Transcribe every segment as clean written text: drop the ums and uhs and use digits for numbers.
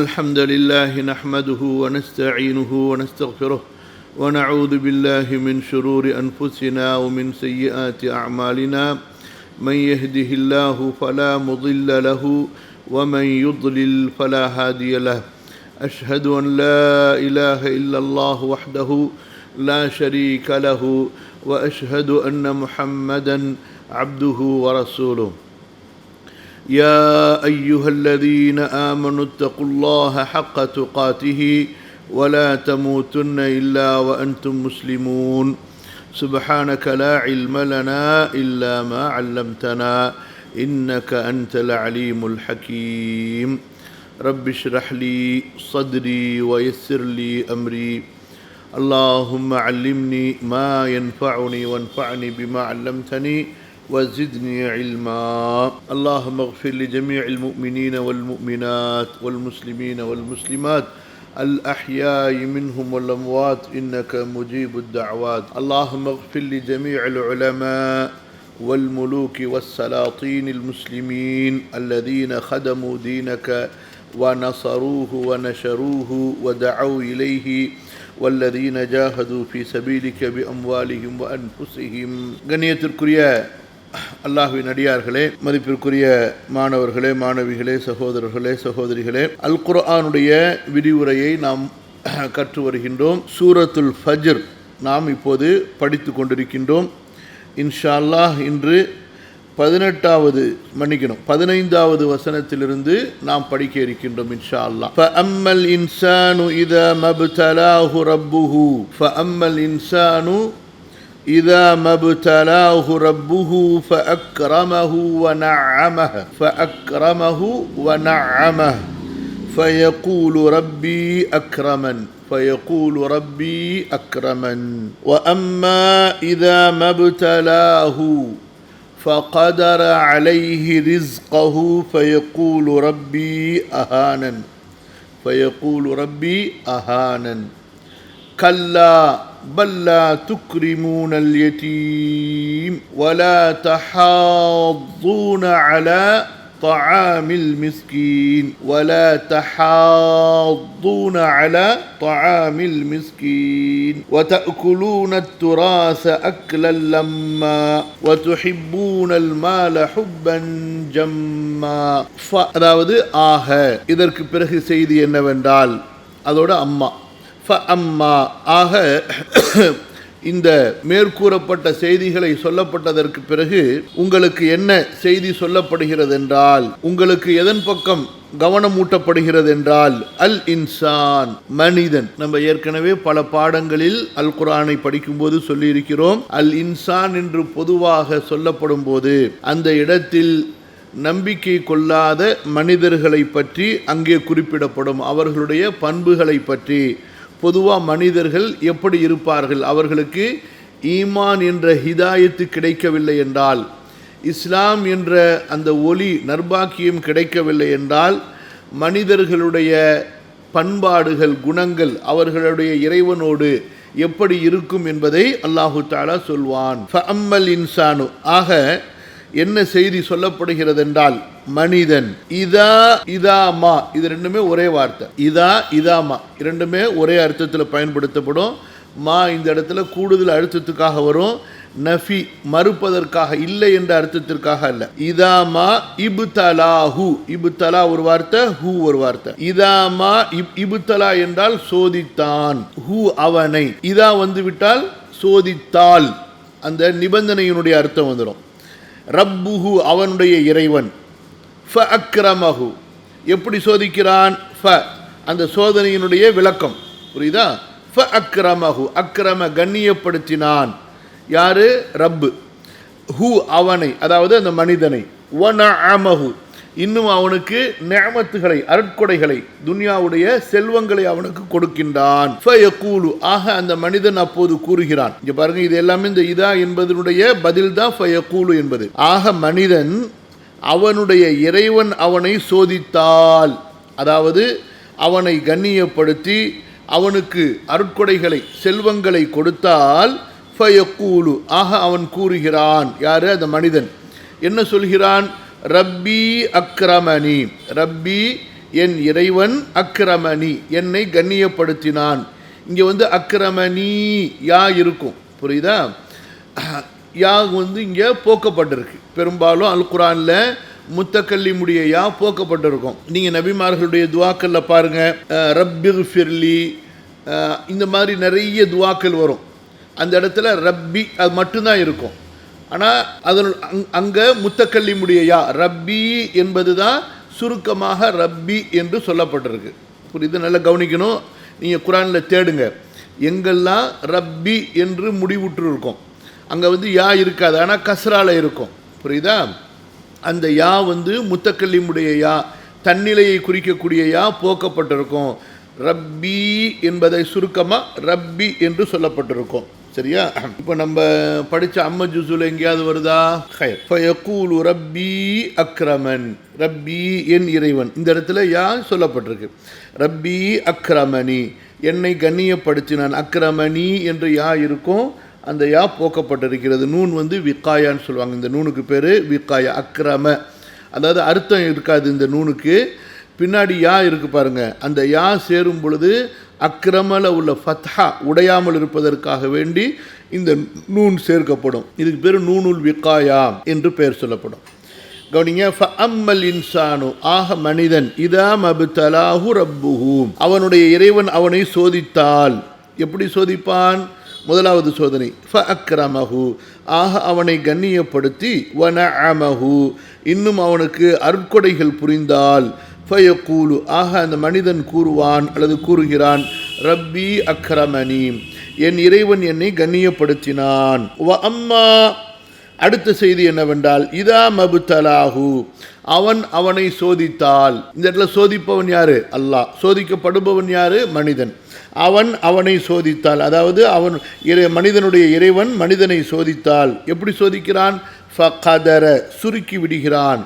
الحمد لله نحمده ونستعينه ونستغفره ونعوذ بالله من شرور أنفسنا ومن سيئات أعمالنا من يهده الله فلا مضل له ومن يضلل فلا هادي له أشهد أن لا إله إلا الله وحده لا شريك له وأشهد أن محمدا عبده ورسوله يا أيها الذين آمنوا اتقوا الله حق تقاته ولا تموتن إلا وأنتم مسلمون سبحانك لا علم لنا إلا ما علمتنا إنك أنت العليم الحكيم رب اشرح لي صدري ويسر لي أمري اللهم علمني ما ينفعني وانفعني بما علمتني وزدني علما اللهم اغفر لجميع المؤمنين والمؤمنات والمسلمين والمسلمات الأحياء منهم والأموات إنك مجيب الدعوات اللهم اغفر لجميع العلماء والملوك والسلاطين المسلمين الذين خدموا دينك ونصروه ونشروه ودعوا إليه والذين جاهدوا في سبيلك بأموالهم وأنفسهم கண்ணியத்திற்குரிய அல்லாஹ்வின் அடியார்களே, மதிப்பிற்குரிய மாணவர்களே, மாணவிகளே, சகோதரர்களே, சகோதரிகளே, அல் குர்ஆனுடைய விரிவுரையை நாம் கற்று வருகின்றோம். சூரத்துல் ஃபஜ்ர் நாம் இப்போது படித்து கொண்டிருக்கின்றோம். இன்ஷா அல்லாஹ் இன்று 15வது வசனத்திலிருந்து நாம் படிக்க இருக்கின்றோம் இன்ஷா அல்லாஹ். ஃபஅம்மல் இன்சானு இதா மப்தலாஹு ரப்புஹு ஃபஅம்மல் இன்சானு இதா மப்தலாஹு ரப்புஹு ஃபஅக்ரமஹு வநஅமஹு فيقول ربي أكرمن وأما إذا ما ابتلاه فقدر عليه رزقه فيقول ربي أهانن كلا بل لا تكرمون اليتيم ولا تحاضون على طعام المسكين وتأكلون التراث أكلا لما وتحبون المال حبا جما. அதாவது ஆக இதற்கு பிறகு செய்தி என்னவென்றால் அதோட அம்மா ஃபஅம்மா ஆக இந்த மேற்கூறப்பட்ட செய்திகளை சொல்லப்பட்டதற்கு பிறகு உங்களுக்கு என்ன செய்தி சொல்லப்படுகிறது என்றால், உங்களுக்கு எதன் பக்கம் கவனம் ஊட்டப்படுகிறது என்றால் அல் இன்சான் மனிதன். நம்ம ஏற்கனவே பல பாடங்களில் அல் குர்ஆனை படிக்கும்போது சொல்லி இருக்கிறோம். அல் இன்சான் என்று பொதுவாக சொல்லப்படும் போது அந்த இடத்தில் நம்பிக்கை கொள்ளாத மனிதர்களை பற்றி அங்கே குறிப்பிடப்படும். அவர்களுடைய பண்புகளை பற்றி, பொதுவாக மனிதர்கள் எப்படி இருப்பார்கள், அவர்களுக்கு ஈமான் என்ற ஹிதாயத்து கிடைக்கவில்லை என்றால், இஸ்லாம் என்ற அந்த ஒளி நற்பாக்கியம் கிடைக்கவில்லை என்றால், மனிதர்களுடைய பண்பாடுகள், குணங்கள் அவர்களுடைய இறைவனோடு எப்படி இருக்கும் என்பதை அல்லாஹு தஆலா சொல்வான். ஃபஅம்மல் இன்சானு ஆக என்ன செய்தி சொல்லப்படுகிறது என்றால் மனிதன் இதாமா இது ரெண்டுமே ஒரே வார்த்தை. இதாமா இரண்டுமே ஒரே அர்த்தத்தில் பயன்படுத்தப்படும். மா இந்த இடத்துல கூடுதல் அர்த்தத்துக்காக வரும். நஃபி மறுப்பதற்காக, இல்லை என்ற அர்த்தத்திற்காக அல்ல. இதாமா இப்தலாஹு, இப்தலா ஒரு வார்த்தை, ஹூ ஒரு வார்த்தை. இதாமா இப்தலா என்றால் சோதித்தான், ஹூ அவனை, இதா வந்து விட்டால் சோதித்தால் அந்த நிபந்தனையினுடைய அர்த்தம் வந்துடும். ரப்புஹு அவனுடைய இறைவன், ஃபஅக்ரமஹு எப்படி சோதிக்கிறான், அந்த சோதனையினுடைய விளக்கம் புரியுதா? ஃபஅக்ரமஹு அக்ரம கண்ணியப்படுத்தினான். யாரு? ரப்பு. ஹு அவனை, அதாவது அந்த மனிதனை. வநஅமஹு இன்னும் அவனுக்கு நிஅமத்துகளை, அருட்கொடைகளை, துன்யாவுடைய செல்வங்களை அவனுக்கு கொடுக்கின்றான். ஃபயகூலு ஆக அந்த மனிதன் அப்போது கூறுகிறான். இங்க பாருங்க, இது எல்லாமே இந்த இதா என்பதனுடைய பதில் தான் ஃபயகூலு என்பது. ஆக மனிதன் அவனுடைய இறைவன் அவனை சோதித்தால், அதாவது அவனை கண்ணியப்படுத்தி அவனுக்கு அருட்கொடைகளை, செல்வங்களை கொடுத்தால், ஃபயகூலு ஆக அவன் கூறுகிறான். யாரு? அந்த மனிதன் என்ன சொல்கிறான்? ரப்பி அக்ரமனி, ரப்பி என் இறைவன் அக்ரமணி என்னை கண்ணியப்படுத்தினான். இங்கே அக்ரமணி யா இருக்கும், புரியுதா? யா இங்கே போக்கப்பட்டிருக்கு. பெரும்பாலும் அல் குர்ஆன்ல முத்தக்கல்லிமுடைய யா போக்கப்பட்டிருக்கும். நீங்கள் நபிமார்களுடைய துவாக்களில் பாருங்கள், ரப்பிஃபிர்லி இந்த மாதிரி நிறைய துவாக்கள் வரும். அந்த இடத்துல ரப்பி அது மட்டும்தான் இருக்கும். ஆனால் அதில் அங்கே முத்தக்கல்லிமுடைய யா ரப்பி என்பது தான் சுருக்கமாக ரப்பி என்று சொல்லப்பட்டிருக்கு. புரியுது? நல்லா கவனிக்கணும். நீங்கள் குர்ஆனில் தேடுங்க, எங்கெல்லாம் ரப்பி என்று முடிவுற்று இருக்கும் அங்கே யா இருக்காது, ஆனால் கஸ்ரால இருக்கும். புரியுதா? அந்த யா முத்தக்கல்லிமுடைய யா, தன்னிலையை குறிக்கக்கூடிய யா போக்கப்பட்டிருக்கும். ரப்பி என்பதை சுருக்கமாக ரப்பி என்று சொல்லப்பட்டிருக்கும். சரியா? இப்போ நம்ம படித்த அம்ம ஜுஸுல எங்கேயாவது வருதா? ஃபயக்கூலு ரப்பி அக்ரமன், ரப்பி என் இறைவன். இந்த இடத்துல யா சொல்லப்பட்டிருக்கு. ரப்பி அக்ரமணி என்னை கண்ணியப்படுத்தினான். அக்ரமணி என்று யா இருக்கும், அந்த யா போக்கப்பட்டிருக்கிறது. நூன் விக்காயான்னு சொல்லுவாங்க. இந்த நூனுக்கு பேர் விக்காயா. அக்ரம அதாவது அர்த்தம் இருக்காது இந்த நூனுக்கு, பின்னாடி யா இருக்குது பாருங்கள். அந்த யா சேரும் பொழுது அக்ரமல உள்ள ஃபத்ஹா உடையாமல் இருப்பதற்காக வேண்டி இந்த நூன் சேர்க்கப்படும். இதுக்கு பேர் நூனுல் விக்காயா என்று பெயர் சொல்லப்படும். கவனிங்க. ஃபஅம்மல் இன்சானு ஆக மனிதன் இதா மப்தலாஹு ரப்புஹு அவனுடைய இறைவன் அவனை சோதித்தால். எப்படி சோதிப்பான்? முதலாவது சோதனை ஃபஅக்ரமஹு ஆக அவனை கண்ணியப்படுத்தி வனஅமஹு இன்னும் அவனுக்கு அருட்கொடைகள் புரிந்தால் ஃபயக்கூலு ஆக அந்த மனிதன் கூறுவான் அல்லது கூறுகிறான், ரப்பி அக்ரமணி என் இறைவன் என்னை கண்ணியப்படுத்தினான். வ அம்மா அடுத்த செய்தி என்னவென்றால் இதா மப்தலாஹு அவனை சோதித்தால். இந்த இடத்துல சோதிப்பவன் யாரு? அல்லாஹ். சோதிக்கப்படுபவன் யாரு? மனிதன். அவனை சோதித்தால், அதாவது மனிதனுடைய இறைவன் மனிதனை சோதித்தால் எப்படி சோதிக்கிறான்? ஃபகதர சுருக்கி விடுகிறான்.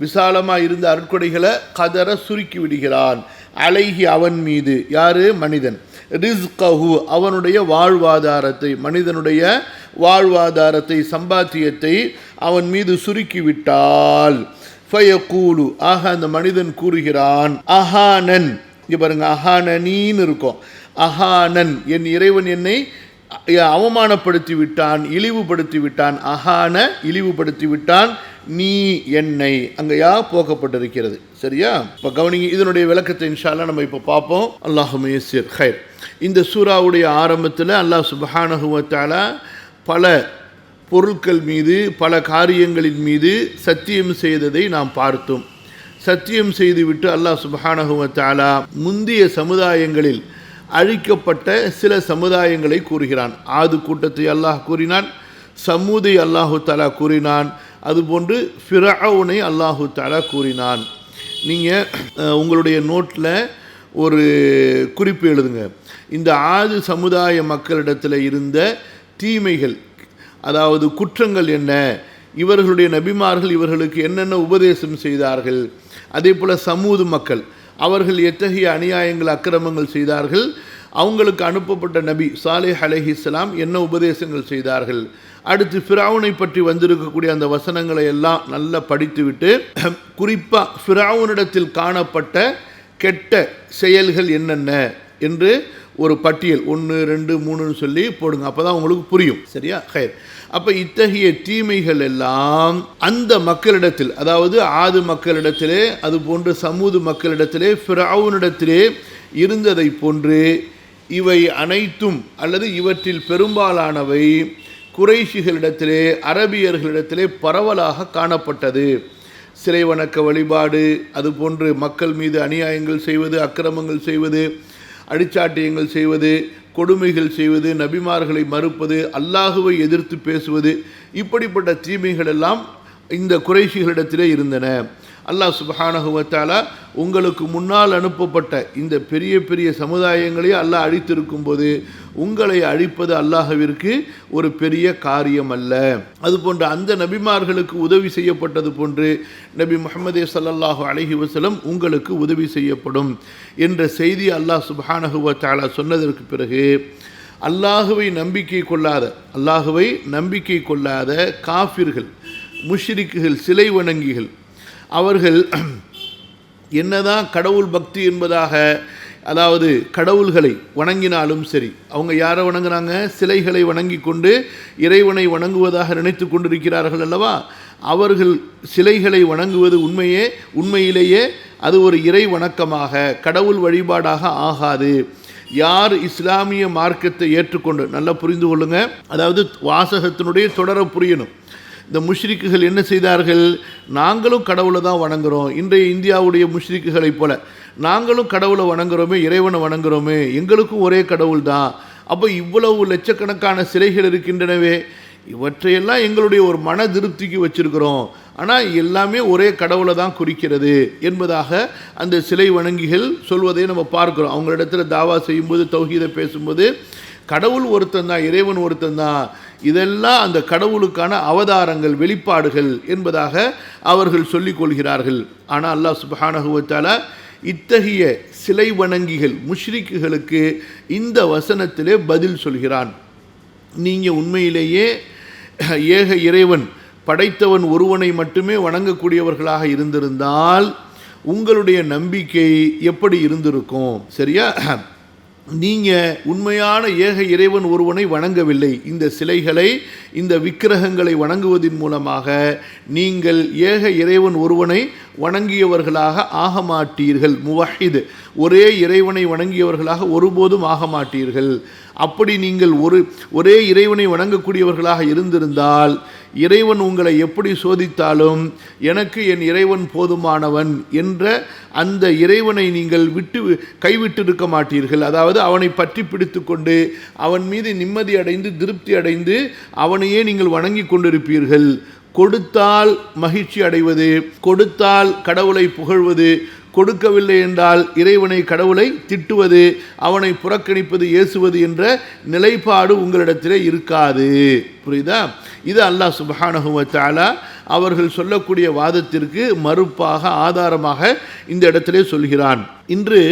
விசாலமாக இருந்த அருட்கொடைகளை கதர சுருக்கி விடுகிறான். அலைஹி அவன் மீது, யாரு? மனிதன். ரிஸ்கஹு அவனுடைய வாழ்வாதாரத்தை, மனிதனுடைய வாழ்வாதாரத்தை சம்பாத்தியத்தை அவன் மீது சுருக்கிவிட்டால் ஃபயக்கூலு ஆக அந்த மனிதன் கூறுகிறான், அஹானன். இங்கே பாருங்க, அஹானனின்னு இருக்கும். அஹானன் என் இறைவன் என்னை அவமானப்படுத்தி விட்டான், இழிவுபடுத்தி விட்டான். அஹான இழிவுபடுத்தி விட்டான், நீ என்னை. அங்கே யா போக்கப்பட்டிருக்கிறது. சரியா? இப்போ கவனிங்க, இதனுடைய விளக்கத்தை இன்ஷா அல்லாஹ் நம்ம இப்போ பார்ப்போம். அல்லாஹும்ம யஸ்ஸிர் ஹைர். இந்த சூராவுடைய ஆரம்பத்தில் அல்லாஹ் சுப்ஹானஹு வ தஆலா பல பொருட்கள் மீது பல காரியங்களின் மீது சத்தியம் செய்ததை நாம் பார்த்தோம். சத்தியம் செய்துவிட்டு அல்லாஹ் சுப்ஹானஹு வ தஆலா முந்திய சமுதாயங்களில் அழிக்கப்பட்ட சில சமுதாயங்களை கூறுகிறான். ஆது கூட்டத்தை அல்லாஹ் கூறினான், சமூதை அல்லாஹு தஆலா கூறினான், அதுபோன்று ஃபிரௌனை அல்லாஹு தஆலா கூறினான். நீங்கள் உங்களுடைய நோட்டில் ஒரு குறிப்பு எழுதுங்க. இந்த ஆது சமுதாய மக்களிடத்தில் இருந்த தீமைகள், அதாவது குற்றங்கள் என்ன, இவர்களுடைய நபிமார்கள் இவர்களுக்கு என்னென்ன உபதேசம் செய்தார்கள், அதே போல் சமூது மக்கள் அவர்கள் எத்தகைய அநியாயங்கள் அக்கிரமங்கள் செய்தார்கள், அவங்களுக்கு அனுப்பப்பட்ட நபி சாலிஹ் அலைஹிஸ்ஸலாம் என்ன உபதேசங்கள் செய்தார்கள், அடுத்து ஃபிரௌனை பற்றி வந்திருக்கக்கூடிய அந்த வசனங்களை எல்லாம் நல்லா படித்துவிட்டு குறிப்பாக ஃபிரௌனிடத்தில் காணப்பட்ட கெட்ட செயல்கள் என்னென்ன என்று ஒரு பட்டியல் 1 2 3ன்னு சொல்லி போடுங்க. அப்போ தான் உங்களுக்கு புரியும். சரியா? ஹைர். அப்போ இத்தகைய தீமைகள் எல்லாம் அந்த மக்களிடத்தில், அதாவது ஆது மக்களிடத்திலே அதுபோன்று சமூது மக்களிடத்திலே ஃபிரௌனிடத்திலே இருந்ததை போன்று இவை அனைத்தும் அல்லது இவற்றில் பெரும்பாலானவை குறைஷிகளிடத்திலே அரபியர்களிடத்திலே பரவலாக காணப்பட்டது. சிலை வணக்க வழிபாடு, அதுபோன்று மக்கள் மீது அநியாயங்கள் செய்வது, அக்கிரமங்கள் செய்வது, அடிச்சாட்டியங்கள் செய்வது, கொடுமைகள் செய்வது, நபிமார்களை மறுப்பது, அல்லாஹுவை எதிர்த்து பேசுவது, இப்படிப்பட்ட தீமைகள் எல்லாம் இந்த குறைஷிகளிடத்திலே இருந்தன. அல்லாஹ் சுப்ஹானஹு வ தஆலா உங்களுக்கு முன்னால் அனுப்பப்பட்ட இந்த பெரிய பெரிய சமுதாயங்களை அல்லாஹ் அழித்திருக்கும் போது உங்களை அழிப்பது அல்லாஹ்விற்கு ஒரு பெரிய காரியம் அல்ல. அதுபோன்று அந்த நபிமார்களுக்கு உதவி செய்யப்பட்டது போன்று நபி முஹம்மது ஸல்லல்லாஹு அலைஹி வஸல்லம் உங்களுக்கு உதவி செய்யப்படும் என்ற செய்தி அல்லாஹ் சுப்ஹானஹு வ தஆலா சொன்னதற்கு பிறகு அல்லாஹுவை நம்பிக்கை கொள்ளாத காஃபிர்கள், முஷ்ரிக்குகள், சிலை வணங்கிகள், அவர்கள் என்னதான் கடவுள் பக்தி என்பதாக, அதாவது கடவுள்களை வணங்கினாலும் சரி, அவங்க யாரை வணங்குறாங்க? சிலைகளை வணங்கி கொண்டு இறைவனை வணங்குவதாக நினைத்து கொண்டிருக்கிறார்கள் அல்லவா? அவர்கள் சிலைகளை வணங்குவது உண்மையிலேயே அது ஒரு இறை வணக்கமாக, கடவுள் வழிபாடாக ஆகாது. யார் இஸ்லாமிய மார்க்கத்தை ஏற்றுக்கொண்டு, நல்லா புரிந்து கொள்ளுங்க, அதாவது வாசகத்தினுடைய தொடர புரியணும். இந்த முஷ்ரிக்குகள் என்ன செய்தார்கள்? நாங்களும் கடவுளை தான் வணங்குறோம். இன்றைய இந்தியாவுடைய முஷ்ரிக்குகளைப் போல நாங்களும் கடவுளை வணங்குறோமே, இறைவனை வணங்குறோமே, எங்களுக்கும் ஒரே கடவுள் தான். அப்போ இவ்வளவு லட்சக்கணக்கான சிலைகள் இருக்கின்றனவே, இவற்றையெல்லாம் எங்களுடைய ஒரு மன திருப்திக்கு வச்சிருக்கிறோம், ஆனால் எல்லாமே ஒரே கடவுளை தான் குறிக்கிறது என்பதாக அந்த சிலை வணங்கிகள் சொல்வதை நம்ம பார்க்குறோம். அவங்களிடத்துல தாவா செய்யும்போது, தௌஹீதை பேசும்போது, கடவுள் ஒருத்தன் தான், இறைவன் ஒருத்தன் தான், இதெல்லாம் அந்த கடவுளுக்கான அவதாரங்கள், வெளிப்பாடுகள் என்பதாக அவர்கள் சொல்லிக் கொள்கிறார்கள். ஆனால் அல்லாஹ் சுப்ஹானஹு வ தஆலா இத்தகைய சிலை வணங்கிகள் முஷ்ரிக்குகளுக்கு இந்த வசனத்திலே பதில் சொல்கிறான். நீங்கள் உண்மையிலேயே ஏக இறைவன் படைத்தவன் ஒருவனை மட்டுமே வணங்கக்கூடியவர்களாக இருந்திருந்தால் உங்களுடைய நம்பிக்கை எப்படி இருந்திருக்கும்? சரியா? நீங்கள் உண்மையான ஏக இறைவன் ஒருவனை வணங்கவில்லை. இந்த சிலைகளை, இந்த விக்கிரகங்களை வணங்குவதன் மூலமாக நீங்கள் ஏக இறைவன் ஒருவனை வணங்கியவர்களாக ஆக மாட்டீர்கள். முவஹித், ஒரே இறைவனை வணங்கியவர்களாக ஒருபோதும் ஆக மாட்டீர்கள். அப்படி நீங்கள் ஒரே இறைவனை வணங்கக்கூடியவர்களாக இருந்திருந்தால் இறைவன் உங்களை எப்படி சோதித்தாலும் எனக்கு என் இறைவன் போதுமானவன் என்ற அந்த இறைவனை நீங்கள் கைவிட்டிருக்க மாட்டீர்கள். அதாவது அவனை பற்றி பிடித்து கொண்டு அவன் மீது நிம்மதி அடைந்து திருப்தி அடைந்து அவனையே நீங்கள் வணங்கி கொண்டிருப்பீர்கள். கொடுத்தால் மகிழ்ச்சி அடைவது, கொடுத்தால் கடவுளை புகழ்வது, கொடுக்கவில்லை என்றால் இறைவனை, கடவுளை திட்டுவது, அவனை புறக்கணிப்பது, ஏசுவது என்ற நிலைப்பாடு உங்களிடத்திலே இருக்காது. புரியுதா? இது அல்லாஹ் சுப்ஹானஹு வ தஆலா அவர்கள் சொல்லக்கூடிய வாதத்திற்கு மறுப்பாக, ஆதாரமாக இந்த இடத்திலே சொல்கிறான். இன்று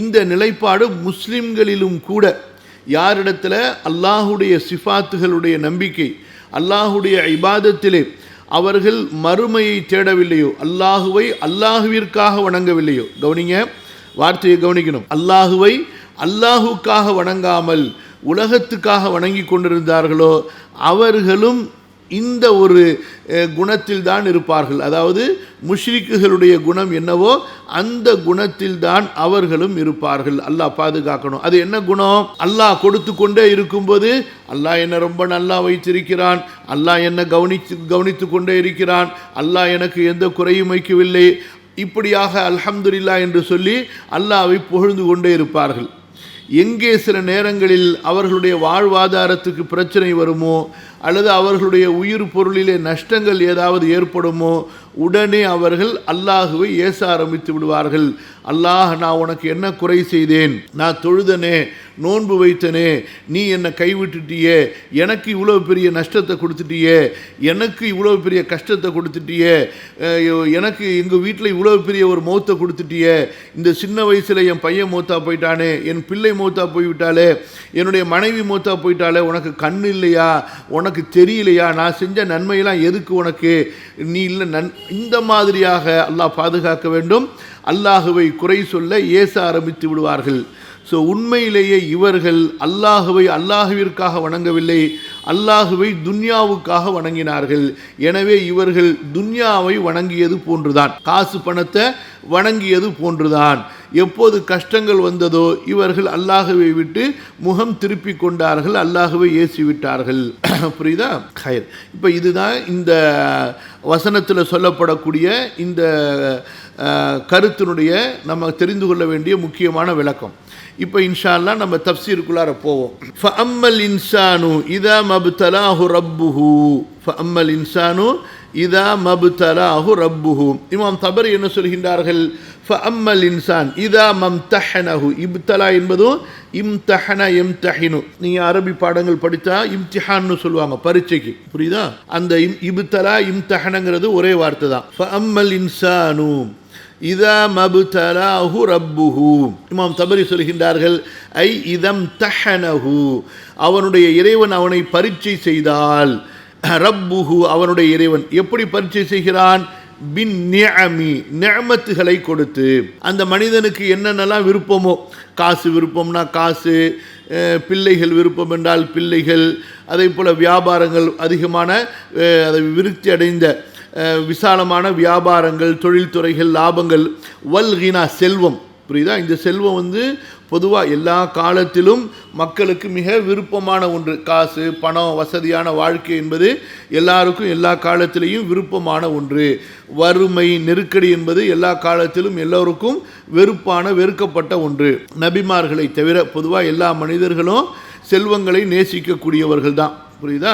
இந்த நிலைப்பாடு முஸ்லிம்களிலும் கூட, யாரிடத்தில் அல்லாஹுடைய சிஃபாத்துகளுடைய நம்பிக்கை, அல்லாஹுடைய இபாதத்திலே அவர்கள் மறுமையை தேடவில்லையோ, அல்லாஹுவை அல்லாஹுவிற்காக வணங்கவில்லையோ, கவனிங்க, வார்த்தையை கவனிக்கணும், அல்லாஹுவை அல்லாஹுக்காக வணங்காமல் உலகத்துக்காக வணங்கி கொண்டிருந்தார்களோ அவர்களும் இந்த ஒரு குணத்தில் தான் இருப்பார்கள். அதாவது முஷ்ரிக்குகளுடைய குணம் என்னவோ அந்த குணத்தில் தான் அவர்களும் இருப்பார்கள். அல்லாஹ் பாதுகாக்கணும். அது என்ன குணம்? அல்லாஹ் கொடுத்து கொண்டே இருக்கும்போது அல்லாஹ் என்னை ரொம்ப நல்லா வைத்திருக்கிறான், அல்லாஹ் என்னை கவனித்து கொண்டே இருக்கிறான், அல்லாஹ் எனக்கு எந்த குறையும் வைக்கவில்லை, இப்படியாக அல்ஹம்துலில்லாஹ் என்று சொல்லி அல்லாஹ்வை புகழ்ந்து கொண்டே இருப்பார்கள். எங்கே சில நேரங்களில் அவர்களுடைய வாழ்வாதாரத்துக்கு பிரச்சனை வருமோ அல்லது அவர்களுடைய உயிர் பொருளிலே நஷ்டங்கள் ஏதாவது ஏற்படுமோ உடனே அவர்கள் அல்லாஹுவை ஏச ஆரம்பித்து விடுவார்கள். அல்லாஹ், நான் உனக்கு என்ன குறை செய்தேன்? நான் தொழுதனே, நோன்பு வைத்தனே, நீ என்னை கைவிட்டுட்டியே, எனக்கு இவ்வளோ பெரிய நஷ்டத்தை கொடுத்துட்டியே, எனக்கு இவ்வளோ பெரிய கஷ்டத்தை கொடுத்துட்டியே, எனக்கு எங்கள் வீட்டில் இவ்வளோ பெரிய ஒரு மௌத்தை கொடுத்துட்டியே, இந்த சின்ன வயசில் என் பையன் மௌத்தா போயிட்டானே, என் பிள்ளை மௌத்தா போய்விட்டாலே, என்னுடைய மனைவி மௌத்தா போயிட்டாலே, உனக்கு கண் இல்லையா, உனக்கு தெரியலையா, நான் செஞ்ச நன்மையெல்லாம் எதுக்கு உனக்கு, நீ இல்லை இந்த மாதிரியாக அல்லாஹ் பாதுகாக்க வேண்டும். அல்லாஹுவை குறை சொல்ல ஏச ஆரம்பித்து விடுவார்கள். ஸோ உண்மையிலேயே இவர்கள் அல்லாஹுவை அல்லாஹுவிற்காக வணங்கவில்லை, அல்லாஹுவை துன்யாவுக்காக வணங்கினார்கள். எனவே இவர்கள் துன்யாவை வணங்கியது போன்றுதான், காசு பணத்தை வணங்கியது போன்றுதான். எப்போது கஷ்டங்கள் வந்ததோ இவர்கள் அல்லாஹுவை விட்டு முகம் திருப்பி கொண்டார்கள், அல்லாஹுவை ஏசிவிட்டார்கள். புரியுதா? ஹைர். இப்போ இதுதான் இந்த வசனத்தில் சொல்லப்படக்கூடிய இந்த கருத்தினுடைய நம்ம தெரிந்து கொள்ள வேண்டிய முக்கியமான விளக்கம். இப்போ இன்ஷா அல்லாஹ் நம்ம தஃப்சீருக்குள்ளார போவோம். ஃபஅம்மல் இன்சானு இதா மப்தலாஹு ரப்புஹு, ஃபஅம்மல் இன்சானு இதா மப்தலாஹு ரப்புஹு. இமாம் தபரி என்ன சொல்கின்றார்கள்? ஃபஅம்மல் இன்சான் இதா மம்தஹனஹு. இப்தலா என்பதும் இம்தஹன எம்தஹினு. நீங்கள் அரபி பாடங்கள் படித்தா இம்திஹான்னு சொல்லுவாங்க பரீட்சைக்கு, புரியுதா? அந்த இப்தலா இம்தஹனங்கிறது ஒரே வார்த்தை தான். ஃபஅம்மல் இன்சானு இதா மப்தலாஹு ரப்புஹு. இமாம் தபரி சொல்கின்றார்கள், ஐ இதம் தஹனஹு, அவனுடைய இறைவன் அவனை பரீட்சை செய்தால். ரப்புஹு, அவனுடைய இறைவன் எப்படி பரீட்சை செய்கிறான்? பின் நிஅமி, நிஅமத்துகளை கொடுத்து. அந்த மனிதனுக்கு என்னென்னலாம் விருப்பமோ, காசு விருப்பம்னா காசு, பிள்ளைகள் விருப்பம் என்றால் பிள்ளைகள், அதே போல் வியாபாரங்கள் அதிகமான அதை விருத்தி அடைந்த விசாலமான வியாபாரங்கள், தொழில்துறைகள், லாபங்கள், வல்கினா செல்வம். புரியுதா? இந்த செல்வம் பொதுவாக எல்லா காலத்திலும் மக்களுக்கு மிக விருப்பமான ஒன்று. காசு, பணம், வசதியான வாழ்க்கை என்பது எல்லாருக்கும் எல்லா காலத்திலையும் விருப்பமான ஒன்று. வறுமை, நெருக்கடி என்பது எல்லா காலத்திலும் எல்லோருக்கும் வெறுக்கப்பட்ட ஒன்று. நபிமார்களை தவிர பொதுவாக எல்லா மனிதர்களும் செல்வங்களை நேசிக்கக்கூடியவர்கள் தான். புரியுதா?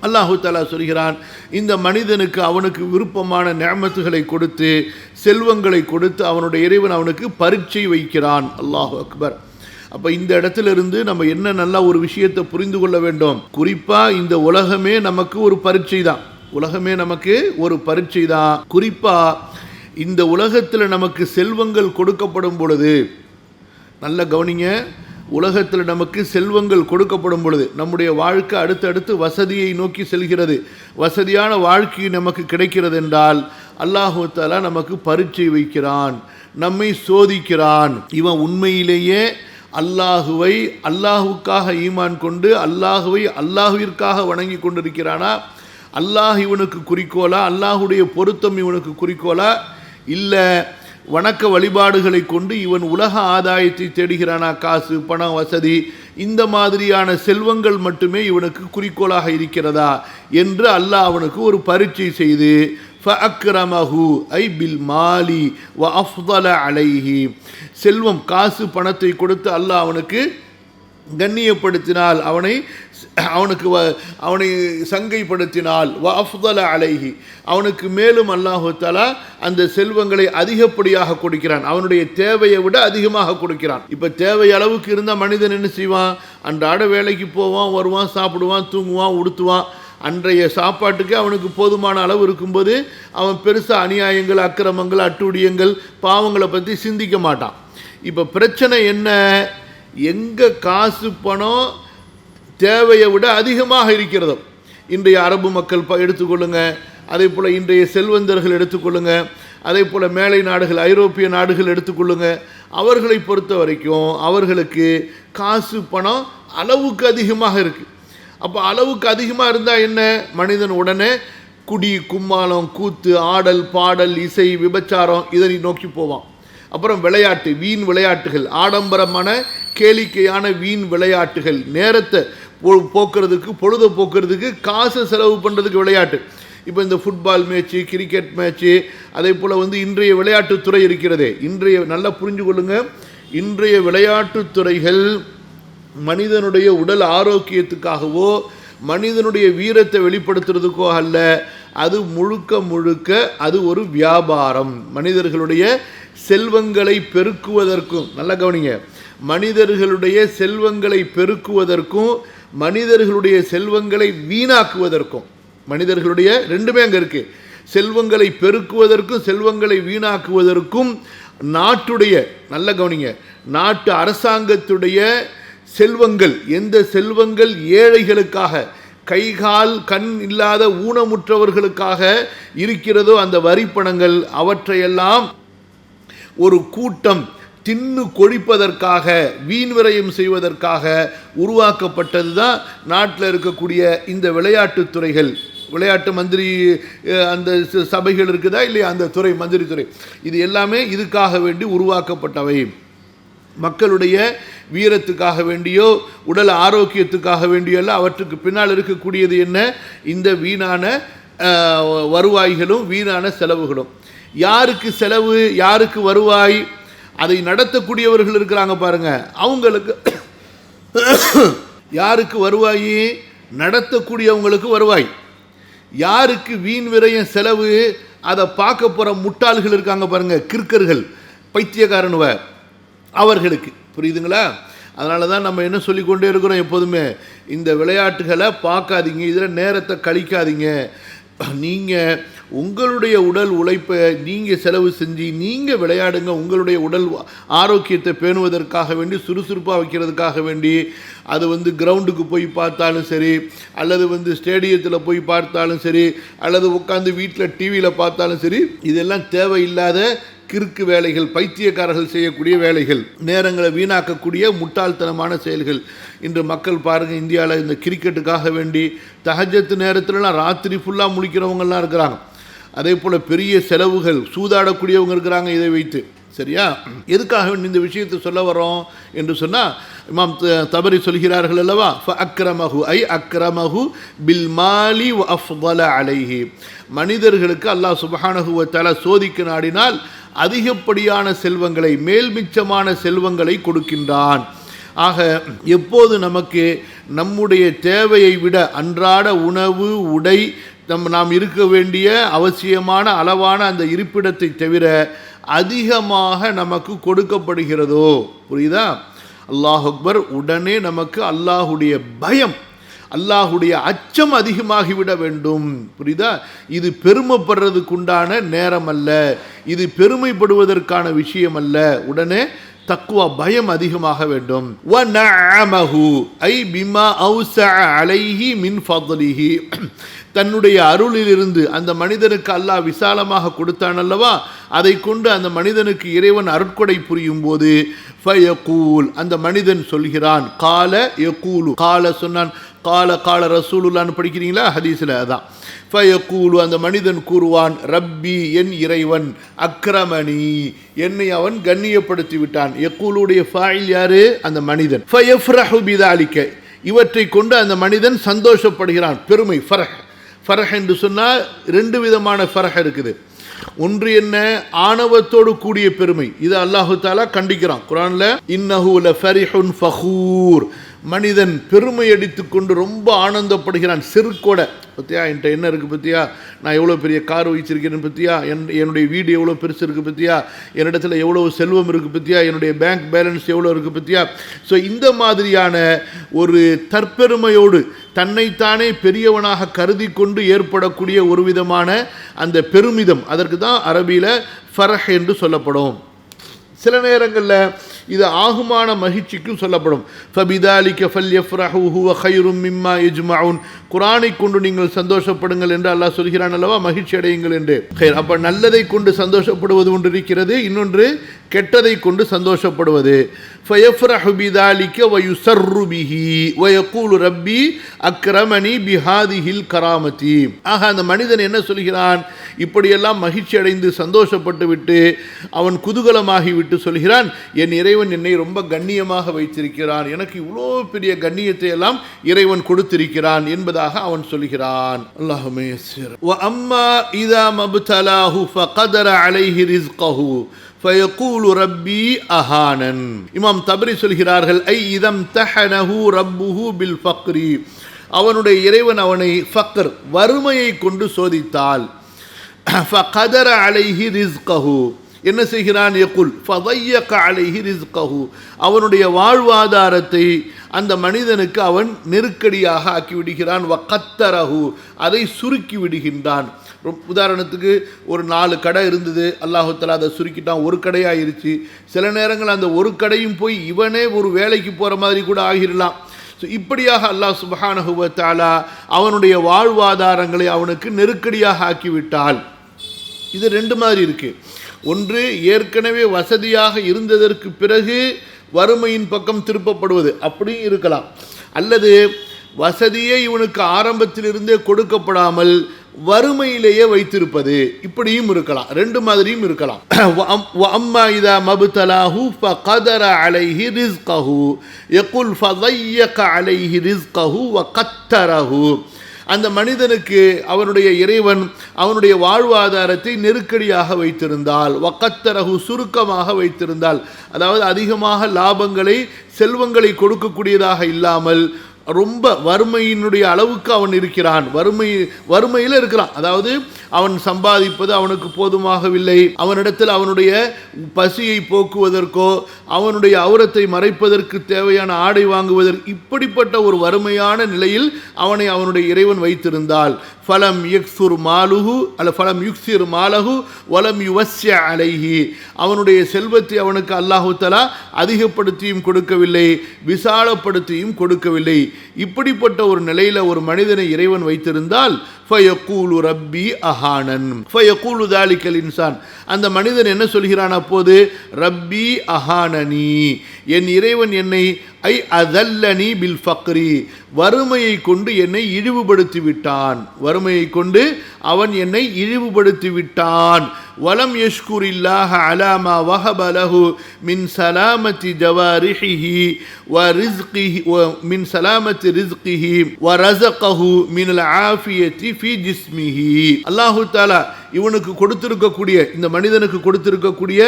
அல்லாஹு தஆலா சொல்கிறான், இந்த மனிதனுக்கு அவனுக்கு விருப்பமான நிஅமத்துகளை கொடுத்து, செல்வங்களை கொடுத்து அவனுடைய இறைவன் அவனுக்கு பரீட்சை வைக்கிறான். அல்லாஹு அக்பர். அப்போ இந்த இடத்திலிருந்து நம்ம என்ன நல்லா ஒரு விஷயத்தை புரிந்து கொள்ள வேண்டும். குறிப்பாக இந்த உலகமே நமக்கு ஒரு பரீட்சை தான். உலகமே நமக்கு ஒரு பரீட்சை தான். குறிப்பாக இந்த உலகத்தில் நமக்கு செல்வங்கள் கொடுக்கப்படும் பொழுது, நல்ல கவனிங்க, உலகத்தில் நமக்கு செல்வங்கள் கொடுக்கப்படும் பொழுது நம்முடைய வாழ்க்கை அடுத்தடுத்து வசதியை நோக்கி செல்கிறது. வசதியான வாழ்க்கை நமக்கு கிடைக்கிறது என்றால் அல்லாஹு தஆலா நமக்கு பரீட்சை வைக்கிறான், நம்மை சோதிக்கிறான். இவன் உண்மையிலேயே அல்லாஹுவை அல்லாஹுக்காக ஈமான் கொண்டு அல்லாஹுவை அல்லாஹுவிற்காக வணங்கி கொண்டிருக்கிறானா? அல்லாஹ் இவனுக்கு குறிக்கோளா? அல்லாஹுடைய பொருத்தம் இவனுக்கு குறிக்கோளா? இல்லை வணக்க வழிபாடுகளை கொண்டு இவன் உலக ஆதாயத்தை தேடுகிறானா? காசு, பணம், வசதி, இந்த மாதிரியான செல்வங்கள் மட்டுமே இவனுக்கு குறிக்கோளாக இருக்கிறதா என்று அல்லாஹ் அவனுக்கு ஒரு பரீட்சை செய்து ஃபஅக்ரமஹு ஐ பில் மாலி வ அஃதல அலைஹி, செல்வம் காசு பணத்தை கொடுத்து அல்லாஹ் அவனுக்கு கண்ணியப்படுத்தினால், அவனை சங்கைப்படுத்தினால், வ அஃதல அலைஹி, அவனுக்கு மேலும் அல்லாஹு தஆலா அந்த செல்வங்களை அதிகப்படியாக கொடுக்கிறான். அவனுடைய தேவையை விட அதிகமாக கொடுக்கிறான். இப்போ தேவை அளவுக்கு இருந்தால் மனிதன் என்ன செய்வான்? அன்றாட வேலைக்கு போவான், வருவான், சாப்பிடுவான், தூங்குவான், உடுத்துவான். அன்றைய சாப்பாட்டுக்கு அவனுக்கு போதுமான அளவு இருக்கும்போது அவன் பெருசாக அநியாயங்கள், அக்கிரமங்கள், அட்டூழியங்கள், பாவங்களை பற்றி சிந்திக்க மாட்டான். இப்போ பிரச்சனை என்ன? எங்கே காசு பணம் தேவையை விட அதிகமாக இருக்கிறதோ, இன்றைய அரபு மக்கள் எடுத்துக்கொள்ளுங்க, அதே போல் இன்றைய செல்வந்தர்கள் எடுத்துக்கொள்ளுங்க, அதே போல் மேலை நாடுகள், ஐரோப்பிய நாடுகள் எடுத்துக்கொள்ளுங்க, அவர்களை பொறுத்த வரைக்கும் அவர்களுக்கு காசு பணம் அளவுக்கு அதிகமாக இருக்குது. அப்போ அளவுக்கு அதிகமாக இருந்தால் என்ன? மனிதன் உடனே குடி, கும்மாளம், கூத்து, ஆடல், பாடல், இசை, விபச்சாரம் இதனை நோக்கி போவான். அப்புறம் விளையாட்டு, வீண் விளையாட்டுகள், ஆடம்பரமான கேளிக்கையான வீண் விளையாட்டுகள், நேரத்தை போக்குறதுக்கு, பொழுதை போக்குறதுக்கு, காசை செலவு பண்ணுறதுக்கு விளையாட்டு. இப்போ இந்த ஃபுட்பால் மேட்ச்சு, கிரிக்கெட் மேட்ச்சு, அதே போல் இன்றைய விளையாட்டுத்துறை இருக்கிறதே, நல்லா புரிஞ்சு கொள்ளுங்க, இன்றைய விளையாட்டுத்துறைகள் மனிதனுடைய உடல் ஆரோக்கியத்துக்காகவோ மனிதனுடைய வீரத்தை வெளிப்படுத்துறதுக்கோ அல்ல. அது முழுக்க அது ஒரு வியாபாரம். மனிதர்களுடைய செல்வங்களை பெருக்குவதற்கும், நல்ல கவனிங்க, மனிதர்களுடைய செல்வங்களை பெருக்குவதற்கும் மனிதர்களுடைய செல்வங்களை வீணாக்குவதற்கும், மனிதர்களுடைய ரெண்டுமே அங்கே இருக்குது. செல்வங்களை பெருக்குவதற்கும் செல்வங்களை வீணாக்குவதற்கும் நாட்டுடைய, நல்ல கவனிங்க, நாட்டு அரசாங்கத்துடைய செல்வங்கள், எந்த செல்வங்கள் ஏழைகளுக்காக, கைகால் கண் இல்லாத ஊனமுற்றவர்களுக்காக இருக்கிறதோ அந்த வரிப்பணங்கள், அவற்றையெல்லாம் ஒரு கூட்டம் தின்னு கொழிப்பதற்காக, வீண் விரயம் செய்வதற்காக உருவாக்கப்பட்டது தான் நாட்டில் இருக்கக்கூடிய இந்த விளையாட்டுத்துறைகள். விளையாட்டு மந்திரி அந்த சபைகள் இருக்குதா இல்லையா, அந்த துறை, மந்திரி துறை, இது எல்லாமே இதுக்காக வேண்டி உருவாக்கப்பட்டவை. மக்களுடைய வீரத்துக்காக வேண்டியோ உடல் ஆரோக்கியத்துக்காக வேண்டியோ எல்லாம் அவற்றுக்கு பின்னால் இருக்கக்கூடியது என்ன? இந்த வீணான வருவாய்களும் வீணான செலவுகளும். யாருக்கு செலவு, யாருக்கு வருவாய்? அதை நடத்தக்கூடியவர்கள் இருக்கிறாங்க பாருங்க, அவங்களுக்கு. யாருக்கு வருவாய்? நடத்தக்கூடியவங்களுக்கு வருவாய். யாருக்கு வீண் விரயம் செலவு? அதை பார்க்க போகிற முட்டாள்கள் இருக்காங்க பாருங்க, கிறுக்கர்கள், பைத்தியக்காரனுவ, அவர்களுக்கு. புரியுதுங்களா? அதனால தான் நம்ம என்ன சொல்லிக்கொண்டே இருக்கிறோம் எப்போதுமே, இந்த விளையாட்டுகளை பார்க்காதீங்க, இதில் நேரத்தை கழிக்காதீங்க. நீங்கள் உங்களுடைய உடல் உழைப்பை நீங்கள் செலவு செஞ்சு நீங்கள் விளையாடுங்க. உங்களுடைய உடல் ஆரோக்கியத்தை பேணுவதற்காக வேண்டி, சுறுசுறுப்பாக வைக்கிறதுக்காக வேண்டி, அது கிரவுண்டுக்கு போய் பார்த்தாலும் சரி, அல்லது ஸ்டேடியத்தில் போய் பார்த்தாலும் சரி, அல்லது உட்காந்து வீட்டில் டிவியில் பார்த்தாலும் சரி, இதெல்லாம் தேவையில்லாத கிறுக்கு வேலைகள், பைத்தியக்காரர்கள் செய்யக்கூடிய வேலைகள், நேரங்களை வீணாக்கக்கூடிய முட்டாள்தனமான செயல்கள். இன்று மக்கள் பாருங்கள், இந்தியாவில் இந்த கிரிக்கெட்டுக்காக வேண்டி தஹஜ்ஜத் நேரத்துலலாம் ராத்திரி ஃபுல்லாக முழிக்கிறவங்கலாம் இருக்கிறாங்க. அதே போல் பெரிய செலவுகள், சூதாடக்கூடியவங்க இருக்கிறாங்க இதை வைத்து. சரியா? எதுக்காக இந்த விஷயத்தை சொல்ல வரோம் என்று சொன்னால், இமாம் தபரி சொல்கிறார்கள் அல்லவா, அக்ரமஹு ஐ அக்ரமஹு பில் மாலி வ அஃதல அலைஹி. மனிதர்களுக்கு அல்லாஹ் சுப்ஹானஹு வ தஆலா சோதிக்க நாடினால் அதிகப்படியான செல்வங்களை, மேல்மிச்சமான செல்வங்களை கொடுக்கின்றான். ஆக எப்போது நமக்கு நம்முடைய தேவையை விட அன்றாட உணவு, உடை, நாம் இருக்க வேண்டிய அவசியமான அளவான அந்த இருப்பிடத்தை தவிர அதிகமாக நமக்கு கொடுக்கப்படுகிறதோ, புரியுதா? அல்லாஹ் அக்பர், உடனே நமக்கு அல்லாஹுடைய பயம், அல்லாஹுடைய அச்சம் அதிகமாகிவிட வேண்டும். புரியுதா? இது பெருமைப்படுறதுக்குண்டான நேரம் அல்ல, இது பெருமைப்படுவதற்கான விஷயம் அல்ல. உடனே தக்வா, பயம் அதிகமாக வேண்டும். வ நஅமஹு ஐ பிமா அவ்ஸஅ அலைஹி மின் ஃபضலிஹி. தன்னுடைய அருளிலிருந்து அந்த மனிதனுக்கு அல்லாஹ் விசாலமாக கொடுத்தான் அல்லவா, அதை கொண்டு அந்த மனிதனுக்கு இறைவன் அருட்கொடை புரியும் போது ஃபயகூல், அந்த மனிதன் சொல்கிறான். கால யகூலு, கால சொன்னான், கால கால ரசூலுல்லான்னு படிக்கிறீங்களா ஹதீஸில்? அதான் ஃபயகூலு, அந்த மனிதன் கூறுவான், ரப்பி, என் இறைவன், அக்ரமணி, என்னை அவன் கண்ணியப்படுத்தி விட்டான். யகூலுடைய ஃபாயில் யாரு? அந்த மனிதன். ஃபயஃப்ரஹு பிதாலிக, இவற்றை கொண்டு அந்த மனிதன் சந்தோஷப்படுகிறான். பெருமை, ஃபரஹ். ஃபரஹ் என்று சொன்னால் ரெண்டு விதமான ஃபரஹ் இருக்குது. ஒன்று என்ன? ஆணவத்தோடு கூடிய பெருமை. இது அல்லாஹு தஆலா கண்டிக்கிறான் குர்ஆன்ல. இன்னஹு லஃபரிஹுன் ஃபகூர், மனிதன் பெருமை அடித்துக் கொண்டு ரொம்ப ஆனந்தப்படுகிறான். செருக்கோட, பத்தியா என்கிட்ட என்ன இருக்குது பத்தியா, நான் எவ்வளோ பெரிய கார் வச்சிருக்கேன்னு பத்தியா, என்னுடைய வீடு எவ்வளோ பெருசு இருக்குது பத்தியா, என்னிடத்துல எவ்வளோ செல்வம் இருக்குது பத்தியா, என்னுடைய பேங்க் பேலன்ஸ் எவ்வளோ இருக்குது பத்தியா. ஸோ இந்த மாதிரியான ஒரு தற்பெருமையோடு தன்னைத்தானே பெரியவனாக கருதி கொண்டு ஏற்படக்கூடிய ஒரு விதமான அந்த பெருமிதம், அதற்கு தான் அரபியில் ஃபரஹ் என்று சொல்லப்படும். சில நேரங்களில் இது ஆகுமான மகிழ்ச்சிக்கும் சொல்லப்படும். ஃபபிதாலிக ஃபல்யஃப்ரஹு ஹுவ கைரும் மிம்மா யஜ்மஊன், குர்ஆனை கொண்டு நீங்கள் சந்தோஷப்படுங்கள் என்று அல்லாஹ் சொல்கிறான் அல்லவா, மகிழ்ச்சி அடையுங்கள் என்று. அப்போ நல்லதை கொண்டு சந்தோஷப்படுவது ஒன்று இருக்கிறது, இன்னொன்று கெட்டதை கொண்டு சந்தோஷப்படுவது. ஃபயஃப்ரஹு பிதாலிக வ யுஸர்ரு பிஹி வ யகூலு ரப்பி அக்ரமனி பிஹாதிஹில் கராமதி. ஆக அந்த மனிதன் என்ன சொல்கிறான்? இப்படியெல்லாம் மகிழ்ச்சி அடைந்து சந்தோஷப்பட்டு விட்டு அவன் குதூகலமாகி விட்டு சொல்கிறான், என் இறைவன் என்னை ரொம்ப கண்ணியமாக வைத்திருக்கிறான், எனக்கு இவ்வளோ பெரிய கண்ணியத்தை எல்லாம் இறைவன் கொடுத்திருக்கிறான் என்பதாக அவன் சொல்கிறான். அல்லாஹும்ம யஸ்ஸிர். வ அம்மா இதா மப்தலாஹு ஃபகதர அலைஹி ரிஸ்கஹு ஃபயகூலு ரப்பி அஹானன். இமாம் தபரி சொல்கிறார்கள், ஐ இதம் தஹனஹு ரப்புஹு பில் ஃபக்ரி, அவனுடைய இறைவன் அவனை ஃபக்ர், வறுமையை கொண்டு சோதித்தால், ஃபகதர அலைஹி ரிஸ்கஹு, என்ன செய்கிறான்? யகுல் ஃபதையக அலைஹி ரிஸ்கஹு, அவனுடைய வாழ்வாதாரத்தை அந்த மனிதனுக்கு அவன் நெருக்கடியாக ஆக்கிவிடுகிறான். வகத்தரஹு, அதை சுருக்கி விடுகின்றான். உதாரணத்துக்கு ஒரு 4 கடை இருந்தது, அல்லாஹு தஆலா அதை சுருக்கிட்டான், ஒரு கடையாயிருச்சு. சில நேரங்கள் அந்த ஒரு கடையும் போய் இவனே ஒரு வேலைக்கு போகிற மாதிரி கூட ஆகிடலாம். ஸோ இப்படியாக அல்லாஹ் சுப்ஹானஹு வ தஆலா அவனுடைய வாழ்வாதாரங்களை அவனுக்கு நெருக்கடியாக ஆக்கிவிட்டால், இது ரெண்டு மாதிரி இருக்குது. ஒன்று, ஏற்கனவே வசதியாக இருந்ததற்கு பிறகு வறுமையின் பக்கம் திருப்பப்படுவது, அப்படியும் இருக்கலாம். அல்லது வசதியே இவனுக்கு ஆரம்பத்திலிருந்தே கொடுக்கப்படாமல் வறுமையிலேயே வைத்திருப்பது, இப்படியும் இருக்கலாம். ரெண்டு மாதிரியும் இருக்கலாம். அம்மா இதா மப்தலாஹு ஃபகதர அலைஹி ரிஸ்கஹு யகுல் ஃபதையக அலைஹி ரிஸ்கஹு வகத்தரஹு, அந்த மனிதனுக்கு அவனுடைய இறைவன் அவனுடைய வாழ்வாதாரத்தை நெருக்கடியாக வைத்திருந்தால், வகத்தரஹு, சுருக்கமாக வைத்திருந்தால், அதாவது அதிகமாக லாபங்களை, செல்வங்களை கொடுக்கக்கூடியதாக இல்லாமல் ரொம்ப வறுமையினுடைய அளவுக்கு அவன் இருக்கிறான், வறுமையில் இருக்கிறான். அதாவது அவன் சம்பாதிப்பது அவனுக்கு போதுமாகவில்லை, அவனிடத்தில் அவனுடைய பசியை போக்குவதற்கோ அவனுடைய அவுரத்தை மறைப்பதற்கு தேவையான ஆடை வாங்குவதற்கு இப்படிப்பட்ட ஒரு வறுமையான நிலையில் அவனை அவனுடைய இறைவன் வைத்திருந்தால் ஃபலம் யக்ஸுர் மாலுஹு அல்ல ஃபலம் யுக்ஸிர் மாலஹு வலம் யுவஸ்ஸ அலைஹி, அவனுடைய செல்வத்தை அவனுக்கு அல்லாஹு தஆலா அதிகப்படுத்தியும் கொடுக்கவில்லை, விசாலப்படுத்தியும் கொடுக்கவில்லை. இப்படிப்பட்ட ஒரு நிலையில் ஒரு மனிதனை இறைவன் வைத்திருந்தால் ஃபயக்கூலு ரப்பி அஹானன், ஃபயக்கூலு தாலிகல் இன்சான், அந்த மனிதன் என்ன சொல்கிறான் அப்போது? ரப்பி அஹானனி, என் இறைவன் என்னை அதல்லனி பில் ஃபக்ரி, வறுமையை கொண்டு என்னை இழிவுபடுத்தி விட்டான், வறுமையை கொண்டு அவன் என்னை இழிவுபடுத்தி விட்டான். வலம் யஷ்குரில்லாஹ அலா மா வஹப லஹு மின் சலாமத்தி ஜவாரிஹிஹி வ ரிஸ்கிஹி வ மின் சலாமத்தி ரிஸ்கிஹி வ ரஸகஹு மினல் ஆஃபியத்தி ஃபி ஜிஸ்மிஹி. அல்லாஹு தஆலா இவனுக்கு கொடுத்திருக்கக்கூடிய, இந்த மனிதனுக்கு கொடுத்திருக்கக்கூடிய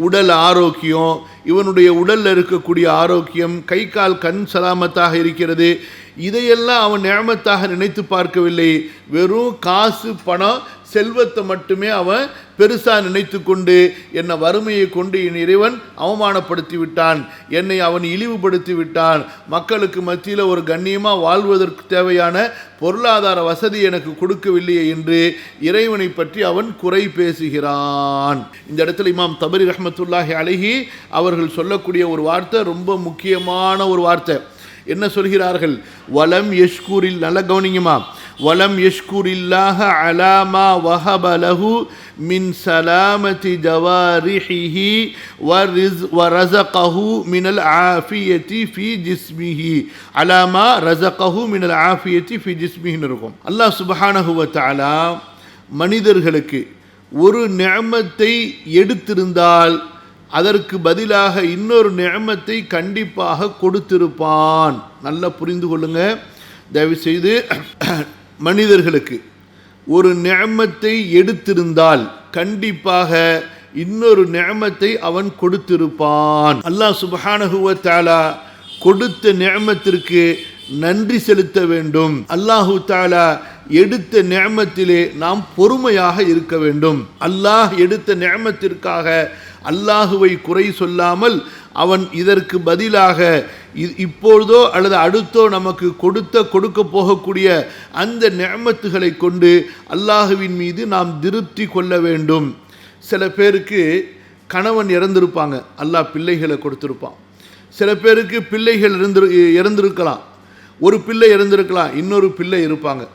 உடல் ஆரோக்கியம், இவனுடைய உடலில் இருக்கக்கூடிய ஆரோக்கியம், கை கால் கண் சலாமத்தாக இருக்கிறது, இதையெல்லாம் அவன் நிஅமத்தாக நினைத்து பார்க்கவில்லை. வெறும் காசு பணம் செல்வத்தை மட்டுமே அவன் பெருசாக நினைத்து கொண்டு என்னை வறுமையை கொண்டு என் இறைவன் அவமானப்படுத்தி விட்டான், என்னை அவன் இழிவுபடுத்தி விட்டான், மக்களுக்கு மத்தியில் ஒரு கண்ணியமாக வாழ்வதற்கு தேவையான பொருளாதார வசதி எனக்கு கொடுக்கவில்லையே என்று இறைவனை பற்றி அவன் குறை பேசுகிறான். இந்த இடத்துல இமாம் தபரி ரஹ்மத்துல்லாஹி அலைஹி அவர்கள் சொல்லக்கூடிய ஒரு வார்த்தை ரொம்ப முக்கியமான ஒரு வார்த்தை. என்ன சொல்கிறார்கள்? வலம் யஷ்குரில், நல்ல கவனிங்கம்மா, வலம் யஷ்குரில்லாஹ அலா மா வஹப லஹு மின் சலாமத்தி ஜவாரிஹிஹி வ ரஸகஹு மினல் ஆஃபியத்தி ஃபி ஜிஸ்மிஹி, அலா மா ரஸகஹு மினல் ஆஃபியத்தி ஃபி ஜிஸ்மிஹின்னு இருக்கும். அல்லாஹ் சுப்ஹானஹு வ தஆலா மனிதர்களுக்கு ஒரு நிஅமத்தை எடுத்திருந்தால் அதற்கு பதிலாக இன்னொரு நிஅமத்தை கண்டிப்பாக கொடுத்திருப்பான். நல்லா புரிந்து கொள்ளுங்க தயவு செய்து. மனிதர்களுக்கு ஒரு நிஅமத்தை எடுத்திருந்தால் கண்டிப்பாக இன்னொரு நிஅமத்தை அவன் கொடுத்திருப்பான். அல்லாஹ் சுப்ஹானஹு வ தஆலா கொடுத்த நிஅமத்திற்கு நன்றி செலுத்த வேண்டும். அல்லாஹு தஆலா எடுத்த நிஅமத்திலே நாம் பொறுமையாக இருக்க வேண்டும். அல்லாஹ் எடுத்த நிஅமத்திற்காக அல்லாஹுவை குறை சொல்லாமல் அவன் இதற்கு பதிலாக இப்பொழுதோ அல்லது அடுத்தோ நமக்கு கொடுக்க போகக்கூடிய அந்த நிஅமத்துகளை கொண்டு அல்லாஹுவின் மீது நாம் திருப்தி கொள்ள வேண்டும். சில பேருக்கு கணவன் இறந்திருப்பாங்க, அல்லாஹ் பிள்ளைகளை கொடுத்திருப்பான். சில பேருக்கு பிள்ளைகள் இறந்திருக்கலாம், ஒரு பிள்ளை இறந்திருக்கலாம், இன்னொரு பிள்ளை இருப்பாங்க.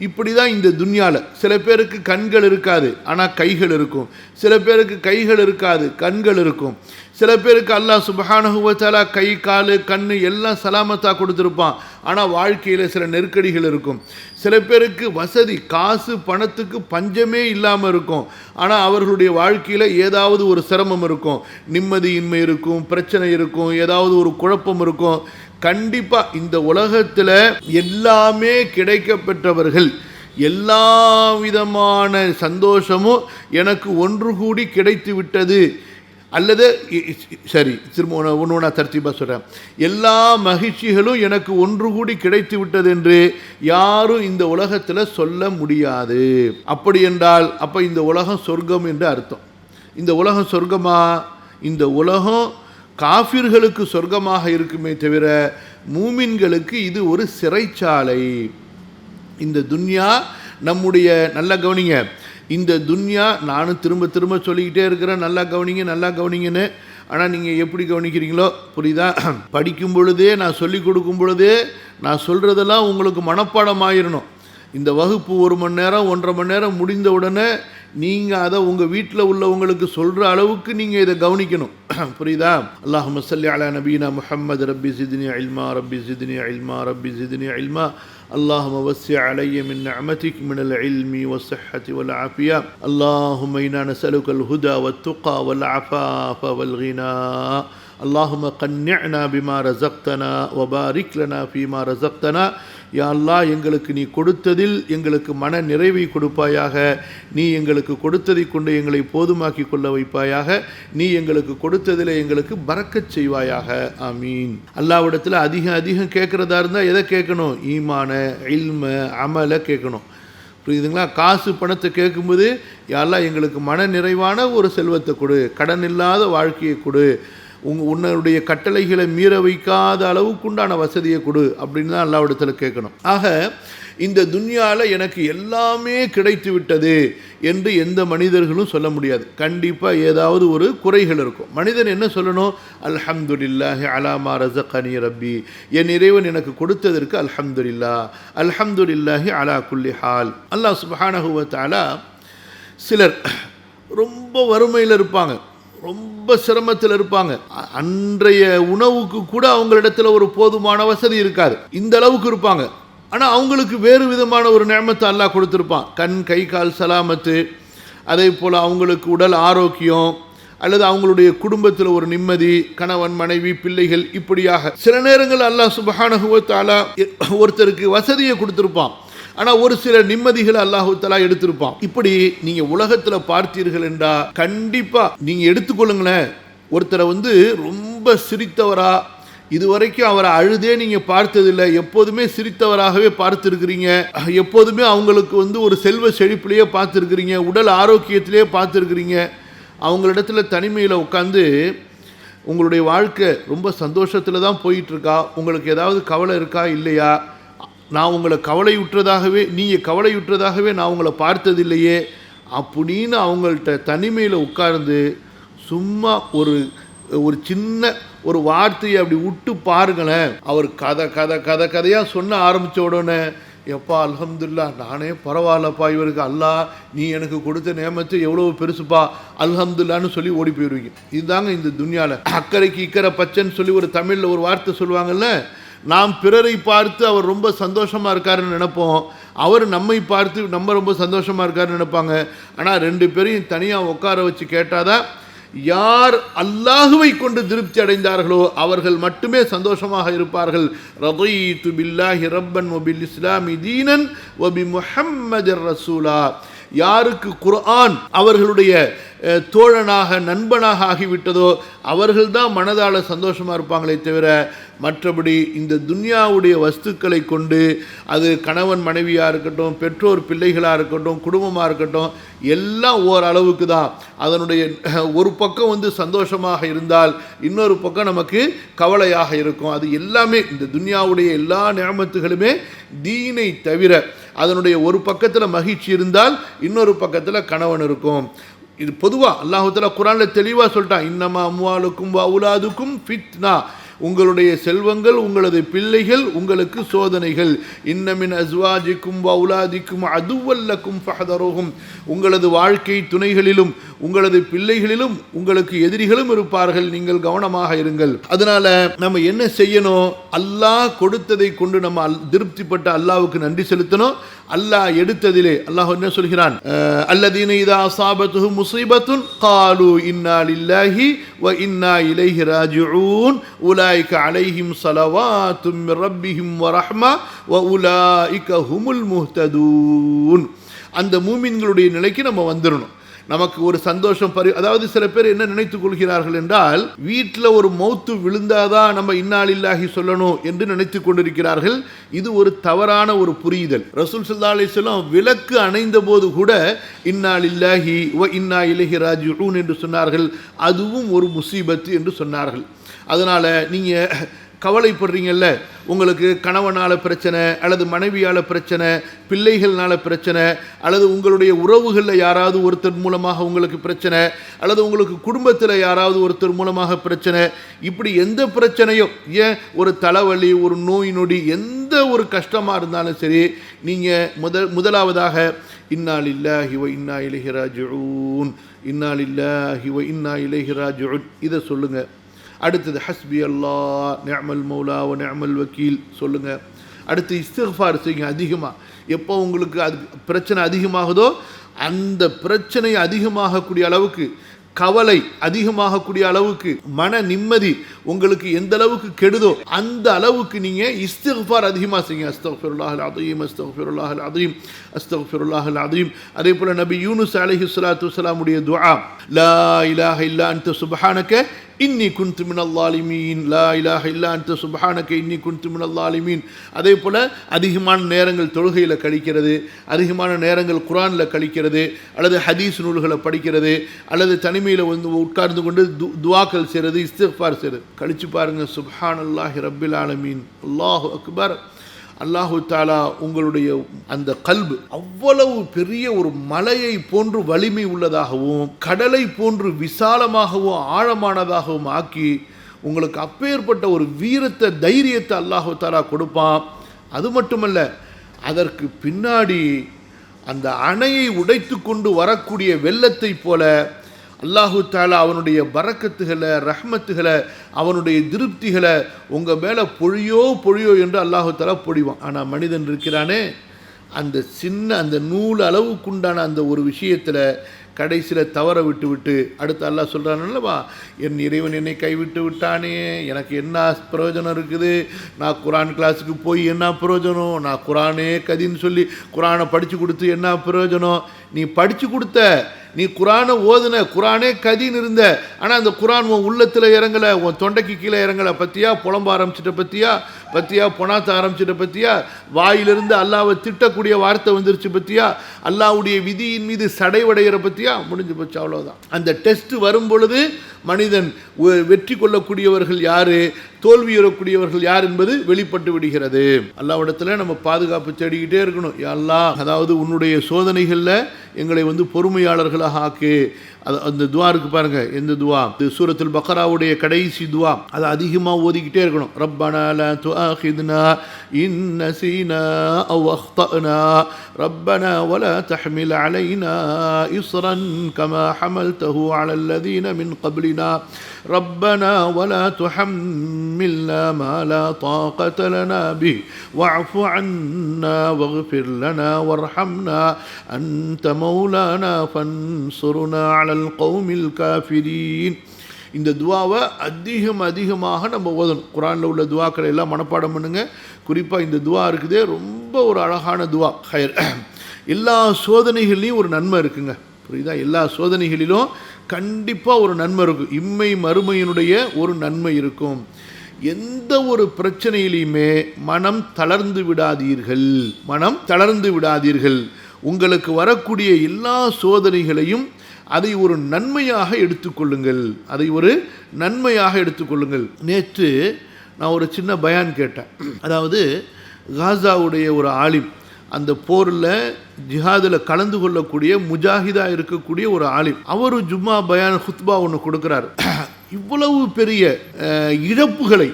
இப்படி தான் இந்த துன்யாவில். சில பேருக்கு கண்கள் இருக்காது ஆனால் கைகள் இருக்கும், சில பேருக்கு கைகள் இருக்காது கண்கள் இருக்கும், சில பேருக்கு அல்லாஹ் சுப்ஹானஹு வ தஆலா கை கால் கண் எல்லாம் சலாமத்தாக கொடுத்துருப்பான் ஆனால் வாழ்க்கையில் சில நெருக்கடிகள் இருக்கும். சில பேருக்கு வசதி காசு பணத்துக்கு பஞ்சமே இல்லாமல் இருக்கும் ஆனால் அவர்களுடைய வாழ்க்கையில் ஏதாவது ஒரு சிரமம் இருக்கும், நிம்மதியின்மை இருக்கும், பிரச்சனை இருக்கும், ஏதாவது ஒரு குழப்பம் இருக்கும். கண்டிப்பாக இந்த உலகத்தில் எல்லாமே கிடைக்க பெற்றவர்கள், எல்லா விதமான சந்தோஷமும் எனக்கு ஒன்று கூடி கிடைத்து விட்டது, அல்லது சரி திரும்ப ஒன்று தர்த்தீபாக சொல்கிறேன், எல்லா மகிழ்ச்சிகளும் எனக்கு ஒன்று கூடி கிடைத்து விட்டது என்று யாரும் இந்த உலகத்தில் சொல்ல முடியாது. அப்படி என்றால் அப்போ இந்த உலகம் சொர்க்கம் என்று அர்த்தம். இந்த உலகம் சொர்க்கமா? இந்த உலகம் காஃபிர்களுக்கு சொர்க்கமாக இருக்குமே தவிர மூமின்களுக்கு இது ஒரு சிறைச்சாலை. இந்த துன்யா நம்முடைய, நல்ல கவனிங்க, இந்த துன்யா நானும் திரும்ப திரும்ப சொல்லிக்கிட்டே இருக்கிறேன் நல்லா கவனிங்க நல்லா கவனிங்கன்னு. ஆனால் நீங்கள் எப்படி கவனிக்கிறீங்களோ புரியுதா? படிக்கும் பொழுதே நான் சொல்லி கொடுக்கும் பொழுதே நான் சொல்கிறதெல்லாம் உங்களுக்கு மனப்பாடம் ஆயிடணும். இந்த வகுப்பு 1 மணி நேரம் 1.5 மணி நேரம் முடிந்த உடனே நீங்கள் அதை உங்கள் வீட்டில் உள்ளவங்களுக்கு சொல்கிற அளவுக்கு நீங்கள் இதை கவனிக்கணும். புரியுதா? அல்லாஹும்ம ஸல்லி அலா நபியினா முஹம்மது ரப்பி ஸித்னி இல்மா ரப்பி ஸித்னி இல்மா ரப்பி ஸித்னி இல்மா اللهم وسع علي من نعمتك من العلم والصحة والعافية اللهم إنا نسألك الهدى والتقى والعفاف والغنى اللهم قنعنا بما رزقتنا وبارك لنا فيما رزقتنا யா அல்லாஹ் எங்களுக்கு நீ கொடுத்ததில் எங்களுக்கு மன நிறைவை கொடுப்பாயாக, நீ எங்களுக்கு கொடுத்ததை கொண்டு எங்களை போதுமாக்கி கொள்ள வைப்பாயாக, நீ எங்களுக்கு கொடுத்ததில் எங்களுக்கு பரக்கத் செய்வாயாக. ஆமீன். அல்லாஹ்விடத்தில் அதிகம் கேட்குறதா இருந்தால் எதை கேட்கணும்? ஈமான, இல்ம, அமலை கேட்கணும். புரியுதுங்களா? காசு பணத்தை கேட்கும்போது யா அல்லாஹ் எங்களுக்கு மன நிறைவான ஒரு செல்வத்தை கொடு, கடன் இல்லாத வாழ்க்கையை கொடு, உன்னுடைய கட்டளைகளை மீற வைக்காத அளவுக்கு உண்டான வசதியை கொடு அப்படின்னு தான் அல்லாஹ்விடத்தில் கேட்கணும். ஆக இந்த துன்யாவில் எனக்கு எல்லாமே கிடைத்து விட்டது என்று எந்த மனிதர்களும் சொல்ல முடியாது. கண்டிப்பாக ஏதாவது ஒரு குறைகள் இருக்கும். மனிதன் என்ன சொல்லணும்? அல்ஹம்துலில்லாஹி அலா மா ரஸகனி ரப்பி, என் இறைவன் எனக்கு கொடுத்ததற்கு அல்ஹம்துலில்லாஹ், அல்ஹம்துலில்லாஹி அலா குல்லி ஹால். அல்லாஹ் சுப்ஹானஹு வ தஆலா சிலர் ரொம்ப வறுமையில் இருப்பாங்க, ரொம்ப சிரமத்தில் இருப்பாங்க, அன்றைய உணவுக்கு கூட அவங்களிடத்தில் ஒரு போதுமான வசதி இருக்காது, இந்த அளவுக்கு இருப்பாங்க. ஆனால் அவங்களுக்கு வேறு விதமான ஒரு நியமத்தை அல்லாஹ் கொடுத்துருப்பான். கண், கை, கால் சலாமத்து, அதே போல் அவங்களுக்கு உடல் ஆரோக்கியம், அல்லது அவங்களுடைய குடும்பத்தில் ஒரு நிம்மதி, கணவன் மனைவி பிள்ளைகள், இப்படியாக சில நேரங்கள் அல்லாஹ் சுப்ஹானஹு வ தஆலா ஒருத்தருக்கு வசதியை கொடுத்துருப்பான், ஆனால் ஒரு சில நிம்மதிகளை அல்லாஹு தஆலா எடுத்திருப்பான். இப்படி நீங்கள் உலகத்தில் பார்த்தீர்கள் என்றால் கண்டிப்பாக நீங்கள் எடுத்துக்கொள்ளுங்களேன், ஒருத்தரை ரொம்ப சிரித்தவரா, இதுவரைக்கும் அவரை அழுதே நீங்கள் பார்த்ததில்லை, எப்போதுமே சிரித்தவராகவே பார்த்துருக்கிறீங்க, எப்போதுமே அவங்களுக்கு ஒரு செல்வ செழிப்பிலேயே பார்த்துருக்கிறீங்க, உடல் ஆரோக்கியத்திலே பார்த்துருக்கிறீங்க. அவங்களிடத்துல தனிமையில் உட்காந்து உங்களுடைய வாழ்க்கை ரொம்ப சந்தோஷத்தில் தான் போயிட்டுருக்கா, உங்களுக்கு ஏதாவது கவலை இருக்கா இல்லையா, நான் உங்களை கவலையுற்றதாகவே, நீங்கள் கவலையுற்றதாகவே நான் உங்களை பார்த்ததில்லையே அப்படின்னு அவங்கள்ட்ட தனிமையில் உட்கார்ந்து சும்மா ஒரு சின்ன ஒரு வார்த்தையை அப்படி விட்டு பாருங்களேன். அவர் கதையாக சொன்ன ஆரம்பித்த உடனே, எப்பா அல்ஹம்துலில்லாஹ், நானே பரவாயில்லப்பா, இவருக்கு அல்லாஹ் நீ எனக்கு கொடுத்த நேமத்தை எவ்வளோ பெருசுப்பா, அல்ஹம்துலில்லாஹ்னு சொல்லி ஓடி போயிடுவீங்க. இதுதாங்க இந்த துன்யாவில் அக்கறைக்கு இக்கரை பச்சைன்னு சொல்லி ஒரு தமிழில் ஒரு வார்த்தை சொல்லுவாங்கல்ல. நாம் பிறரை பார்த்து அவர் ரொம்ப சந்தோஷமாக இருக்காருன்னு நினைப்போம், அவர் நம்மை பார்த்து நம்ம ரொம்ப சந்தோஷமாக இருக்காருன்னு நினைப்பாங்க. ஆனால் ரெண்டு பேரையும் தனியாக உட்கார வச்சு கேட்டாதான் யார் அல்லாஹுவை கொண்டு திருப்தி அடைந்தார்களோ அவர்கள் மட்டுமே சந்தோஷமாக இருப்பார்கள். ரதீது பில்லாஹி ரப்பன் வ பில் இஸ்லாமி தீனன் வ பி முஹம்மதிர் ரசூலா. யாருக்கு குர்ஆன் அவர்களுடைய தோழனாக நண்பனாக ஆகிவிட்டதோ அவர்கள்தான் மனதால் சந்தோஷமாக இருப்பாங்களே தவிர, மற்றபடி இந்த துன்யாவுடைய வஸ்துக்களை கொண்டு, அது கணவன் மனைவியாக இருக்கட்டும், பெற்றோர் பிள்ளைகளாக இருக்கட்டும், குடும்பமாக இருக்கட்டும், எல்லாம் ஓரளவுக்கு தான். அதனுடைய ஒரு பக்கம் சந்தோஷமாக இருந்தால் இன்னொரு பக்கம் நமக்கு கவலையாக இருக்கும். அது எல்லாமே இந்த துன்யாவுடைய எல்லா நியமத்துகளுமே தீனை தவிர, அதனுடைய ஒரு பக்கத்தில் மகிழ்ச்சி இருந்தால் இன்னொரு பக்கத்தில் கணவன் இருக்கும். இது பொதுவாக அல்லாஹ் தஆலா குர்ஆனில் தெளிவாக சொல்லிட்டான், இன்னமா அம்வாலுக்கும் வ அவுலாதுக்கும் ஃபித்னா, உங்களுடைய செல்வங்கள், உங்களது பிள்ளைகள் உங்களுக்கு சோதனைகள். இன்னமின் அஸ்வாஜிக்கும் வ அவுலாதிக்கும் அதுவல்லக்கும் ஃபஹதருஹும், உங்களது வாழ்க்கை துணைகளிலும் உங்களது பிள்ளைகளிலும் உங்களுக்கு எதிரிகளும் இருப்பார்கள், நீங்கள் கவனமாக இருங்கள். அதனால நம்ம என்ன செய்யணும்? அல்லாஹ் கொடுத்ததை கொண்டு நம்ம திருப்திப்பட்ட அல்லாஹ்வுக்கு நன்றி செலுத்தணும். அல்லாஹ் எடுத்ததிலே அல்லாஹ் என்ன சொல்கிறான்? அல்லதீன இதா அஸாபத்துஹும் முஸீபத்துன் காலு இன்னா லில்லாஹி வ இன்னா இலைஹி ராஜிஊன் உலாயிக அலைஹிம் ஸலவாத்தும் மிர் ரப்பிஹிம் வ ரஹ்மா வ உலாயிக ஹுமுல் முஹ்ததூன். அந்த மூமின்களுடைய நிலைக்கு நம்ம வந்துடணும். நமக்கு ஒரு சந்தோஷம் அதாவது சில பேர் என்ன நினைத்துக் கொள்கிறார்கள் என்றால், வீட்டில் ஒரு மௌத்து விழுந்தாதான் நம்ம இன்னா லில்லாஹி சொல்லணும் என்று நினைத்துக் கொண்டிருக்கிறார்கள். இது ஒரு தவறான ஒரு புரிதல். ரசூல் ஸல்லல்லாஹு அலைஹி வஸல்லம் விளக்கு அணைந்த போது கூட இன்னா லில்லாஹி வ இன்னா இலைஹி ராஜிஊன் என்று சொன்னார்கள். அதுவும் ஒரு முசீபத்து என்று சொன்னார்கள். அதனால நீங்க கவலைப்படுறீங்கல்ல, உங்களுக்கு கணவனால் பிரச்சனை, அல்லது மனைவியால் பிரச்சனை, பிள்ளைகள்னால பிரச்சனை, அல்லது உங்களுடைய உறவுகளில் யாராவது ஒருத்தர் மூலமாக உங்களுக்கு பிரச்சனை, அல்லது உங்களுக்கு குடும்பத்தில் யாராவது ஒருத்தர் மூலமாக பிரச்சனை, இப்படி எந்த பிரச்சனையோ, ஏன் ஒரு தலைவலி, ஒரு நோய் நொடி, எந்த ஒரு கஷ்டமாக இருந்தாலும் சரி, நீங்கள் முதலாவதாக இன்னா லில்லாஹி வ இன்னா இலைஹி ராஜிஊன், இன்னா லில்லாஹி வ இன்னா இலைஹி ராஜிஊன் இதை சொல்லுங்கள். அடுத்தது ஹஸ்பி அல்லாஹ் நிஅமல் மௌலா வ நிஅமல் வக்கீல் சொல்லுங்கள். அடுத்து இஸ்திக்ஃபார் செய்யுங்க அதிகமாக. எப்போ உங்களுக்கு அது பிரச்சனை அதிகமாகுதோ அந்த பிரச்சனை அதிகமாகக்கூடிய அளவுக்கு கவலை அதிகமாகக்கூடிய அளவுக்கு, மன நிம்மதி உங்களுக்கு எந்த அளவுக்கு கெடுதோ அந்த அளவுக்கு நீங்க இஸ்திக்ஃபார் அதிகமாக செய்யுங்க. அஸ்தக்ஃபிருல்லாஹல் அஸீம், அஸ்தக்ஃபிருல்லாஹல் அஸீம், அஸ்தக்ஃபிருல்லாஹல் அஸீம். அதே போல நபி யூனுஸ் அலைஹிஸ்ஸலாத்து வஸ்ஸலாமுடைய துஆ, லா இலாஹ இல்லா அன்த சுப்ஹானக இன்னி குன்து மினல் ஸாலிமீன், லா இலாஹ இல்லா அன்த சுப்ஹானக இன்னி குன்து மினல் ஸாலிமீன். அதே போல அதிகமான நேரங்கள் தொழுகையில் கழிக்கிறது, அதிகமான நேரங்கள் குர்ஆனில் கழிக்கிறது, அல்லது ஹதீஸ் நூல்களை படிக்கிறது, அல்லது தனிமையில் வந்து உட்கார்ந்து கொண்டு துஆக்கள் செய்கிறது, இஸ்திக்ஃபார் செய்கிறது. கழிச்சு பாருங்க. சுப்ஹானல்லாஹி ரப்பில் ஆலமீன், அல்லாஹு அக்பர். அல்லாஹு தாலா உங்களுடைய அந்த கல்பு அவ்வளவு பெரிய ஒரு மலையை போன்று வலிமை உள்ளதாகவும் கடலை போன்று விசாலமாகவும் ஆழமானதாகவும் ஆக்கி உங்களுக்கு அப்பேற்பட்ட ஒரு வீரத்தை, தைரியத்தை அல்லாஹு தாலா கொடுப்பான். அது மட்டுமல்ல, அதற்கு பின்னாடி அந்த அணையை உடைத்து கொண்டு வரக்கூடிய வெள்ளத்தை போல அல்லாஹு தாலா அவனுடைய பரக்கத்துகளை, ரஹ்மத்துகளை, அவனுடைய திருப்திகளை உங்கள் மேலே பொழியோ என்று அல்லாஹு தாலா பொழிவான். ஆனால் மனிதன் இருக்கிறானே, அந்த சின்ன அந்த நூல் அளவுக்குண்டான அந்த ஒரு விஷயத்தில் கடைசியில் தவற விட்டு அடுத்து அல்லாஹ் சொல்கிறானல்லவா, என் இறைவன் என்னை கைவிட்டு விட்டானே, எனக்கு என்ன பிரயோஜனம் இருக்குது, நான் குரான் கிளாஸுக்கு போய் என்ன பிரயோஜனம், நான் குரானே கதின்னு சொல்லி குரானை படித்து கொடுத்து என்ன பிரயோஜனம், நீ படித்து கொடுத்த, நீ குரானை ஓதுன, குரானே கதின்னு இருந்த, ஆனால் அந்த குரான் உன் உள்ளத்தில் இறங்கலை, உன் தொண்டைக்கு கீழே இறங்கலை. பற்றியா புலம்ப ஆரம்பிச்சிட்ட, பற்றியா பொணாத்த ஆரம்பிச்சிட்ட, பற்றியா வாயிலிருந்து அல்லாவை திட்டக்கூடிய வார்த்தை வந்துருச்சு, பற்றியா அல்லாவுடைய விதியின் மீது சடைவடைகிற, பற்றியா முடிஞ்சு போச்சு, அவ்வளோதான். அந்த டெஸ்ட் வரும் பொழுது மனிதன் வெற்றி கொள்ளக்கூடியவர்கள் யாரு, தோல்வியுறக்கூடியவர்கள் யார் என்பது வெளிப்பட்டு விடுகிறது. அல்லாஹ்விடத்தில் நம்ம பாதுகாப்பு தேடிக்கிட்டே இருக்கணும். யா அல்லாஹ், அதாவது உன்னுடைய சோதனைகளில் எங்களை வந்து பொறுமையாளர்களாக ஆக்கு. அந்த துவா இருக்கு பாருங்க, எந்த துவா, சூரத்துல் பக்ராவுடைய கடைசி துவா, அதை அதிகமாக ஓதிக்கிட்டே இருக்கணும். ரப்பனா லா துஆஹித்னா இன் நஸீனா அவ் அக்தஅனா ரப்பனா வலா தஹ்மில் அலைனா இஸ்ரன் கமா ஹமல்தஹு அலல் லதீன மின் கப்லினா ரப்பனா வலா துஹம்மில்னா மா லா தாகத லனா பிஹி வஅஃபு அன்னா வக்ஃபிர் லனா வர்ஹம்னா அன்த மௌலானா ஃபன்சுர்னா அலல் கௌமில் காஃபிரீன். இந்த துவாவை அதிகமாக நம்ம ஓதணும். குர்ஆனில் உள்ள துவாக்களை எல்லாம் மனப்பாடம் பண்ணுங்க. குறிப்பாக இந்த துவா இருக்குதே, ரொம்ப ஒரு அழகான துவா. ஹைர், எல்லா சோதனைகள்லையும் ஒரு நன்மை இருக்குங்க, புரியுதா? எல்லா சோதனைகளிலும் கண்டிப்பாக ஒரு நன்மை இருக்கும். இம்மை மறுமையினுடைய ஒரு நன்மை இருக்கும். எந்த ஒரு பிரச்சனையிலையுமே மனம் தளர்ந்து விடாதீர்கள். உங்களுக்கு வரக்கூடிய எல்லா சோதனைகளையும் அதை ஒரு நன்மையாக எடுத்துக்கொள்ளுங்கள். நேற்று நான் ஒரு சின்ன பயான் கேட்டேன். அதாவது காசாவுடைய ஒரு ஆலிம், அந்த போரில் ஜிஹாதில் கலந்து கொள்ளக்கூடிய முஜாஹிதாக இருக்கக்கூடிய ஒரு ஆலிம், அவர் ஜும்மா பயான் ஹுத்பா ஒன்று கொடுக்குறாரு. இவ்வளவு பெரிய இழப்புகளை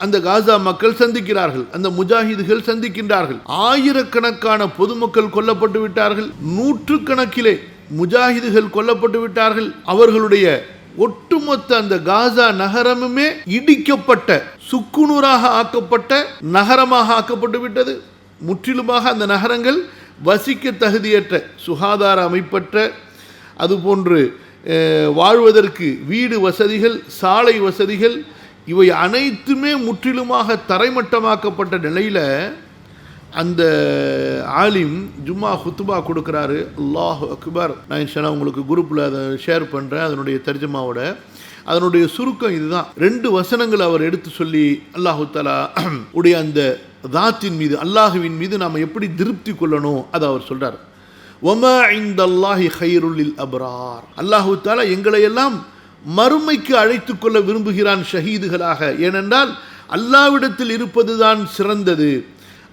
அந்த காசா மக்கள் சந்திக்கிறார்கள், அந்த முஜாஹிதுகள் சந்திக்கின்றார்கள். ஆயிரக்கணக்கான பொதுமக்கள் கொல்லப்பட்டு விட்டார்கள், நூற்றுக்கணக்கிலே முஜாஹிதுகள் கொல்லப்பட்டு விட்டார்கள். அவர்களுடைய ஒட்டுமொத்த அந்த காசா நகரமுமே இடிக்கப்பட்ட, சுக்குநூறாக ஆக்கப்பட்ட நகரமாக ஆக்கப்பட்டு விட்டது. முற்றிலுமாக அந்த நகரங்கள் வசிக்க தகுதியற்ற, சுகாதார அமைப்பற்ற, அதுபோன்று வாழ்வதற்கு வீடு வசதிகள், சாலை வசதிகள், இவை அனைத்துமே முற்றிலுமாக தரைமட்டமாக்கப்பட்ட நிலையில் அந்த ஆலிம் ஜும்மா ஹுத்துபா கொடுக்குறாரு. அல்லாஹு அக்பர். நான் இன்ஷால்லா உங்களுக்கு குரூப்பில் அதை ஷேர் பண்ணுறேன், அதனுடைய தர்ஜமாவோட. அதனுடைய சுருக்கம் இதுதான். 2 வசனங்கள் அவர் எடுத்து சொல்லி அல்லாஹு தஆலா உடைய அந்த தாத்தின் மீது, அல்லாஹுவின் மீது நாம் எப்படி திருப்தி கொள்ளணும் அதை அவர் சொல்கிறார். வமா இந்தல்லாஹி கைருல் லில் அப்ரார். அல்லாஹு தஆலா எங்களை எல்லாம் மறுமைக்கு அழைத்து கொள்ள விரும்புகிறான் ஷஹீதுகளாக. ஏனென்றால் அல்லாஹ்விடத்தில் இருப்பதுதான் சிறந்தது.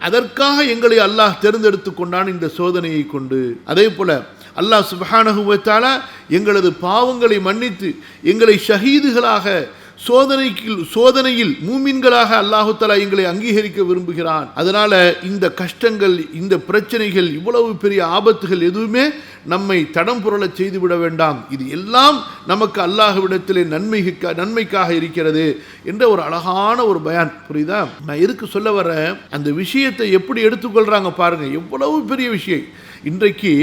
அதற்காக எங்களை அல்லாஹ் தேர்ந்தெடுத்து கொண்டான் இந்த சோதனையை கொண்டு. அதே போல அல்லாஹ் சுப்ஹானஹு வ தஆலா எங்களது பாவங்களை மன்னித்து எங்களை ஷஹீதுகளாக, சோதனையில் மூமின்களாக அல்லாஹு தஆலா எங்களை அங்கீகரிக்க விரும்புகிறான். அதனால இந்த கஷ்டங்கள், இந்த பிரச்சனைகள், இவ்வளவு பெரிய ஆபத்துகள் எதுவுமே நம்மை தடம் புரள செய்துவிட வேண்டாம். இது எல்லாம் நமக்கு அல்லாஹ்விடத்திலே நன்மைக்காக இருக்கிறது என்ற ஒரு அழகான ஒரு பயான். புரியுதா? நான் எதுக்கு சொல்ல வர, அந்த விஷயத்தை எப்படி எடுத்துக்கொள்றாங்க பாருங்க, எவ்வளவு பெரிய விஷயம். இன்றைக்கு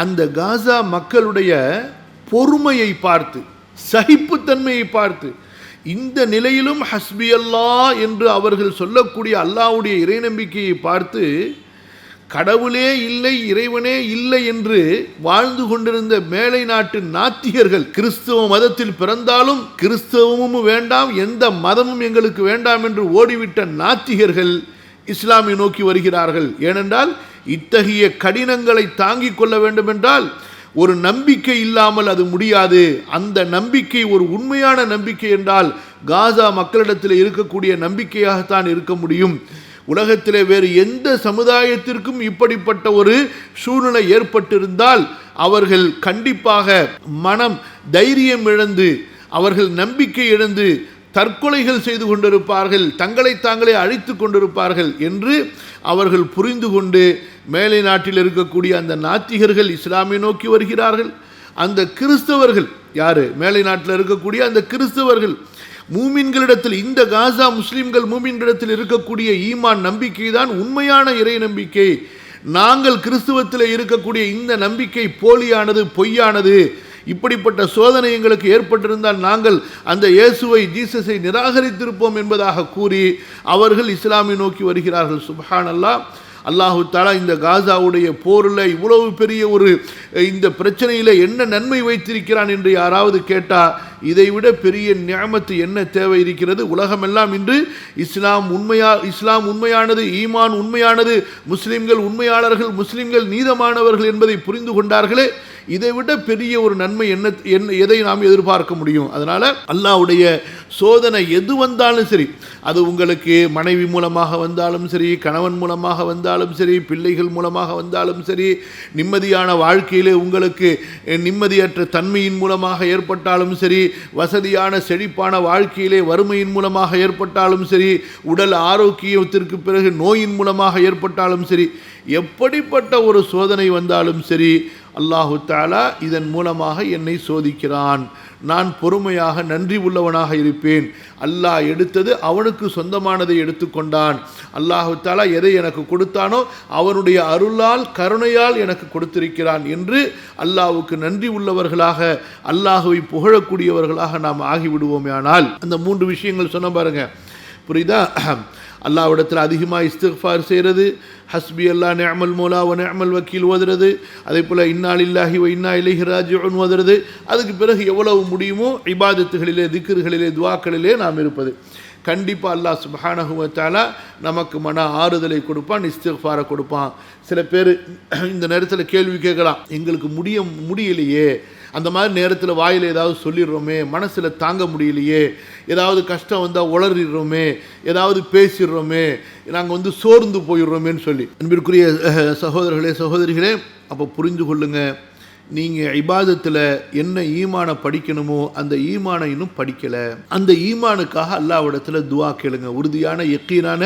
அந்த காசா மக்களுடைய பொறுமையை பார்த்து, சகிப்புத்தன்மையை பார்த்து, இந்த நிலையிலும் ஹஸ்பி அல்லாஹ் என்று அவர்கள் சொல்லக்கூடிய அல்லாஹ்வுடைய இறை நம்பிக்கையை பார்த்து, கடவுளே இல்லை, இறைவனே இல்லை என்று வாழ்ந்து கொண்டிருந்த மேலை நாட்டு நாத்திகர்கள், கிறிஸ்தவ மதத்தில் பிறந்தாலும் கிறிஸ்தவமும் வேண்டாம், எந்த மதமும் எங்களுக்கு வேண்டாம் என்று ஓடிவிட்ட நாத்திகர்கள் இஸ்லாமை நோக்கி வருகிறார்கள். ஏனென்றால் இத்தகைய கடினங்களை தாங்கிக் கொள்ள வேண்டும் என்றால் ஒரு நம்பிக்கை இல்லாமல் அது முடியாது. அந்த நம்பிக்கை ஒரு உண்மையான நம்பிக்கை என்றால் காசா மக்களிடத்தில் இருக்கக்கூடிய நம்பிக்கையாகத்தான் இருக்க முடியும். உலகத்திலே வேறு எந்த சமுதாயத்திற்கும் இப்படிப்பட்ட ஒரு சூழ்நிலை ஏற்பட்டிருந்தால் அவர்கள் கண்டிப்பாக மனம் தைரியம் இழந்து, அவர்கள் நம்பிக்கை இழந்து தற்கொலைகள் செய்து கொண்டிருப்பார்கள், தங்களை தாங்களே அழித்து கொண்டிருப்பார்கள் என்று அவர்கள் புரிந்து கொண்டு மேலை நாட்டில் இருக்கக்கூடிய அந்த நாத்திகர்கள் இஸ்லாமை நோக்கி வருகிறார்கள். அந்த கிறிஸ்தவர்கள் யாரு? மேலை நாட்டில் இருக்கக்கூடிய அந்த கிறிஸ்தவர்கள் மூமின்களிடத்தில், இந்த காசா முஸ்லிம்கள் மூமின்களிடத்தில் இருக்கக்கூடிய ஈமான் நம்பிக்கை தான் உண்மையான இறை நம்பிக்கை. நாங்கள் கிறிஸ்துவத்தில் இருக்கக்கூடிய இந்த நம்பிக்கை போலியானது, பொய்யானது. இப்படிப்பட்ட சோதனை எங்களுக்கு ஏற்பட்டிருந்தால் நாங்கள் அந்த இயேசுவை, ஜீசஸை நிராகரித்திருப்போம் என்பதாக கூறி அவர்கள் இஸ்லாமை நோக்கி வருகிறார்கள். சுப்ஹானல்லாஹ். அல்லாஹு தஆலா இந்த காசாவுடைய போரில் இவ்வளவு பெரிய ஒரு இந்த பிரச்சனையில் என்ன நன்மை வைத்திருக்கிறான் என்று யாராவது கேட்டால், இதைவிட பெரிய நிஅமத்து என்ன தேவை இருக்கிறது? உலகமெல்லாம் இன்று இஸ்லாம் உண்மையானது, ஈமான் உண்மையானது, முஸ்லிம்கள் உண்மையாளர்கள், முஸ்லிம்கள் நீதமானவர்கள் என்பதை புரிந்து கொண்டார்களே, இதைவிட பெரிய ஒரு நன்மை என்ன எதை நாம் எதிர்பார்க்க முடியும்? அதனால் அல்லாஹ்வுடைய சோதனை எது வந்தாலும் சரி, அது உங்களுக்கு மனைவி மூலமாக வந்தாலும் சரி, கணவன் மூலமாக வந்தாலும் சரி, பிள்ளைகள் மூலமாக வந்தாலும் சரி, நிம்மதியான வாழ்க்கையிலே உங்களுக்கு நிம்மதியற்ற தன்மையின் மூலமாக ஏற்பட்டாலும் சரி, வசதியான செழிப்பான வாழ்க்கையிலே வறுமையின் மூலமாக ஏற்பட்டாலும் சரி, உடல் ஆரோக்கியத்திற்கு பிறகு நோயின் மூலமாக ஏற்பட்டாலும் சரி, எப்படிப்பட்ட ஒரு சோதனை வந்தாலும் சரி, அல்லாஹு தஆலா இதன் மூலமாக என்னை சோதிக்கிறான். நான் பொறுமையாக நன்றி உள்ளவனாக இருப்பேன். அல்லாஹ் எடுத்தது அவனுக்கு சொந்தமானதை எடுத்துக்கொண்டான். அல்லாஹு தஆலா எதை எனக்கு கொடுத்தானோ அவனுடைய அருளால், கருணையால் எனக்கு கொடுத்திருக்கிறான் என்று அல்லாஹ்வுக்கு நன்றி உள்ளவர்களாக, அல்லாஹ்வை புகழக்கூடியவர்களாக நாம் ஆகிவிடுவோமே. ஆனால் அந்த 3 விஷயங்கள் சொன்ன பாருங்க, புரியுதா? அல்லாஹ்விடத்தில் அதிகமாக இஸ்திக்ஃபார் செய்கிறது, ஹஸ்பி அல்லாஹ் நிஅமல் மௌலா வ நிஅமல் வக்கீல் ஓதுறது, அதே போல் இன்னா லில்லாஹி வ இன்னா இலைஹி ராஜிஊன் ஓதுறது. அதுக்கு பிறகு எவ்வளவு முடியுமோ இபாதத்துகளிலே, திக்ர்களிலே, துஆக்களிலே நாம் இருப்பது. கண்டிப்பாக அல்லாஹ் சுப்ஹானஹு வ தஆலா நமக்கு மன ஆறுதலை கொடுப்பான், இஸ்திக்ஃபாரை கொடுப்பான். சில பேர் இந்த நேரத்தில் கேள்வி கேட்கலாம், எங்களுக்கு முடியலையே, அந்த மாதிரி நேரத்தில் வாயில் ஏதாவது சொல்லிடுறோமே, மனசில் தாங்க முடியலையே, ஏதாவது கஷ்டம் வந்தால் உளறிடுறோமே, ஏதாவது பேசிடுறோமே, நாங்கள் சோர்ந்து போயிடுறோமேன்னு சொல்லி. அன்பிற்குரிய சகோதரர்களே, சகோதரிகளே, அப்போ புரிந்து கொள்ளுங்க, நீங்கள் இபாதத்தில் என்ன ஈமானை படிக்கணுமோ அந்த ஈமானை இன்னும் படிக்கலை. அந்த ஈமானுக்காக அல்லாஹ்விடத்தில் துஆ கேளுங்க. உறுதியான யக்கீனான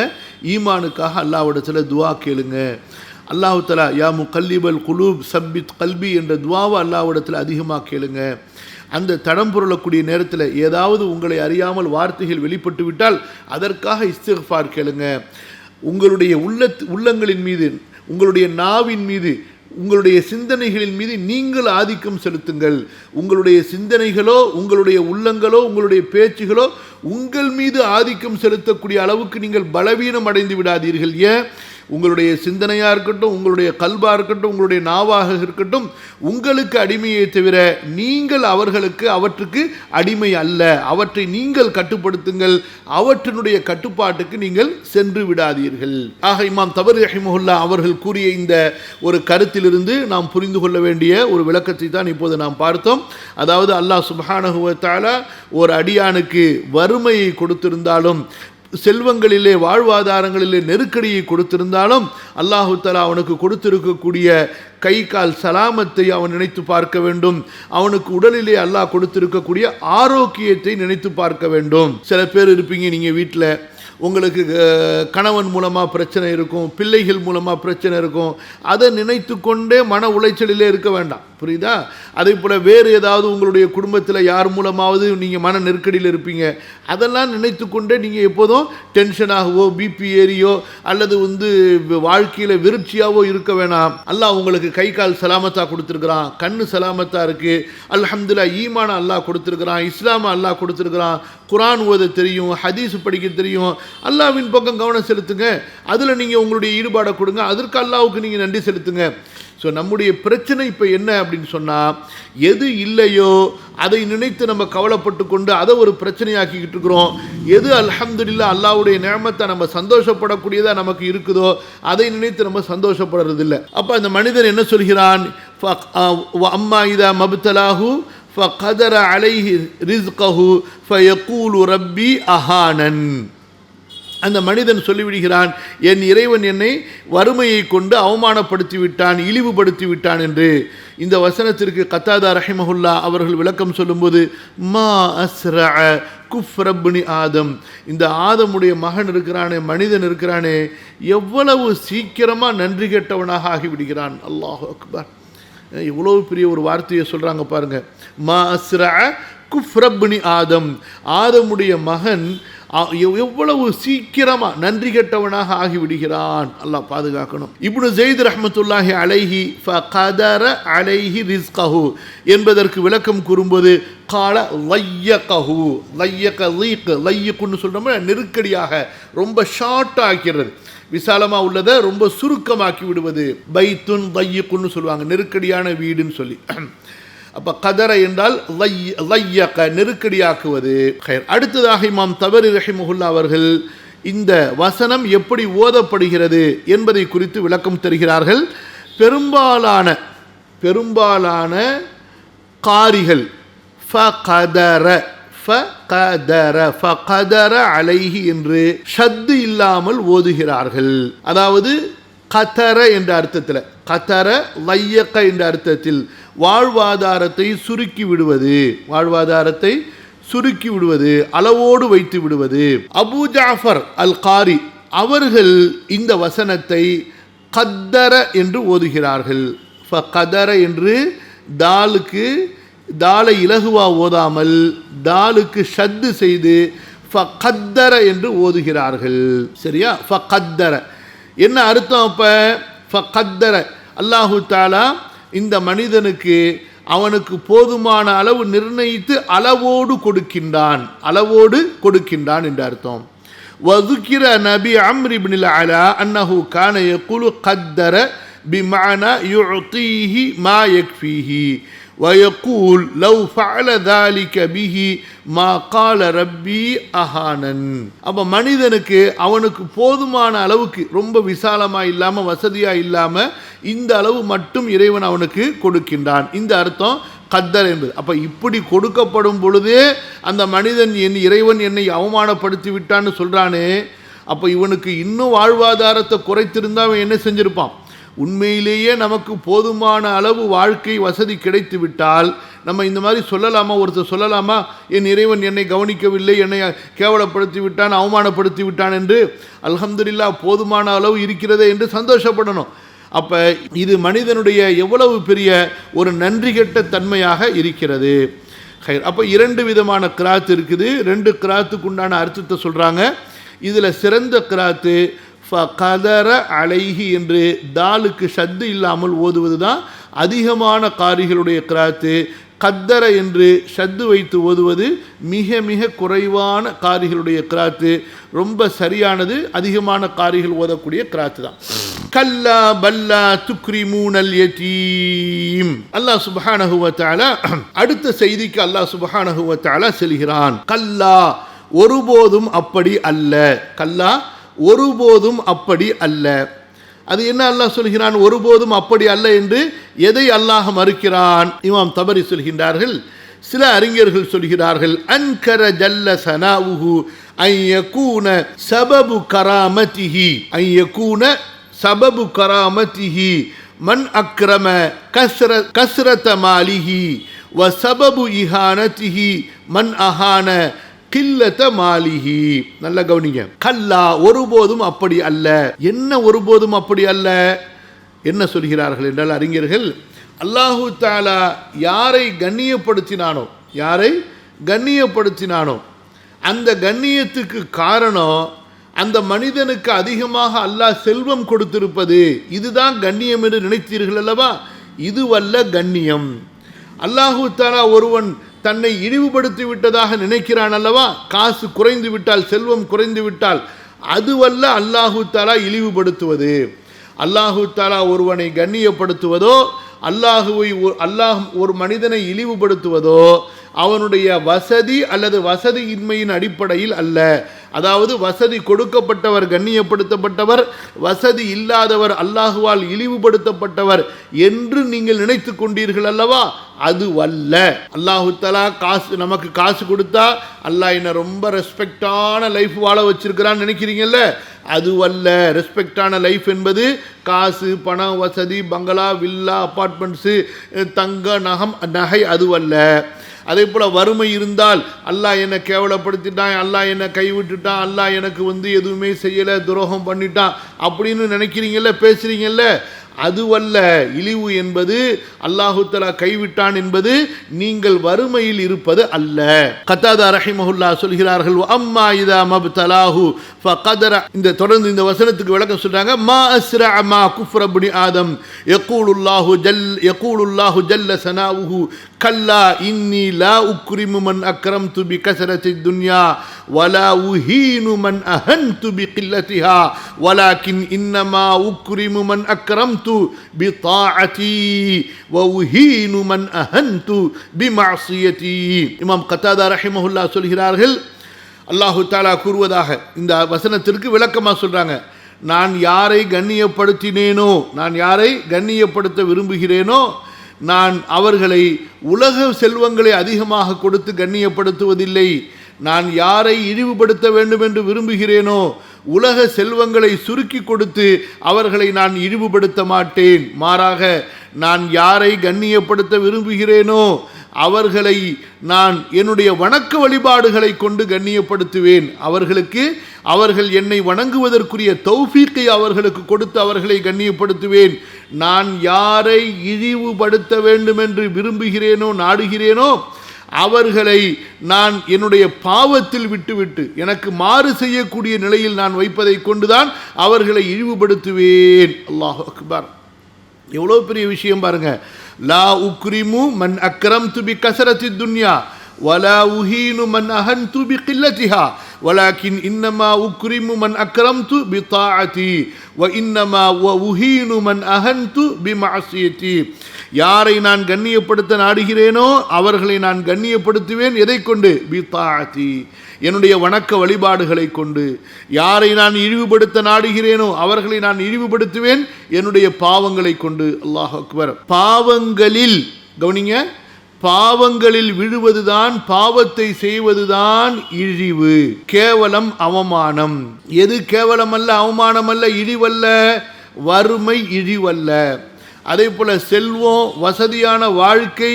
ஈமானுக்காக அல்லாஹ்விடத்தில் துஆ கேளுங்க. அல்லாஹு தஆலா யா முகல்லிபல் குலூப் சப்பித் கல்பி என்ற துஆவை அல்லாஹ்விடத்தில் அதிகமாக கேளுங்க. அந்த தடம் புரளக்கூடிய நேரத்தில் ஏதாவது உங்களை அறியாமல் வார்த்தைகள் வெளிப்பட்டு விட்டால் அதற்காக இஸ்திக்ஃபார் கேளுங்க. உங்களுடைய உள்ளங்களின் மீது, உங்களுடைய நாவின் மீது, உங்களுடைய சிந்தனைகளின் மீது நீங்கள் ஆதிக்கம் செலுத்துங்கள். உங்களுடைய சிந்தனைகளோ, உங்களுடைய உள்ளங்களோ, உங்களுடைய பேச்சுகளோ உங்கள் மீது ஆதிக்கம் செலுத்தக்கூடிய அளவுக்கு நீங்கள் பலவீனம் அடைந்து விடாதீர்கள். ஏன்? உங்களுடைய சிந்தனையாக இருக்கட்டும், உங்களுடைய கல்பாக இருக்கட்டும், உங்களுடைய நாவாக இருக்கட்டும், உங்களுக்கு அடிமையை தவிர நீங்கள் அவற்றுக்கு அடிமை அல்ல. அவற்றை நீங்கள் கட்டுப்படுத்துங்கள், அவற்றினுடைய கட்டுப்பாட்டுக்கு நீங்கள் சென்று விடாதீர்கள். ஆக இமாம் தபரி ரஹிமஹுல்லா அவர்கள் கூறிய இந்த ஒரு கருத்திலிருந்து நாம் புரிந்து கொள்ள வேண்டிய ஒரு விளக்கத்தை தான் இப்போது நாம் பார்த்தோம். அதாவது அல்லாஹ் சுப்ஹானஹு வ தஆலா ஒரு அடியானுக்கு வறுமையை கொடுத்திருந்தாலும், செல்வங்களிலே, வாழ்வாதாரங்களிலே நெருக்கடியை கொடுத்திருந்தாலும், அல்லாஹு தஆலா அவனுக்கு கொடுத்திருக்கக்கூடிய கை கால் சலாமத்தை அவன் நினைத்து பார்க்க வேண்டும். அவனுக்கு உடலிலே அல்லாஹ் கொடுத்திருக்கக்கூடிய ஆரோக்கியத்தை நினைத்து பார்க்க வேண்டும். சில பேர் இருப்பீங்க, நீங்கள் வீட்டில் உங்களுக்கு கணவன் மூலமாக பிரச்சனை இருக்கும், பிள்ளைகள் மூலமாக பிரச்சனை இருக்கும். அதை நினைத்து கொண்டே மன உளைச்சலிலே இருக்க வேண்டாம். புரியுதா? அதே போல் வேறு ஏதாவது உங்களுடைய குடும்பத்தில் யார் மூலமாவது நீங்கள் மன நெருக்கடியில் இருப்பீங்க. அதெல்லாம் நினைத்து கொண்டே நீங்கள் எப்போதும் டென்ஷனாகவோ, பிபி ஏறியோ, அல்லது வாழ்க்கையில் விருட்சியாவோ இருக்க வேணாம். அல்லாஹ் உங்களுக்கு எனக்கு கை கால் சலாமத்தாக கொடுத்துருக்குறான், கண்ணு சலாமத்தாக இருக்குது, அல்ஹம்துலில்லாஹ் ஈமான அல்லாஹ் கொடுத்துருக்குறான், இஸ்லாமை அல்லாஹ் கொடுத்துருக்குறான், குர்ஆன் ஓத தெரியும், ஹதீஸ் படிக்க தெரியும், அல்லாஹ்வின் பக்கம் கவனம் செலுத்துங்க, அதில் நீங்கள் உங்களுடைய ஈடுபாடை கொடுங்க, அதற்கு அல்லாஹ்வுக்கு நீங்கள் நன்றி செலுத்துங்க. ஸோ நம்முடைய பிரச்சனை இப்போ என்ன அப்படின்னு சொன்னால், எது இல்லையோ அதை நினைத்து நம்ம கவலைப்பட்டு கொண்டு அதை ஒரு பிரச்சனையாக்கிக்கிட்டு இருக்கிறோம். எது அல்ஹம்துலில்லாஹ் அல்லாஹ்வுடைய நிஅமத்தை நம்ம சந்தோஷப்படக்கூடியதாக நமக்கு இருக்குதோ அதை நினைத்து நம்ம சந்தோஷப்படுறதில்லை. அப்போ அந்த மனிதன் என்ன சொல்கிறான், அம்மா இதா மப்தலாஹு ஃபகதர அலைஹி ரிஸ்கஹு ஃபயகூலு ரப்பி அஹானன். அந்த மனிதன் சொல்லிவிடுகிறான், என் இறைவன் என்னை வறுமையை கொண்டு அவமானப்படுத்தி விட்டான், இழிவுபடுத்தி விட்டான் என்று. இந்த வசனத்திற்கு கத்தாதா ரஹிமஹுல்லா அவர்கள் விளக்கம் சொல்லும்போது, மா அஸ்ரஅ குஃப்ரப்னி ஆதம், இந்த ஆதமுடைய மகன் இருக்கிறானே, மனிதன் இருக்கிறானே, எவ்வளவு சீக்கிரமாக நன்றி கெட்டவனாக ஆகிவிடுகிறான். அல்லாஹு அக்பர், எவ்வளவு பெரிய ஒரு வார்த்தையை சொல்கிறாங்க பாருங்க. மா அஸ்ரஅ குஃப்ரப்னி ஆதம், ஆதமுடைய மகன் எவ்வளவு சீக்கிரமாக நன்றி கெட்டவனாக ஆகிவிடுகிறான். அல்லாஹ் பாதுகாக்கணும். இப்னு ஸைத் ரஹ்மத்துல்லாஹி அலைஹி ஃபகதர அலைஹி ரிஸ்கஹு என்பதற்கு விளக்கம் கூறும்போது, கால லையகஹு, லையக லீக், லையக்குன்னு சொல்கிறோம், நெருக்கடியாக ரொம்ப ஷார்ட்டாக ஆக்கிறது, விசாலமாக உள்ளதை ரொம்ப சுருக்கமாக்கி விடுவது. பைத்துன் லையக்குன்னு சொல்லுவாங்க, நெருக்கடியான வீடுன்னு சொல்லி. அப்போ கதர என்றால் லையக, நெருக்கடியாக்குவது. அடுத்ததாக இமாம் தபரி ரஹிமஹுல்லா அவர்கள் இந்த வசனம் எப்படி ஓதப்படுகிறது என்பதை குறித்து விளக்கம் தருகிறார்கள். பெரும்பாலான காரிகள் ஃபகதர ஃபகதர அலைஹி என்று ஷத்து இல்லாமல் ஓதுகிறார்கள். அதாவது கதர என்ற அர்த்தத்தில், கதர லையக்க என்ற அர்த்தத்தில் வாழ்வாதாரத்தை சுருக்கி விடுவது, வாழ்வாதாரத்தை சுருக்கி விடுவது, அளவோடு வைத்து விடுவது. அபூ ஜாஃபர் அல் காரி அவர்கள் இந்த வசனத்தை கத்தர என்று ஓதுகிறார்கள். கதர என்று தாலை இலகுவா ஓதாமல் தாலுக்கு ஷத்து செய்து ஃபகத்தர என்று ஓதுகிறார்கள். சரியா? ஃபகத்தர என்ன அர்த்தம்? அப்போ ஃபகத்தர, அல்லாஹு தஆலா இந்த மனிதனுக்கு அவனுக்கு போதுமான அளவு நிர்ணயித்து அளவோடு கொடுக்கின்றான் என்று அர்த்தம். வதுக்கிர நபி அம்ர் இப்னுல் அலா அன்னஹு கான யகுலு கத்தர பிமஅனா யுஅதீஹி மா யக்ஃபீஹி வயகூல் லவ் ஃபஅல ذلك பிஹி மா கால ரப்பி அஹானன். அப்போ மனிதனுக்கு அவனுக்கு போதுமான அளவுக்கு, ரொம்ப விசாலமாக இல்லாமல் வசதியாக இல்லாமல் இந்த அளவு மட்டும் இறைவன் அவனுக்கு கொடுக்கின்றான். இந்த அர்த்தம் கத்தர் என்பது. அப்போ இப்படி கொடுக்கப்படும் பொழுதே அந்த மனிதன் இறைவன் என்னை அவமானப்படுத்தி விட்டான்னு சொல்கிறானே, அப்போ இவனுக்கு இன்னும் வாழ்வாதாரத்தை குறைத்திருந்தால் அவன் என்ன செஞ்சிருப்பான்? உண்மையிலேயே நமக்கு போதுமான அளவு வாழ்க்கை வசதி கிடைத்து விட்டால் நம்ம இந்த மாதிரி சொல்லலாமா? ஒருத்தர் சொல்லலாமா, என் இறைவன் என்னை கவனிக்கவில்லை, என்னை கேவலப்படுத்தி விட்டான், அவமானப்படுத்தி விட்டான் என்று? அல்ஹம்துலில்லாஹ் போதுமான அளவு இருக்கிறதே என்று சந்தோஷப்படணும். அப்போ இது மனிதனுடைய எவ்வளவு பெரிய ஒரு நன்றி கெட்ட தன்மையாக இருக்கிறது. அப்போ 2 விதமான கிராத்து இருக்குது. 2 கிராத்துக்கு உண்டான அர்த்தத்தை சொல்கிறாங்க. இதில் சிறந்த கிராத்து ஃபகதர அலைஹி என்று தாலுக்கு ஷத்து இல்லாமல் ஓதுவது தான் அதிகமான காரிகளுடைய கிராத்து. கத்தர என்று ஷத்து வைத்து ஓதுவது மிக மிக குறைவான காரிகளுடைய கிராத்து. ரொம்ப சரியானது அதிகமான காரிகள் ஓதக்கூடிய கிராத்து தான். கல்லா பல்லா துக்ரிமூனல் யதீம். அல்லாஹ் சுப்ஹானஹு வ தஆலா அடுத்த செய்திக்கு அல்லாஹ் சுப்ஹானஹு வ தஆலா செல்கிறான். கல்லா, ஒருபோதும் அப்படி அல்ல. கல்லா, ஒருபோதும் அப்படி அல்ல. அது என்ன அல்லாஹ் சொல்கிறான்? ஒருபோதும் அப்படி அல்ல என்று எதை அல்லாஹ் மறுக்கிறான்? இமாம் தபரி சொல்கின்றார்கள், சில அறிஞர்கள் சொல்கிறார்கள், அன்கர ஜல்ல சனாவுஹு ஐயகூன சபபு கராமதிஹி, ஐயகூன சபபு கராமதிஹி மன் அக்ரம கஸ்ரத மாலிஹி வ சபபு இஹானதிஹி மன் அஹான கில்லத மாலிஹி. நல்ல கவனிங்க. கல்லா, ஒருபோதும் அப்படி அல்ல. என்ன ஒருபோதும் அப்படி அல்ல? என்ன சொல்கிறார்கள் என்றால் அறிஞர்கள், அல்லாஹு தஆலா யாரை கண்ணியப்படுத்தினானோ அந்த கண்ணியத்துக்கு காரணம் அந்த மனிதனுக்கு அதிகமாக அல்லாஹ் செல்வம் கொடுத்திருப்பது இதுதான் கண்ணியம் என்று நினைத்தீர்கள் அல்லவா? இதுவல்ல கண்ணியம். அல்லாஹு தஆலா ஒருவன் தன்னை இழிவுபடுத்தி விட்டதாக நினைக்கிறான் அல்லவா? காசு குறைந்து விட்டால், செல்வம் குறைந்து விட்டால், அதுவல்ல அல்லாஹு தஆலா இழிவுபடுத்துவது. அல்லாஹு தஆலா ஒருவனை கண்ணியப்படுத்துவதோ, அல்லாஹ் ஒரு மனிதனை இழிவுபடுத்துவதோ அவனுடைய வசதி அல்லது வசதியின்மையின் அடிப்படையில் அல்ல. அதாவது வசதி கொடுக்கப்பட்டவர் கண்ணியப்படுத்தப்பட்டவர், வசதி இல்லாதவர் அல்லாஹுவால் இழிவுபடுத்தப்பட்டவர் என்று நீங்கள் நினைத்து கொண்டீர்கள் அல்லவா? அதுவல்ல. அல்லாஹு தஆலா நமக்கு காசு கொடுத்தா அல்லாஹ் என்ன ரொம்ப ரெஸ்பெக்டான லைஃப் வாழ வச்சிருக்கிறான்னு நினைக்கிறீங்கல்ல? அதுவல்ல. ரெஸ்பெக்டான லைஃப் என்பது காசு, பணம், வசதி, பங்களா, வில்லா, அப்பார்ட்மெண்ட்ஸு, தங்க நகை அதுவல்ல. அதே போல் வறுமை இருந்தால் அல்லாஹ் என்னை கேவலப்படுத்திட்டான், அல்லாஹ் என்னை கைவிட்டுட்டான், அல்லாஹ் எனக்கு எதுவுமே செய்யலை, துரோகம் பண்ணிட்டான் அப்படின்னு நினைக்கிறீங்கல்ல, பேசுகிறீங்கல்ல, அதுவல்ல. இழிவு என்பது அல்லாஹு தஆலா கைவிட்டான் என்பது நீங்கள் வறுமையில் இருப்பது அல்ல. கத்தாதா ரஹிமஹுல்லாஹ் சொல்கிறார்கள், அம்மா இதா மப்தலாஹு ஃபகதர. தொடர்ந்து இந்த வசனத்துக்கு விளக்கம் சொல்றாங்க. மா அஸ்ரா மா குஃப்ர இப்னி ஆதம் யகூலுல்லாஹு ஜல்ல சனாவுஹு கல்லா இன்னி லா உக்ரிமு மன் அக்ரம்து பி கஸரத்தி துன்யா வலா உஹீனு மன் அஹன்து பி கில்லத்திஹா வலாக்கின் இன்னமா உக்ரிமு மன் அக்ரம்து பிதாஅதி வ உஹீனு மன் அஹன்து பிமஅசியதி. இமாம் கத்தாதா ரஹிமஹுல்லாஹ் சொல்கிறார்கள், அல்லாஹு தஆலா கூறுவதாக இந்த வசனத்திற்கு விளக்கமாக சொல்றாங்க. நான் யாரை கண்ணியப்படுத்தினேனோ, நான் யாரை கண்ணியப்படுத்த விரும்புகிறேனோ, நான் அவர்களை உலக செல்வங்களை அதிகமாக கொடுத்து கண்ணியப்படுத்துவதில்லை. நான் யாரை இழிவுபடுத்த வேண்டும் என்று விரும்புகிறேனோ உலக செல்வங்களை சுருக்கி கொடுத்து அவர்களை நான் இழிவுபடுத்த மாட்டேன். மாறாக நான் யாரை கண்ணியப்படுத்த விரும்புகிறேனோ அவர்களை நான் என்னுடைய வணக்க வழிபாடுகளை கொண்டு கண்ணியப்படுத்துவேன். அவர்கள் என்னை வணங்குவதற்குரிய தௌஃபீக்கை அவர்களுக்கு கொடுத்து அவர்களை கண்ணியப்படுத்துவேன். நான் யாரை இழிவுபடுத்த வேண்டும் என்று விரும்புகிறேனோ, நாடுகிறேனோ, அவர்களை நான் என்னுடைய பாவத்தில் விட்டுவிட்டு எனக்கு மாறு செய்யக்கூடிய நிலையில் நான் வைப்பதை கொண்டுதான் அவர்களை இழிவுபடுத்துவேன். அல்லாஹு அக்பர். எவ்வளோ பெரிய விஷயம் பாருங்க. லா உக்ரிமு மன் அக்ரம்து பி கஸரத்தி துன்யா வலா உஹீனு மன் அஹன்து பி கில்லத்திஹா வலாக்கின் இன்னமா உக்ரிமு மன் அக்ரம்து பி தாஅதி வ இன்னமா வ உஹீனு மன் அஹன்து பி மஅசியதி. யாரை நான் கண்ணியப்படுத்த நாடுகிறேனோ அவர்களை நான் கண்ணியப்படுத்துவேன். எதை கொண்டு? பி தாஅதி, என்னுடைய வணக்க வழிபாடுகளை கொண்டு. யாரை நான் இழிவுபடுத்த நாடுகிறேனோ அவர்களை நான் இழிவுபடுத்துவேன் என்னுடைய பாவங்களை கொண்டு. அல்லாஹ் அக்பர். பாவங்களில் கவனிங்க, பாவங்களில் விழுவதுதான், பாவத்தை செய்வதுதான் இழிவு, கேவலம், அவமானம். எது கேவலம் அல்ல, அவமானம் அல்ல, இழிவல்ல? வறுமை இழிவல்ல. அதே போல செல்வம், வசதியான வாழ்க்கை,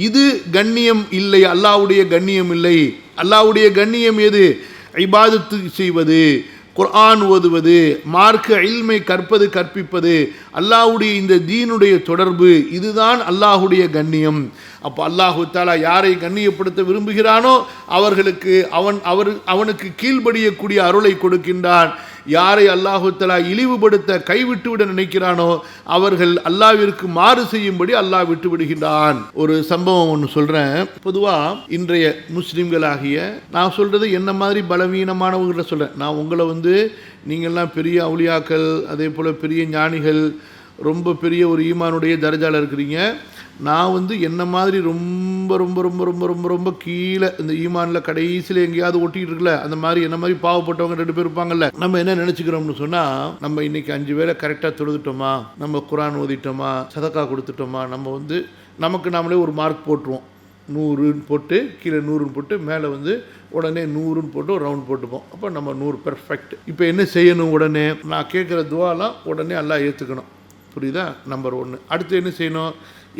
இது கண்ணியம் இல்லை, அல்லாஹ்வுடைய கண்ணியம் இல்லை. அல்லாஹ்வுடைய கண்ணியம் எது? இபாதத்து செய்வது, குர்ஆன் ஓதுவது, மார்க்க இல்மை கற்பிப்பது, அல்லாஹ்வுடைய இந்த தீனுடைய தொடர்பு, இதுதான் அல்லாஹ்வுடைய கண்ணியம். அப்போ அல்லாஹு தஆலா யாரை கண்ணியப்படுத்த விரும்புகிறானோ அவர்களுக்கு அவனுக்கு கீழ்படியக்கூடிய அருளை கொடுக்கின்றான். யாரை அல்லாஹு தஆலா இழிவுபடுத்த கைவிட்டுவிட நினைக்கிறானோ அவர்கள் அல்லாஹ்விற்கு மாறு செய்யும்படி அல்லாஹ் விட்டு விடுகின்றான். ஒரு சம்பவம் ஒன்று சொல்கிறேன். பொதுவாக இன்றைய முஸ்லீம்களாகிய, நான் சொல்கிறது என்ன மாதிரி பலவீனமானவங்களை சொல்கிறேன். நான் உங்களை நீங்கள்லாம் பெரிய அவுலியாக்கள், அதே போல் பெரிய ஞானிகள், ரொம்ப பெரிய ஒரு ஈமானுடைய தரஜால இருக்கிறீங்க. நான் என்ன மாதிரி ரொம்ப ரொம்ப ரொம்ப ரொம்ப ரொம்ப ரொம்ப கீழே இந்த ஈமானில் கடைசியில் எங்கேயாவது ஒட்டிகிட்டு இருக்குல்ல, அந்த மாதிரி என்ன மாதிரி பாவப்பட்டவங்க 2 பேர் இருப்பாங்கல்ல. நம்ம என்ன நினச்சிக்கிறோம்னு சொன்னால், நம்ம இன்றைக்கி 5 வேளை கரெக்டாக தொழுதுட்டோமா, நம்ம குர்ஆன் ஓதிட்டோமா, சதக்கா கொடுத்துட்டோமா, நம்ம நமக்கு நாமளே ஒரு மார்க் போட்டுருவோம். 100ன்னு போட்டு கீழே 100ன்னு போட்டு மேலே உடனே 100ன்னு போட்டு ஒரு ரவுண்ட் போட்டுப்போம். அப்போ நம்ம 100 பெர்ஃபெக்ட். இப்போ என்ன செய்யணும்? உடனே நான் கேட்குற துவாலாம் உடனே அல்லாஹ் ஏற்றுக்கணும். புரியுதா? நம்பர் 1. அடுத்து என்ன செய்யணும்?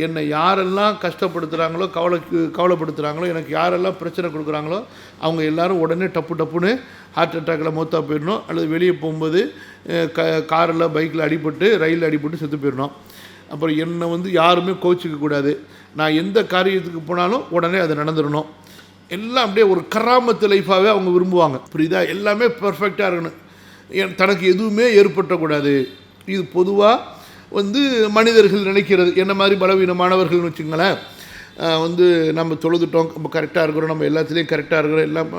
என்னை யாரெல்லாம் கஷ்டப்படுத்துகிறாங்களோ, கவலைப்படுத்துகிறாங்களோ, எனக்கு யாரெல்லாம் பிரச்சனை கொடுக்குறாங்களோ அவங்க எல்லாரும் உடனே டப்புன்னு ஹார்ட் அட்டாக்கில் மௌத்தா போயிடணும், அல்லது வெளியே போகும்போது காரில் பைக்கில் அடிபட்டு ரயிலில் அடிபட்டு செத்து போயிடணும். அப்புறம் என்னை யாருமே கோச்சிக்கக்கூடாது. நான் எந்த காரியத்துக்கு போனாலும் உடனே அது நடந்துடணும். எல்லாம் அப்படியே ஒரு கராமத்து லைஃபாகவே அவங்க விரும்புவாங்க. புரியுதா? எல்லாமே பர்ஃபெக்டாக இருக்கணும். தனக்கு எதுவுமே ஏற்பட்டக்கூடாது. இது பொதுவாக வந்து மனிதர்கள் நினைக்கிறது. என்ன மாதிரி பலவீனமானவர்கள்னு வச்சுங்களேன், வந்து நம்ம தொழுதுட்டோம், நம்ம கரெக்டாக இருக்கிறோம், நம்ம எல்லாத்துலேயும் கரெக்டாக இருக்கிறோம், எல்லாம்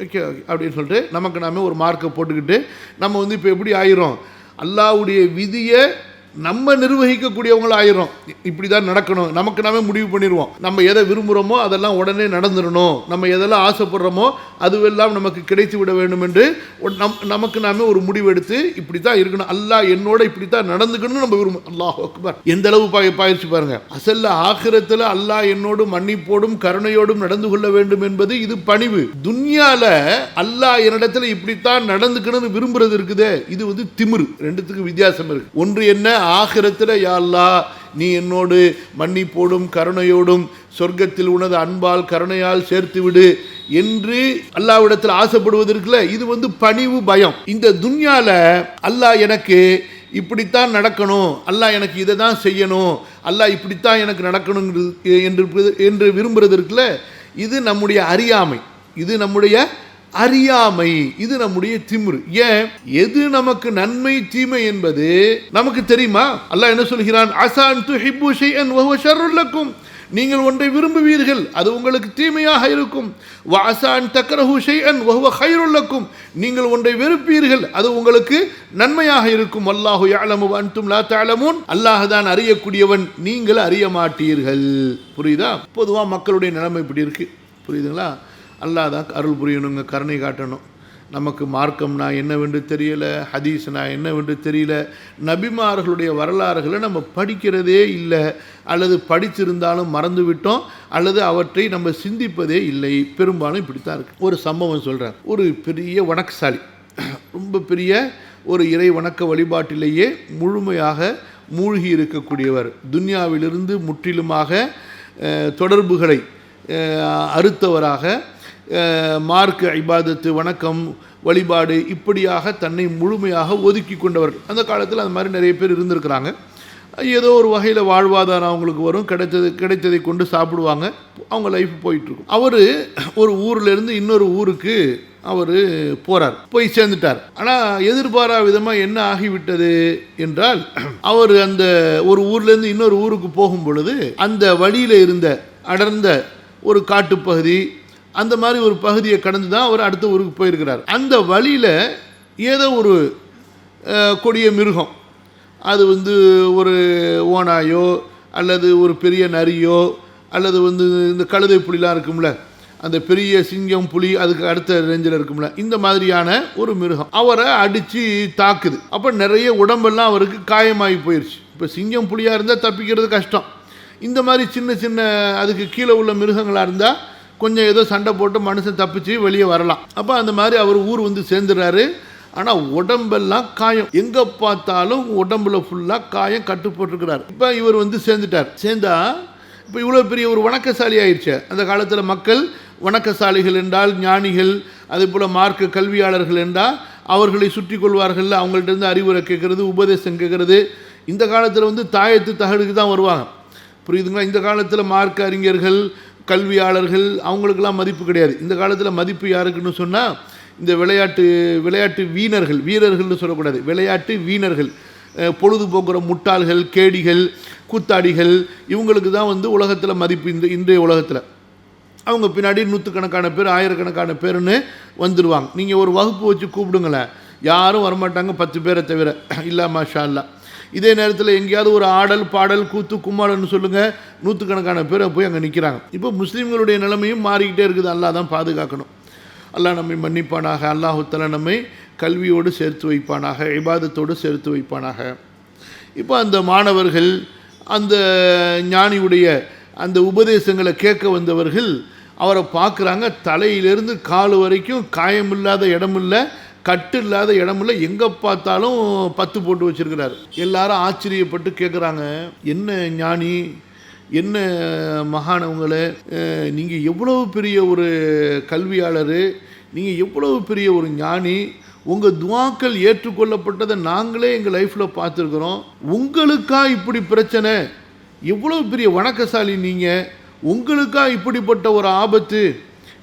ஓகே அப்படின்னு சொல்லிட்டு நமக்கு நாம ஒரு மார்க்கை போட்டுக்கிட்டு நம்ம வந்து இப்போ எப்படி ஆயிரும், அல்லாஹ்வுடைய விதியை நம்ம நிர்வகிக்கக்கூடியவங்களும் ஆயிரும். இப்படி தான் நடக்கணும், நமக்கு நாமே முடிவு பண்ணிடுவோம். நம்ம எதை விரும்புகிறோமோ அதெல்லாம் உடனே நடந்துடணும், நம்ம எதெல்லாம் ஆசைப்படுறோமோ அதுவெல்லாம் நமக்கு கிடைத்து விட வேண்டும் என்று நமக்கு நாமே ஒரு முடிவு எடுத்து இப்படி தான் இருக்கணும், அல்லாஹ் என்னோட இப்படி தான் நடந்துக்கணும்னு நம்ம விரும்பும். அல்லாஹ் அக்பர், எந்த அளவு பாயிடுச்சு பாருங்க. அசல்ல ஆகிரத்தில் அல்லாஹ் என்னோடு மன்னிப்போடும் கருணையோடும் நடந்து கொள்ள வேண்டும் என்பது இது பணிவு. துன்யால அல்லாஹ் என்னிடத்துல இப்படித்தான் நடந்துக்கணும்னு விரும்புறது இருக்குதே, இது வந்து திமிரு. ரெண்டுத்துக்கு வித்தியாசம் இருக்கு. ஒன்று என்ன, ஆகிரத்தில் யா அல்லாஹ் நீ என்னோடு மன்னிப்போடும் கருணையோடும் சொர்க்கத்தில் உனது அன்பால் கருணையால் சேர்த்து விடு என்று அல்லாஹ்விடத்தில் ஆசைப்படுவதற்குல இது வந்து பணிவு, பயம். இந்த துன்யால அல்லாஹ் எனக்கு இப்படித்தான் நடக்கணும், அல்லாஹ் எனக்கு இதை தான் செய்யணும், அல்லாஹ் இப்படித்தான் எனக்கு நடக்கணும் என்று விரும்புறதற்குல இது நம்முடைய அறியாமை, இது நம்முடைய அறியாமை, இது நம்முடைய திமிரு. ஏன், எது நமக்கு நன்மை தீமை என்பது நமக்கு தெரியுமா? அல்லாஹ் என்ன சொல்கிறான், அஸான் துஹிப்பு ஷைஅன் வஹுவ ஷர்ருல் லக்கும், நீங்கள் ஒன்றை விரும்புவீர்கள் அது உங்களுக்கு தீமையாக இருக்கும். வஅஸான் தக்ரஹு ஷைஅன் வஹுவ கைருல் லக்கும், நீங்கள் ஒன்றை வெறுப்பீர்கள் அது உங்களுக்கு நன்மையாக இருக்கும். அல்லாஹு யஅலமு வ அன்தும் லா தஅலமூன், அல்லாஹ் தான் அறியக்கூடியவன், நீங்கள் அறிய மாட்டீர்கள். புரியுதா? பொதுவாக மக்களுடைய நிலைமை இப்படி இருக்கு. புரியுதுங்களா? அல்லாஹ் தான் அருள் புரியணுங்க, கருணை காட்டணும். நமக்கு மார்க்கம்னா என்னவென்று தெரியல, ஹதீஸ்னா என்னவென்று தெரியல, நபிமார்களுடைய வரலாறுகளை நம்ம படிக்கிறதே இல்லை, அல்லது படித்திருந்தாலும் மறந்து விட்டோம், அல்லது அவற்றை நம்ம சிந்திப்பதே இல்லை. பெரும்பாலும் இப்படித்தான் இருக்கு. ஒரு சம்பவம் சொல்கிறேன். ஒரு பெரிய வணக்கசாலி, ரொம்ப பெரிய ஒரு இறை வணக்க வழிபாட்டிலேயே முழுமையாக மூழ்கி இருக்கக்கூடியவர், துன்யாவிலிருந்து முற்றிலுமாக தொடர்புகளை அறுத்தவராக, மார்க்க இபாதத்து வணக்கம் வழிபாடு இப்படியாக தன்னை முழுமையாக ஒதுக்கி கொண்டவர். அந்த காலத்தில் அந்த மாதிரி நிறைய பேர் இருந்திருக்கிறாங்க. ஏதோ ஒரு வகையில் வாழ்வாதாரம் அவங்களுக்கு வரும், கிடைத்ததை கொண்டு சாப்பிடுவாங்க, அவங்க லைஃப் போயிட்டுருக்கும். அவர் ஒரு ஊர்லேருந்து இன்னொரு ஊருக்கு அவர் போகிறார், போய் சேர்ந்துட்டார். ஆனால் எதிர்பாரா விதமாக என்ன ஆகிவிட்டது என்றால், அவர் அந்த ஒரு ஊர்லேருந்து இன்னொரு ஊருக்கு போகும் பொழுது அந்த வழியில் இருந்த அடர்ந்த ஒரு காட்டுப்பகுதி, அந்த மாதிரி ஒரு பகுதியை கடந்து தான் அவர் அடுத்த ஊருக்கு போயிருக்கிறார். அந்த வழியில் ஏதோ ஒரு கொடிய மிருகம், அது வந்து ஒரு ஓனாயோ அல்லது ஒரு பெரிய நரியோ அல்லது வந்து இந்த கழுதை புலிலாம் இருக்கும்ல, அந்த பெரிய சிங்கம் புலி அதுக்கு அடுத்த ரேஞ்சில் இருக்கும்ல, இந்த மாதிரியான ஒரு மிருகம் அவரை அடித்து தாக்குது. அப்போ நிறைய உடம்பெல்லாம் அவருக்கு காயமாகி போயிடுச்சு. இப்போ சிங்கம் புலியாக இருந்தால் தப்பிக்கிறது கஷ்டம். இந்த மாதிரி சின்ன சின்ன அதுக்கு கீழே உள்ள மிருகங்களாக இருந்தால் கொஞ்சம் ஏதோ சண்டை போட்டு மனுஷன் தப்பிச்சு வெளியே வரலாம். அப்போ அந்த மாதிரி அவர் ஊர் வந்து சேர்ந்துடுறாரு. ஆனால் உடம்பெல்லாம் காயம், எங்கே பார்த்தாலும் உடம்புல ஃபுல்லாக காயம் கட்டுப்பட்டுருக்கிறார். இப்போ இவர் வந்து சேர்ந்துட்டார். சேர்ந்தா இப்போ இவ்வளோ பெரிய ஒரு வணக்கசாலி ஆயிடுச்சு. அந்த காலத்தில் மக்கள் வணக்கசாலிகள் என்றால் ஞானிகள், அதே போல் மார்க்க கல்வியாளர்கள் என்றால் அவர்களை சுற்றி கொள்வார்கள், அவங்கள்ட்ட இருந்து அறிவுரை கேட்கறது, உபதேசம் கேட்கறது. இந்த காலத்தில் வந்து தாயத்து தகடுக்கு தான் வருவாங்க. புரியுதுங்களா? இந்த காலத்தில் மார்க்க அறிஞர்கள் கல்வியாளர்கள் அவங்களுக்கெல்லாம் மதிப்பு கிடையாது. இந்த காலத்தில் மதிப்பு யாருக்குன்னு சொன்னால், இந்த விளையாட்டு வீரர்கள்னு சொல்லக்கூடாது, விளையாட்டு வீணர்கள், பொழுதுபோக்குற முட்டாள்கள், கேடிகள், கூத்தாடிகள், இவங்களுக்கு தான் வந்து உலகத்தில் மதிப்பு. இன்றைய உலகத்தில் அவங்க பின்னாடி நூற்றுக்கணக்கான பேர், ஆயிரக்கணக்கான பேருன்னு வந்துடுவாங்க. நீங்கள் ஒரு வகுப்பு வச்சு கூப்பிடுங்களேன், யாரும் வரமாட்டாங்க 10 பேரை தவிர, இல்லா மாஷா அல்லா. இதே நேரத்தில் எங்கேயாவது ஒரு ஆடல் பாடல் கூத்து கும்மாளன்னு சொல்லுங்கள், நூற்றுக்கணக்கான பேரை போய் அங்கே நிற்கிறாங்க. இப்போ முஸ்லீம்களுடைய நிலைமையும் மாறிக்கிட்டே இருக்குது. அல்லாஹ் தான் பாதுகாக்கணும். அல்லாஹ் நம்மை மன்னிப்பானாக. அல்லாஹு தஆலா நம்மை கல்வியோடு சேர்த்து வைப்பானாக, இபாதத்தோடு சேர்த்து வைப்பானாக. இப்போ அந்த மாணவர்கள் அந்த ஞானியுடைய அந்த உபதேசங்களை கேட்க வந்தவர்கள் அவரை பார்க்குறாங்க. தலையிலிருந்து கால் வரைக்கும் காயமில்லாத இடமில்லை, கட்டு இல்லாத இடமில்லை, எங்கே பார்த்தாலும் 10 போட்டு வச்சுருக்கிறார். எல்லாரும் ஆச்சரியப்பட்டு கேட்குறாங்க, என்ன ஞானி, என்ன மகானவங்களே, நீங்கள் எவ்வளவு பெரிய ஒரு கல்வியாளர், நீங்கள் எவ்வளவு பெரிய ஒரு ஞானி, உங்கள் துவாக்கள் ஏற்றுக்கொள்ளப்பட்டதை நாங்களே எங்கள் லைஃப்பில் பார்த்துருக்குறோம், உங்களுக்கா இப்படி பிரச்சனை, எவ்வளோ பெரிய வணக்கசாலி நீங்கள், உங்களுக்கா இப்படிப்பட்ட ஒரு ஆபத்து,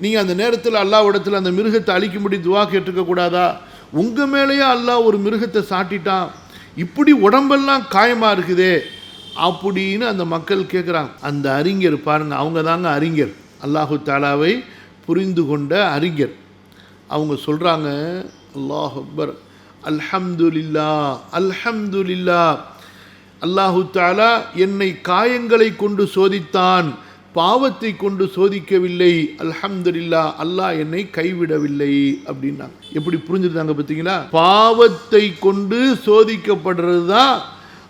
நீங்கள் அந்த நேரத்தில் அல்லாஹ்விடத்தில் அந்த மிருகத்தை அழிக்கும்படி துவா கேட்டுக்கக்கூடாதா, உங்கள் மேலேயே அல்லாஹ் ஒரு மிருகத்தை சாட்டிட்டான், இப்படி உடம்பெல்லாம் காயமாக இருக்குதே அப்படின்னு அந்த மக்கள் கேட்குறாங்க. அந்த அறிஞர் பாருங்க, அவங்க தாங்க அறிஞர், அல்லாஹு தாலாவை புரிந்து கொண்ட அறிஞர். அவங்க சொல்கிறாங்க, அல்லாஹ் அக்பர், அல்ஹம்துலில்லா அல்ஹம்துலில்லா, அல்லாஹு தாலா என்னை காயங்களை கொண்டு சோதித்தான், பாவத்தை கொண்டு சோதிக்கவில்லை, அல்ஹம்துலில்லா, அல்லாஹ் என்னை கைவிடவில்லை அப்படின்னாங்க. எப்படி புரிஞ்சுருந்தாங்க பார்த்தீங்களா? பாவத்தை கொண்டு சோதிக்கப்படுறது தான்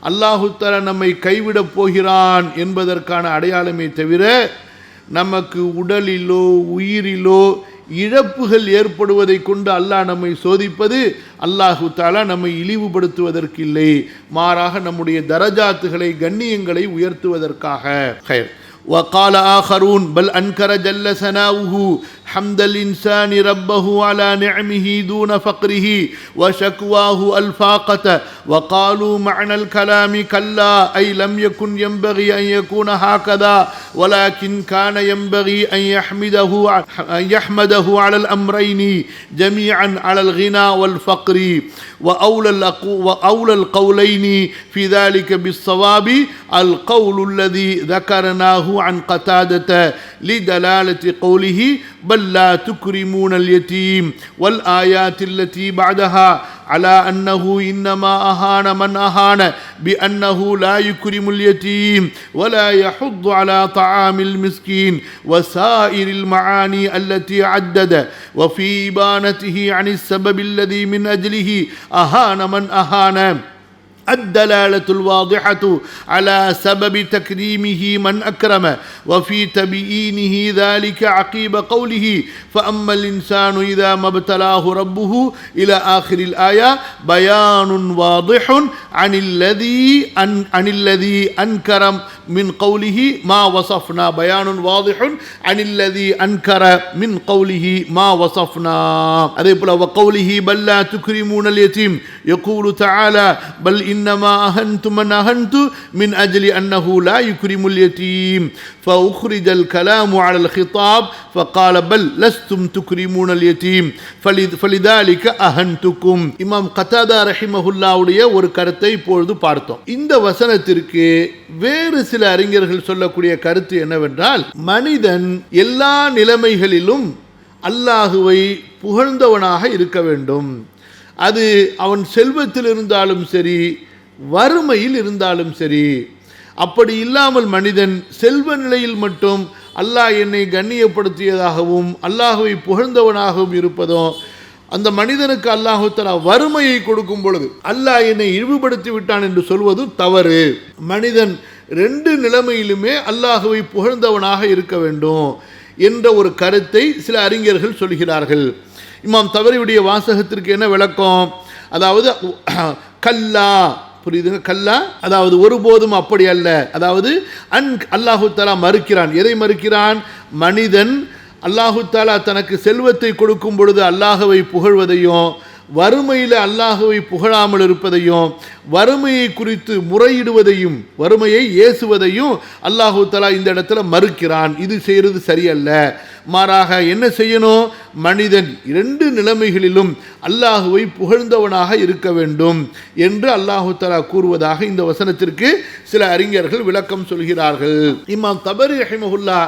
அல்லாஹு தஆலா நம்மை கைவிடப் போகிறான் என்பதற்கான அடையாளமே தவிர, நமக்கு உடலிலோ உயிரிலோ இழப்புகள் ஏற்படுவதை கொண்டு அல்லாஹ் நம்மை சோதிப்பது அல்லாஹு தஆலா நம்மை இழிவுபடுத்துவதற்கு இல்லை, மாறாக நம்முடைய தரஜாத்துகளை கண்ணியங்களை உயர்த்துவதற்காக. وقال آخرون بل أنكر جل ثناؤه حمد الإنسان ربه على نعمه دون فقره وشكواه الفاقة وقالوا معنى الكلام كلا أي لم يكن ينبغي أن يكون هكذا ولكن كان ينبغي أن يحمده على الأمرين جميعا على الغنى والفقر وأولى القولين في ذلك بالصواب القول الذي ذكرناه عن قتادة لدلالة قوله بل لا تكرمون اليتيم والآيات التي بعدها على أنه إنما أهان من أهان بأنه لا يكرم اليتيم ولا يحض على طعام المسكين وسائر المعاني التي عدد وفي إبانته عن السبب الذي من أجله أهان من أهان الدلالة الواضحة على سبب تكريمه من أكرم وفي تبيينه ذلك عقيب قوله فأما الإنسان إذا ما ابتلاه ربه إلى آخر الآية بيان واضح عن الذي أنكر من قوله ما وصفنا بيان واضح عن الذي أنكر من قوله ما وصفنا وقوله بل لا تكرمون اليتيم يقول تعالى بل إنما أهنت من أهنت من أجل أنه لا يكرم اليتيم فأخرج الكلام على الخطاب فقال بل لستم تكرمون اليتيم فلذلك أهنتكم. இமாம் கத்தாதா ரஹிமஹுல்லாவுடைய ஒரு கருத்தை இப்பொழுது பார்த்தோம். இந்த வசனத்திற்கு வேறு சில அறிஞர்கள் சொல்லக்கூடிய கருத்து என்னவென்றால், மனிதன் எல்லா நிலைமைகளிலும் அல்லாஹுவை புகழ்ந்தவனாக இருக்க வேண்டும். அது அவன் செல்வத்தில் இருந்தாலும் சரி, வறுமையில் இருந்தாலும் சரி. அப்படி இல்லாமல் மனிதன் செல்வ நிலையில் மட்டும் அல்லாஹ் என்னை கண்ணியப்படுத்தியதாகவும் அல்லாஹுவை புகழ்ந்தவனாகவும் இருப்பதும், அந்த மனிதனுக்கு அல்லாஹு தஆலா வறுமையை கொடுக்கும் பொழுது அல்லாஹ் என்னை இழிவுபடுத்தி விட்டான் என்று சொல்வது தவறு. மனிதன் ரெண்டு நிலைமையிலுமே அல்லாஹுவை புகழ்ந்தவனாக இருக்க வேண்டும் என்ற ஒரு கருத்தை சில அறிஞர்கள் சொல்கிறார்கள். இமாம் தபரியுடைய வாசகத்திற்கு என்ன விளக்கம்? அதாவது கல்லா, புரியுதுங்க, கல்லா அதாவது ஒருபோதும் அப்படி அல்ல. அதாவது அல்லாஹு தஆலா மறுக்கிறான். எதை மறுக்கிறான்? மனிதன் அல்லாஹு தஆலா தனக்கு செல்வத்தை கொடுக்கும் பொழுது அல்லாஹுவை புகழ்வதையும், வறுமையில் அல்லாஹுவை புகழாமல் இருப்பதையும், வறுமையை குறித்து முறையிடுவதையும், வறுமையை ஏசுவதையும் அல்லாஹு தஆலா இந்த இடத்துல மறுக்கிறான். இது செய்கிறது சரியல்ல. மாறாக என்ன செய்யணும்? மனிதன் இரண்டு நிலைமைகளிலும் அல்லாஹுவை புகழ்ந்தவனாக இருக்க வேண்டும் என்று அல்லாஹு தஆலா கூறுவதாக இந்த வசனத்திற்கு சில அறிஞர்கள் விளக்கம் சொல்கிறார்கள். இமாம் தபரி ரஹிமஹுல்லா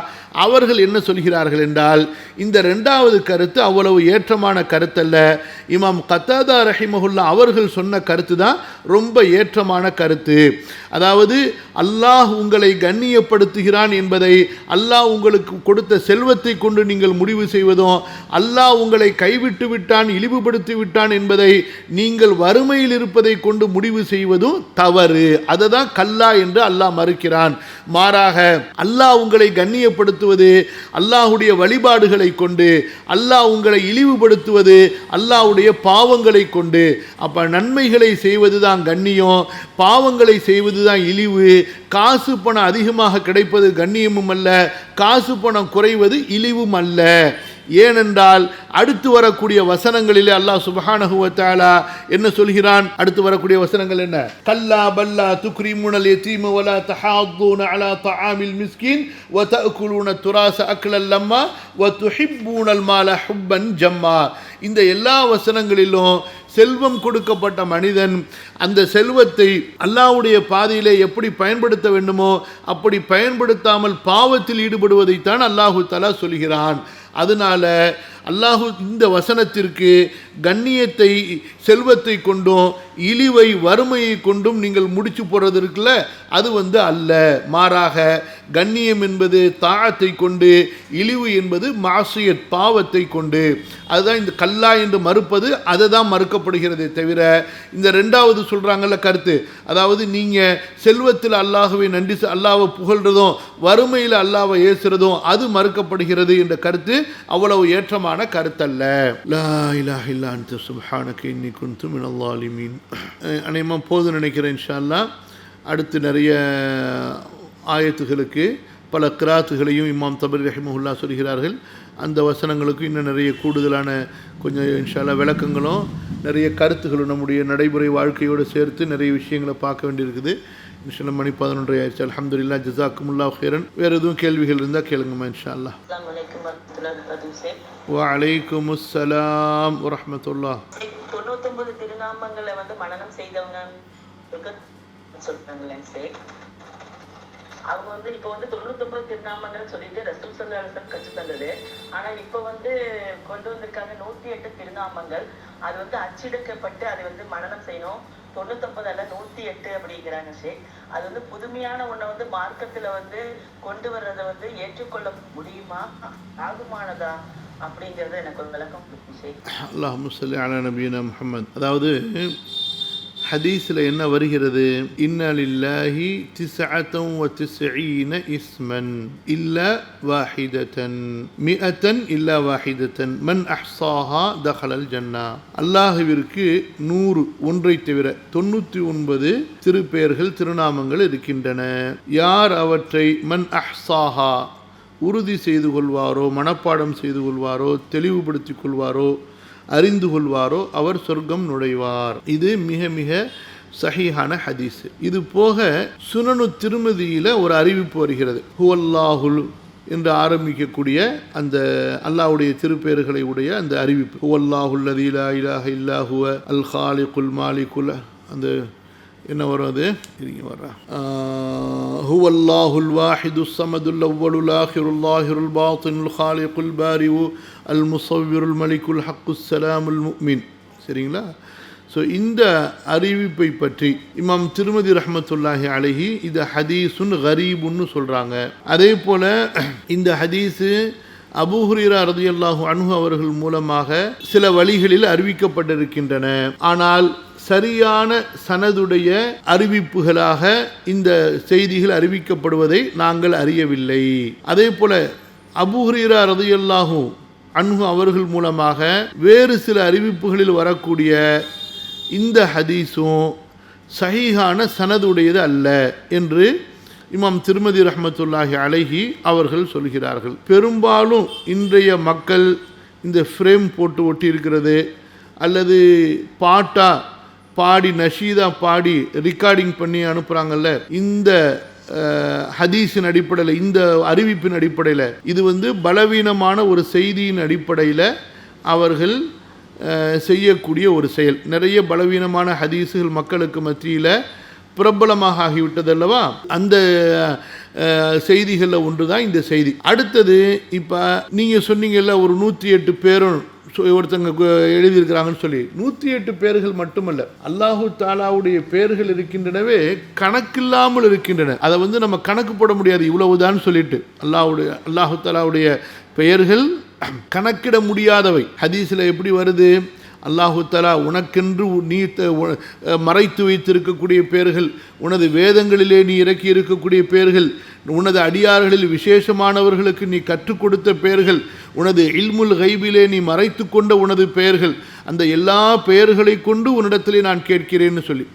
அவர்கள் என்ன சொல்கிறார்கள் என்றால், இந்த இரண்டாவது கருத்து அவ்வளவு ஏற்றமான கருத்தல்ல. இமாம் கத்தாதா ரஹிமஹுல்லா அவர்கள் சொன்ன கருத்து தான் ரொம்ப ஏற்றமான கருத்து. அதாவது அல்லாஹ் உங்களை கண்ணியப்படுத்துகிறான் என்பதை அல்லாஹ் உங்களுக்கு கொடுத்த செல்வத்தை கொண்டு நீங்கள் முடிவு செய்வதும், அல்லாஹ் உங்களை கைவிட்டு விட்டான், இழிவுபடுத்தி விட்டான் என்பதை நீங்கள் வறுமையில் இருப்பதை கொண்டு முடிவு செய்வதும் தவறு. அதை தான் கல்லா என்று அல்லாஹ் மறுக்கிறான். மாறாக அல்லாஹ் உங்களை கண்ணியப்படுத்துவது அல்லாஹுடைய வழிபாடுகளை கொண்டு, அல்லாஹ் உங்களை இழிவுபடுத்துவது அல்லாஹுடைய பாவங்களை கொண்டு. அப்ப நன்மைகளை செய்வது தான் கண்ணியம், பாவங்களை செய்வது தான் இழிவு. காசு பணம் அதிகமாக கிடைப்பது கண்ணியமும் அல்ல, காசு பணம் குறைவது இழிவும் அல்ல. ஏனென்றால் அடுத்து வரக்கூடிய வசனங்களிலே அல்லாஹ் சுப்ஹானஹு வ தஆலா என்ன சொல்கிறான்? அடுத்து வரக்கூடிய வசனங்கள் என்ன? கல்லா பல்லா துக்ரிமுனல் யதீம வலா தஹாதுன அலா தஆமில் மிஸ்கின் வ தஅகுலுன துராஸ அக்லல் லம்மா வ துஹிப்பூனல் மால ஹுப்பன் ஜம்மா. இந்த எல்லா வசனங்களிலும் செல்வம் கொடுக்கப்பட்ட மனிதன் அந்த செல்வத்தை அல்லாஹ்வுடைய பாதையிலே எப்படி பயன்படுத்த வேண்டுமோ அப்படி பயன்படுத்தாமல் பாவத்தில் ஈடுபடுவதைத்தான் அல்லாஹு தஆலா சொல்கிறான். அதனால அல்லாஹு இந்த வசனத்திற்கு கண்ணியத்தை செல்வத்தை கொண்டும் இழிவை வறுமையை கொண்டும் நீங்கள் முடிச்சு போடுறது இருக்குல்ல, அது அல்ல. மாறாக கண்ணியம் என்பது தாஅத்தை கொண்டு, இழிவு என்பது மாசியத் பாவத்தை கொண்டு. அதுதான் இந்த கல்லா என்று மறுப்பது அதை தான் மறுக்கப்படுகிறதே தவிர இந்த ரெண்டாவது சொல்கிறாங்கல்ல கருத்து, அதாவது நீங்கள் செல்வத்தில் அல்லாஹ்வை நன்றி அல்லாஹ்வை புகழ்றதும் வறுமையில் அல்லாஹ்வை ஏசுறதும் அது மறுக்கப்படுகிறது என்ற கருத்து அவ்வளவு ஏற்றமான கருத்தல்ல. லா இலாஹ இல்லா அன்த சுப்ஹானக இன்னி குன்து மினல் ஸாலிமீன். அநேகமாக போது நினைக்கிறேன். இன்ஷா அல்லாஹ் அடுத்து நிறைய ஆயத்துகளுக்கு பல கிராத்துகளையும் இமாம் தபரி ரஹிமஹுல்லா சொல்கிறார்கள். அந்த வசனங்களுக்கு இன்னும் நிறைய கூடுதலான கொஞ்சம் இன்ஷா அல்லாஹ் விளக்கங்களும் நிறைய கருத்துகளும் நம்முடைய நடைமுறை வாழ்க்கையோடு சேர்த்து நிறைய விஷயங்களை பார்க்க வேண்டியிருக்குது. இன்ஷா அல்லாஹ் மணி 11 ஆயிடுச்சு. அல்ஹம்துலில்லாஹ், ஜஸாக்குமுல்லாஹ் ஹைரன். வேறு எதுவும் கேள்விகள் இருந்தால் கேளுங்கம்மா இன்ஷா அல்லாஹ். வலைக்கும் அஸ்ஸலாம் வரஹ்மத்துல்லாஹ். 99 திருநாமங்களை மனனம் செய்தவங்க சொல்றாங்களே சார், அவங்க இப்போ 99 திருநாமங்கள் சொல்லிட்டு ரசூல் ஸல்லல்லாஹு அலைஹி வஸல்லம் கற்று தந்தது. ஆனா இப்போ கொண்டு வந்திருக்காங்க 108 திருநாமங்கள். அது அச்சிடக்கப்பட்டு அது மனனம் செய்யணும். 99 அல்ல 108 அப்படிங்கிறாங்க சார். அது புதுமையான ஒன்றை மார்க்கத்துல கொண்டு வர்றதை ஏற்றுக்கொள்ள முடியுமா, ஆகுமானதா அப்படிங்கறத எனக்கு ஒரு விளக்கம் கொடுக்கும் சார். அல்லாஹும்ம ஸல்லி அலா நபியினா முஹம்மத். அதாவது ஹதீஸில் என்ன வருகிறது, இன்ன லில்லாஹி 99 இஸ்மன் இல்லா வாஹிதத்தன் மிஅத்தன் இல்லா வாஹிதத்தன் மன் அஹ்ஸாஹா தஹலல் ஜன்னா. அல்லாஹ்விற்கு 100 ஒன்றை தவிர 99 திருப்பெயர்கள் திருநாமங்கள் இருக்கின்றன. யார் அவற்றை மன் அஹ்ஸாஹா உறுதி செய்து கொள்வாரோ, மனப்பாடம் செய்து கொள்வாரோ, தெளிவுபடுத்திக் கொள்வாரோ, அறிந்து கொள்வாரோ அவர் சொர்க்கம் நுழைவார். இது மிக மிக சஹீஹான ஹதீஸ். இது போக சுனனு திருமதியில் ஒரு அறிவிப்பு வருகிறது. ஹுவல்லாஹுல் என்று ஆரம்பிக்கக்கூடிய அந்த அல்லாஹ்வுடைய திருப்பெயர்களை உடைய அந்த அறிவிப்பு. ஹுவல்லாஹுல் லதீ லா இலாஹ இல்லா ஹுவ அல் காலிகுல் மாலிகுல், அந்த என்ன வரும், அது இங்கே வர்றா, ஹுவல்லாஹுல் வாஹிதுஸ் ஸமதுல் அவ்வலுல் ஆஹிருல் லாஹிருல் பாத்தினுல் காலிகுல் பாரிஉ அல் முஸவ்விருல் மலிகுல் ஹக்குஸ் ஸலாமுல் முஃமின். சரிங்களா? ஸோ இந்த அறிவிப்பை பற்றி இமாம் திருமதி ரஹ்மத்துல்லாஹி அலைஹி இது ஹதீஸுன் கரீபுன்னு சொல்கிறாங்க. அதே போல் இந்த ஹதீஸு அபூ ஹுரைரா ரலியல்லாஹு அன்ஹு அவர்கள் மூலமாக சில வழிகளில் அறிவிக்கப்பட்டிருக்கின்றன. ஆனால் சரியான சனதுடைய அறிவிப்புகளாக இந்த செய்திகள் அறிவிக்கப்படுவதை நாங்கள் அறியவில்லை. அதே போல அபூ ஹுரைரா ரலியல்லாஹு அன்ஹு அவர்கள் மூலமாக வேறு சில அறிவிப்புகளில் வரக்கூடிய இந்த ஹதீஸும் சஹீஹான சனதுடையது அல்ல என்று இமாம் திருமதி ரஹ்மத்துல்லாஹி அலைஹி அவர்கள் சொல்கிறார்கள். பெரும்பாலும் இன்றைய மக்கள் இந்த ஃப்ரேம் போட்டு ஒட்டி இருக்கிறது அல்லது பாட்டா பாடி நஷீதா பாடி ரெக்கார்டிங் பண்ணி அனுப்புகிறாங்கல்ல, இந்த ஹதீஸின் அடிப்படையில், இந்த அறிவிப்பின் அடிப்படையில் இது பலவீனமான ஒரு செய்தியின் அடிப்படையில் அவர்கள் செய்யக்கூடிய ஒரு செயல். நிறைய பலவீனமான ஹதீஸுகள் மக்களுக்கு மத்தியில் பிரபலமாக ஆகிவிட்டதல்லவா, அந்த செய்திகளில் ஒன்று தான் இந்த செய்தி. அடுத்தது, இப்போ நீங்கள் சொன்னீங்கல்ல ஒரு 108 பேரும் ஒருத்தங்க எழுதியிருக்கிறாங்கன்னு சொல்லி, 108 பேர்கள் மட்டுமல்ல, அல்லாஹு தாலாவுடைய பேர்கள் இருக்கின்றனவே கணக்கில்லாமல் இருக்கின்றன. அதை நம்ம கணக்கு போட முடியாது இவ்வளவுதான் சொல்லிட்டு. அல்லாஹு தாலாவுடைய பெயர்கள் கணக்கிட முடியாதவை. ஹதீஸில் எப்படி வருது, அல்லாஹு தஆலா உனக்கென்று நீ மறைத்து வைத்திருக்கக்கூடிய பெயர்கள், உனது வேதங்களிலே நீ இறக்கி இருக்கக்கூடிய பெயர்கள், உனது அடியார்களில் விசேஷமானவர்களுக்கு நீ கற்றுக் கொடுத்த பெயர்கள், உனது இல்முல் கைபிலே நீ மறைத்து கொண்ட உனது பெயர்கள், அந்த எல்லா பெயர்களை கொண்டு உன்னிடத்திலே நான் கேட்கிறேன்னு சொல்லி.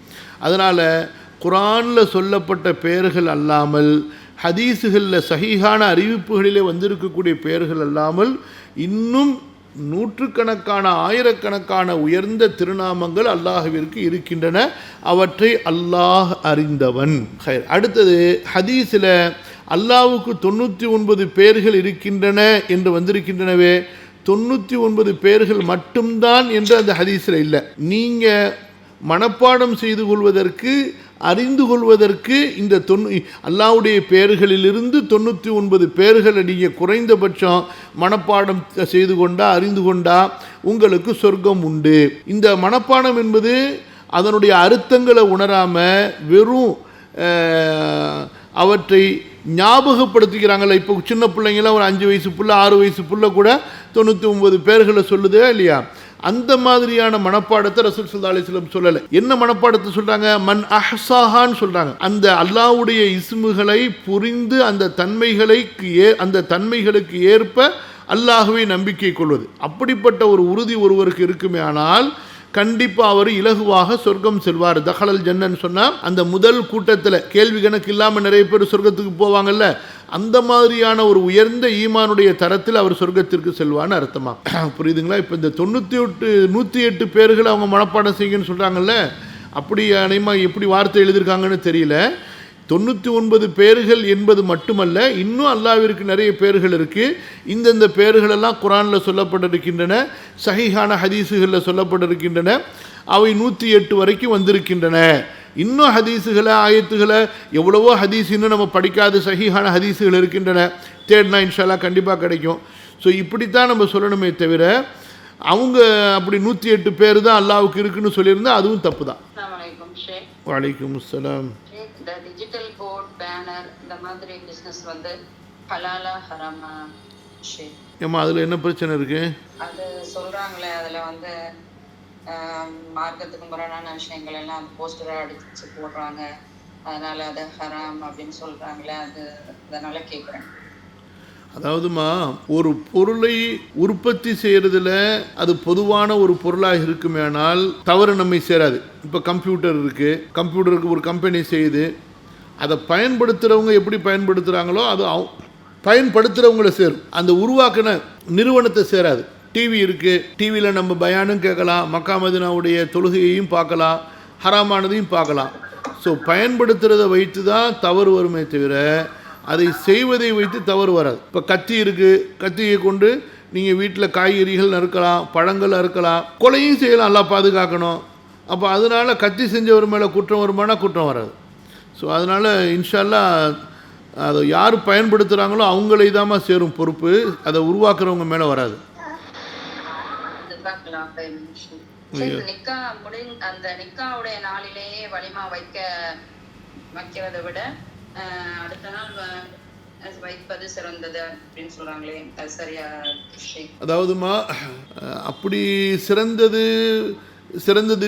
அதனால் குர்ஆனில் சொல்லப்பட்ட பெயர்கள் அல்லாமல், ஹதீஸுகளில் சஹீஹான அறிவிப்புகளிலே வந்திருக்கக்கூடிய பெயர்கள் அல்லாமல் இன்னும் நூற்றுக்கணக்கான ஆயிரக்கணக்கான உயர்ந்த திருநாமங்கள் அல்லாஹ்விற்கு இருக்கின்றன. அவற்றை அல்லாஹ் அறிந்தவன். அடுத்தது, ஹதீஸில் அல்லாஹ்வுக்கு 99 பெயர்கள் இருக்கின்றன என்று வந்திருக்கின்றனவே, 99 பேர்கள் மட்டும்தான் என்று அந்த ஹதீஸில் இல்லை. நீங்கள் மனப்பாடம் செய்து கொள்வதற்கு, அறிந்து கொள்வதற்கு இந்த அல்லாஹ்வுடைய பெயர்களிலிருந்து 99 பேர்களை நீங்கள் குறைந்தபட்சம் மனப்பாடம் செய்து கொண்டா, அறிந்து கொண்டா உங்களுக்கு சொர்க்கம் உண்டு. இந்த மனப்பாடம் என்பது அதனுடைய அர்த்தங்களை உணராமல் வெறும் அவற்றை ஞாபகப்படுத்திக்கிறாங்கல்ல. இப்போ சின்ன பிள்ளைங்களாம் ஒரு 5 வயசு புள்ள 6 வயசு புள்ள கூட 99 பேர்களை சொல்லுதே இல்லையா? அந்த மாதிரியான மனப்பாடத்தை ரசூல் ஸல்லல்லாஹு அலைஹி வஸல்லம் சொல்லலை. என்ன மனப்பாடத்தை சொல்றாங்க? மன் அஹ்சாஹான்னு சொல்றாங்க. அந்த அல்லாஹ்வுடைய இஸ்முகளை புரிந்து அந்த தன்மைகளுக்கு ஏற்ப அல்லாஹ்வை நம்பிக்கை கொள்வது. அப்படிப்பட்ட ஒரு உறுதி ஒருவருக்கு இருக்குமே ஆனால் கண்டிப்பாக அவர் இலகுவாக சொர்க்கம் செல்வார். தஹலல் ஜன்னன்னு சொன்னால் அந்த முதல் கூட்டத்தில் கேள்வி கணக்கு இல்லாமல் நிறைய பேர் சொர்க்கத்துக்கு போவாங்கல்ல, அந்த மாதிரியான ஒரு உயர்ந்த ஈமானுடைய தரத்தில் அவர் சொர்க்கத்திற்கு செல்வான்னு அர்த்தமா? புரியுதுங்களா? இப்போ இந்த 108 பேர்கள் அவங்க மனப்பாடம் செய்யுங்கன்னு சொல்கிறாங்கல்ல, அப்படி அனைமாக எப்படி வார்த்தை எழுதியிருக்காங்கன்னு தெரியல. 99 பேர்கள் என்பது மட்டுமல்ல, இன்னும் அல்லாஹ்விற்கு நிறைய பேர்கள் இருக்குது. இந்தந்த பேர்களெல்லாம் குர்ஆனில் சொல்லப்பட்டிருக்கின்றன, சஹீஹான ஹதீஸுகளில் சொல்லப்பட்டிருக்கின்றன. அவை 108 வரைக்கும் வந்திருக்கின்றன. இன்னும் ஹதீஸுகளை, ஆயத்துகளை, எவ்வளவோ ஹதீஸ் இன்னும் நம்ம படிக்காத சஹீஹான ஹதீஸுகள் இருக்கின்றன. தேடினா இன்ஷா அல்லாஹ் கண்டிப்பாக கிடைக்கும். ஸோ இப்படித்தான் நம்ம சொல்லணுமே தவிர அவங்க அப்படி 108 பேர் தான் அல்லாஹ்வுக்கு இருக்குன்னு சொல்லியிருந்தா அதுவும் தப்பு தான். வலைக்கும் அஸ்ஸலாம். இந்த டிஜிட்டல் போர்ட், பேனர் இந்த மாதிரி பிஸ்னஸ் வந்து ஹலாலா ஹராமா? ஏம்மா அதில் என்ன பிரச்சனை இருக்கு? அது சொல்றாங்களே, அதில் வந்து மார்க்கத்துக்கு முரணான விஷயங்கள் எல்லாம் போஸ்டராக அடிச்சு போடுறாங்க, அதனால அது ஹராம் அப்படின்னு சொல்றாங்களே, அதனால கேட்குறேன். அதாவதுமா, ஒரு பொருளை உற்பத்தி செய்கிறதுல அது பொதுவான ஒரு பொருளாக இருக்குமே ஆனால் தவறு நம்மை சேராது. இப்போ கம்ப்யூட்டர் இருக்குது, கம்ப்யூட்டருக்கு ஒரு கம்பெனி செய்யுது, அதை பயன்படுத்துகிறவங்க எப்படி பயன்படுத்துகிறாங்களோ அது பயன்படுத்துகிறவங்கள சேரும், அந்த உருவாக்கின நிறுவனத்தை சேராது. டிவி இருக்குது, டிவியில் நம்ம பயானும் கேட்கலாம், மக்கா மதீனாவுடைய தொழுகையையும் பார்க்கலாம், ஹராமானதையும் பார்க்கலாம். ஸோ பயன்படுத்துகிறத வைத்து தான் தவறு வருமே தவிர அதை செய்வதை வைத்து தவறு வராது. இப்போ கத்தி இருக்குது, கத்தியை கொண்டு நீங்கள் வீட்டில் காய்கறிகள் நறுக்கலாம், பழங்கள் அறுக்கலாம், கொலையும் செய்யலாம், எல்லாம் பாதுகாக்கணும். அப்போ அதனால் கத்தி செஞ்சவர் மேலே குற்றம் வருமானா குற்றம் வராது. ஸோ அதனால் இன்ஷா அல்லாஹ் அதை யார் பயன்படுத்துகிறாங்களோ அவங்களே தான் சேரும் பொறுப்பு, அதை உருவாக்குறவங்க மேலே வராது. அந்த நிக்காவுடைய நாளிலேயே வலிமா வைக்கிறதை விட அடுத்த நாள் வைப்பது சிறந்தது அப்படின்னு சொல்றாங்களே, அது சரியா? அதாவதுமா, அப்படி சிறந்தது